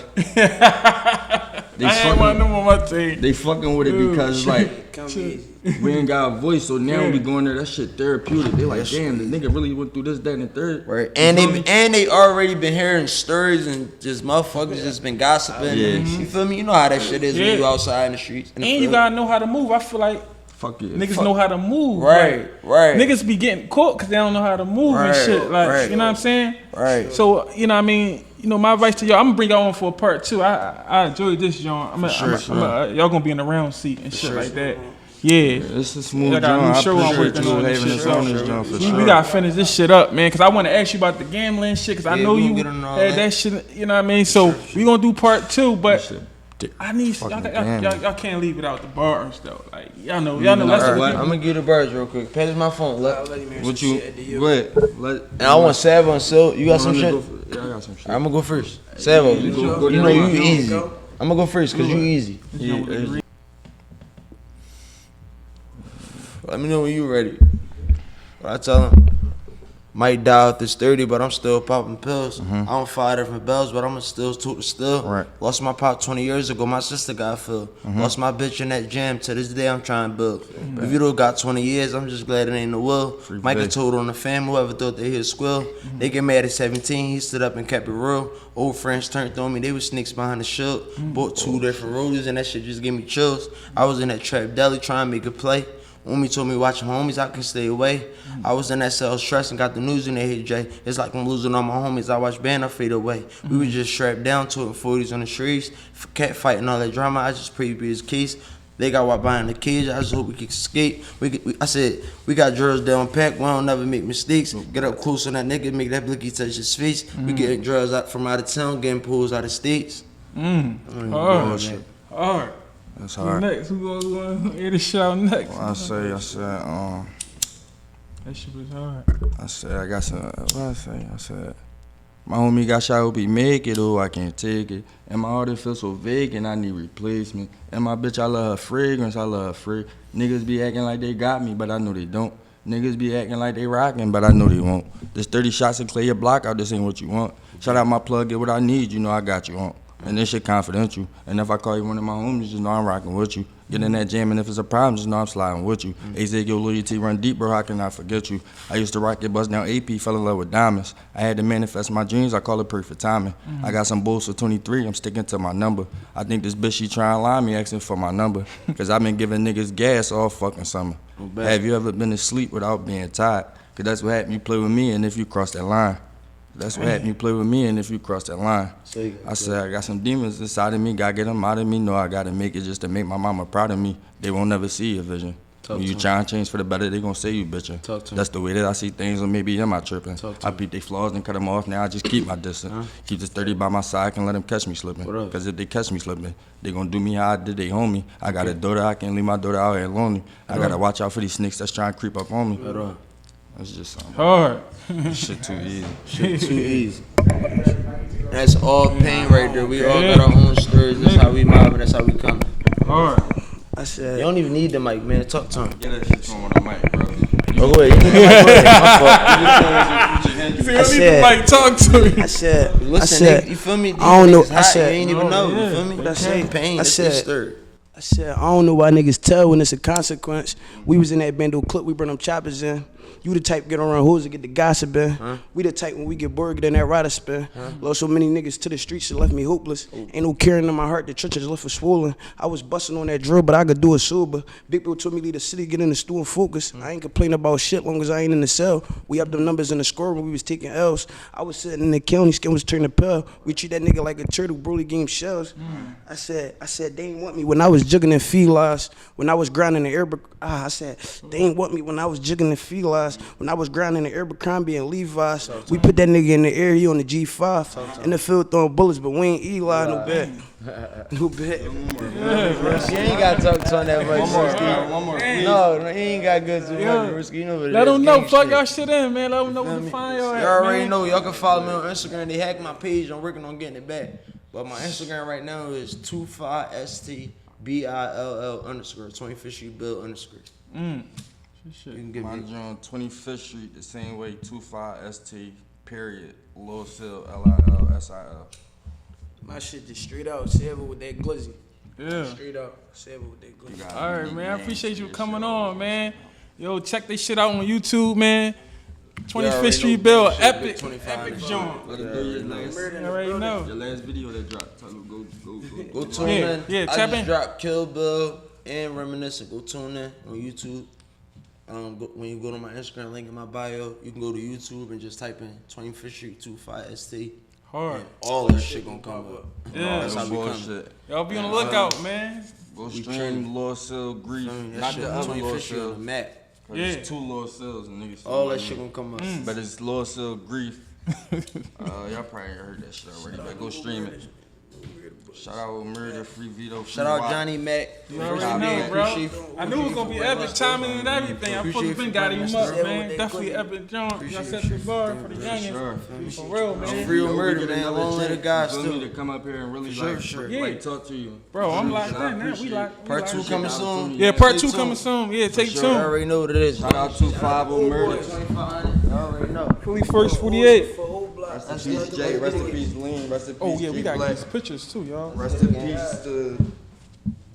Speaker 5: they
Speaker 4: I ain't want them on my team.
Speaker 5: They fucking with it because it's like
Speaker 6: Come easy.
Speaker 5: we ain't got a voice. So now we go in there, that shit therapeutic. They like, damn, the nigga really went through this, that, and the third.
Speaker 3: Right. And they already been hearing stories and just motherfuckers just been gossiping.
Speaker 5: Yeah.
Speaker 3: You feel me? You know how that shit is when you outside in the streets. In the
Speaker 4: And you
Speaker 3: field.
Speaker 4: gotta know how to move. I feel like
Speaker 5: Fuck yeah.
Speaker 4: niggas know how to move.
Speaker 3: Right, right.
Speaker 4: Niggas be getting caught because they don't know how to move and
Speaker 3: Right,
Speaker 4: shit. Like,
Speaker 3: right.
Speaker 4: you know what I'm saying?
Speaker 3: Right.
Speaker 4: So, you know what I mean? You know, my advice to y'all, I'm gonna bring y'all on for a part two. I enjoyed this, John. Y'all gonna be in the round seat and shit like that. Yeah.
Speaker 5: It's a smooth
Speaker 4: I got a
Speaker 5: joint.
Speaker 4: new
Speaker 5: I
Speaker 4: show I'm
Speaker 5: appreciate
Speaker 4: working
Speaker 5: you
Speaker 4: on and
Speaker 5: having
Speaker 4: shit.
Speaker 5: us on this joint for
Speaker 4: We
Speaker 5: sure.
Speaker 4: gotta finish this shit up, man, because I want to ask you about the gambling shit, because I
Speaker 3: Yeah,
Speaker 4: know
Speaker 3: we
Speaker 4: you
Speaker 3: gonna get on all
Speaker 4: had
Speaker 3: that.
Speaker 4: that shit, you know what I mean? So we gonna do part two, but
Speaker 5: Dick.
Speaker 4: I need
Speaker 5: Fucking
Speaker 4: y'all can't leave without the bars though. Like y'all know that's
Speaker 3: All
Speaker 4: the
Speaker 3: right,
Speaker 4: people.
Speaker 3: I'm gonna give the birds real quick. Pass my phone.
Speaker 6: I'll let him hear
Speaker 5: What
Speaker 6: some
Speaker 5: you?
Speaker 6: shit at the
Speaker 5: What?
Speaker 3: And I want Savo and Sil. You got some shit?
Speaker 5: Yeah, I got some shit.
Speaker 3: I'm gonna go first. Savo, you know you easy.
Speaker 6: Go.
Speaker 3: I'm gonna go first because you easy. Let me know when you ready. What I tell him, might die at this 30, but I'm still popping pills. I don't fire different bells, but I'ma still toot the still.
Speaker 5: Right.
Speaker 3: Lost my pop 20 years ago, my sister got filled. Lost my bitch in that jam, to this day I'm trying to build. If you don't got 20 years, I'm just glad it ain't the will. Micah
Speaker 5: Bay.
Speaker 3: told on the fam, whoever thought they hear squill. They get mad at 17, he stood up and kept it real. Old friends turned on me, they was sneaks behind the shield. Bought 2 different rollies and that shit just gave me chills. I was in that trap deli trying to make a play. Umi told me watching homies, I can stay away. I was in that cell stress and got the news and they hit Jay. It's like I'm losing all my homies. I watch band, I fade away. We was just strapped down to it in 40s on the streets. Cat fighting all that drama, I just pray be his case. They got what behind the cage, I just hope we can escape. I said, we got drills down pack, we don't never make mistakes. Get up close on that nigga, make that blicky touch his face. We getting drills out from out of town, getting pulls out of states.
Speaker 4: Hard. Hard.
Speaker 5: That's
Speaker 4: Who
Speaker 5: hard.
Speaker 4: next? Who gonna hear the shit out next?
Speaker 5: I said,
Speaker 4: That shit was hard.
Speaker 5: I got some, what I said, my homie got shot, hope he make it, oh, I can't take it. And my heart, it feel so vacant, I need replacement. And my bitch, I love her fragrance, I love her fragrance. Niggas be acting like they got me, but I know they don't. Niggas be acting like they rockin', but I know they won't. There's 30 shots and clear your block out, this ain't what you want. Shout out my plug, get what I need, you know I got you on. And this shit confidential. And if I call you one of my homies, just know I'm rocking with you. Get in that jam, and if it's a problem, just know I'm sliding with you. AZ, your loyalty run deep, bro, how can I forget you? I used to rock your bust down AP, fell in love with diamonds. I had to manifest my dreams, I call it perfect timing. I got some bulls for 23, I'm sticking to my number. I think this bitch, she trying to lie me, asking for my number. Cause I've been giving niggas gas all fucking summer. Have you ever been asleep without being tired? Cause that's what happened, you play with me, and if you cross that line. That's what happened, you play with me, and if you cross that line. I said, I got some demons inside of me, gotta get them out of me. Know I gotta make it just to make my mama proud of me. They won't never see your vision. When you try and change for the better, they gon' say you bitchin'. That's the way that I see things, or maybe am I trippin'? I beat they flaws and cut them off, now I just keep my distance. Keep this 30 by my side, can let them catch me slippin'. Cause if they catch me slippin', they gon' do me how I did they homie. I got a daughter, I can't leave my daughter out here lonely. I gotta watch out for these snakes that's trying to creep up on me. That's just something.
Speaker 4: Hard.
Speaker 5: Shit too easy.
Speaker 3: Shit too easy. That's all pain right there. We all got our own stories. That's how we mobbing. That's how we coming.
Speaker 4: Hard.
Speaker 6: I You don't even need the mic, man. Talk to him.
Speaker 5: Get that shit to him on the mic, bro.
Speaker 6: Oh, go ahead.
Speaker 4: See, I need the mic. Talk to me.
Speaker 6: I said,
Speaker 3: Listen,
Speaker 6: nigga,
Speaker 3: you feel me?
Speaker 6: I don't know.
Speaker 3: I said, you ain't even know. You feel me?
Speaker 6: What I
Speaker 3: This
Speaker 6: said?
Speaker 3: ain't pain.
Speaker 6: I
Speaker 3: This
Speaker 6: said-
Speaker 3: is stirred.
Speaker 6: I said, I don't know why niggas tell when it's a consequence. We was in that bando clip, we bring them choppers in. You the type get around hoes to get the gossip in. We the type when we get bored, get in that rider spin. Lost so many niggas to the streets, it left me hopeless. Ain't no caring in my heart, the churches left for swollen. I was busting on that drill, but I could do it sober. Big Bill told me leave the city, get in the stool and focus. I ain't complaining about shit long as I ain't in the cell. We up them numbers in the score when we was taking L's. I was sitting in the county, skin was turning pale. We treat that nigga like a turtle, Broly game shells. I said, they ain't want me when I was jugging in felines. When I was grinding in I said, they ain't want me when I was jugging in felines. When I was grinding in Abercrombie and Levi's. We put that nigga in the air, he on the G5. In the field throwing bullets, but we ain't Eli, no bet. No bet.
Speaker 3: You ain't got to talk to him that much.
Speaker 5: One more.
Speaker 3: No, he ain't got good too much, Risky. You know what it
Speaker 4: Let
Speaker 3: is.
Speaker 4: them know.
Speaker 3: Gang
Speaker 4: Fuck
Speaker 3: shit.
Speaker 4: y'all shit in, man. Let them know where to find y'all at,
Speaker 3: Y'all already
Speaker 4: man.
Speaker 3: know. Y'all can follow me on Instagram. They hacked my page. I'm working on getting it back. But my Instagram right now is 25stBill_. 25stBill_. You can give
Speaker 5: My
Speaker 3: me.
Speaker 5: joint 25th Street the same way. 25st. Period. Lilsil. Lilsil.
Speaker 6: My shit just straight out, seven with that glizzy.
Speaker 4: Yeah.
Speaker 6: Straight out, seven with that glizzy.
Speaker 4: All right, man. I appreciate you coming on, man. Yo, check this shit out on YouTube, man. 25th Street Bill, epic joint.
Speaker 5: Let it do your last.
Speaker 4: You already know.
Speaker 5: Your last video that dropped. Tell them go.
Speaker 3: Go tune
Speaker 4: Yeah,
Speaker 3: in.
Speaker 4: yeah,
Speaker 3: I
Speaker 4: tap
Speaker 3: just
Speaker 4: in.
Speaker 3: dropped Kill Bill and Reminiscent. Go tune in on YouTube. When you go to my Instagram link in my bio, you can go to YouTube and just type in 25th Street 25ST.
Speaker 4: Hard.
Speaker 3: And all that shit gonna come up.
Speaker 4: Yeah.
Speaker 3: That's how we coming.
Speaker 5: Bullshit.
Speaker 4: Y'all be on the lookout, man.
Speaker 5: Go stream Lilsil Grief.
Speaker 3: That
Speaker 5: Not
Speaker 3: shit
Speaker 5: the other
Speaker 3: 25th Street on the
Speaker 5: Lilsil.
Speaker 3: map.
Speaker 5: Cause
Speaker 4: Yeah.
Speaker 5: it's two Lilsils and niggas.
Speaker 3: All that shit gonna come up.
Speaker 5: But it's Lilsil Grief. Y'all probably heard that shit already, but go stream it. Shout out Murder, Free Vito, Free
Speaker 3: Shout out
Speaker 5: Wop.
Speaker 3: Johnny Mac.
Speaker 4: You already know, bro. I knew it was gonna be epic timing and everything. I fucking been got him up, man. Definitely epic joint. Y'all set the bar for the youngins.
Speaker 5: Sure.
Speaker 4: For real, man.
Speaker 3: Real murder, man. Long live the guys
Speaker 5: You feel me
Speaker 3: still.
Speaker 5: to come up here and really
Speaker 3: Sure.
Speaker 5: like talk to you.
Speaker 4: Bro, I'm
Speaker 5: You know,
Speaker 4: locked
Speaker 5: so I
Speaker 4: in now. We
Speaker 5: appreciate
Speaker 4: locked.
Speaker 3: Part 2 coming soon.
Speaker 4: Yeah, part
Speaker 3: Stay
Speaker 4: 2
Speaker 3: tuned.
Speaker 4: coming soon. Yeah, take
Speaker 3: Sure, I
Speaker 4: two.
Speaker 3: already know what it is.
Speaker 5: Shout out to 50 Murder.
Speaker 3: I already know.
Speaker 4: Fully first 48.
Speaker 5: Rest in peace, Jay. Rest in peace, Lean. Rest in peace,
Speaker 4: Oh yeah, we
Speaker 5: G
Speaker 4: got
Speaker 5: Black.
Speaker 4: these pictures too, y'all.
Speaker 5: Rest in peace to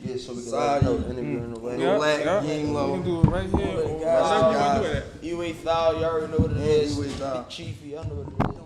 Speaker 3: Yeah, so we can
Speaker 5: Side
Speaker 3: let know
Speaker 5: note.
Speaker 3: interview in the way.
Speaker 4: Yeah,
Speaker 5: Black,
Speaker 4: yeah.
Speaker 5: Ying
Speaker 4: We
Speaker 5: Low.
Speaker 4: can do it right here. Or whatever you want to do it at.
Speaker 3: You ain't thou, you already know what it is.
Speaker 5: You ain't thou.
Speaker 3: Chiefy, y'all know what it is.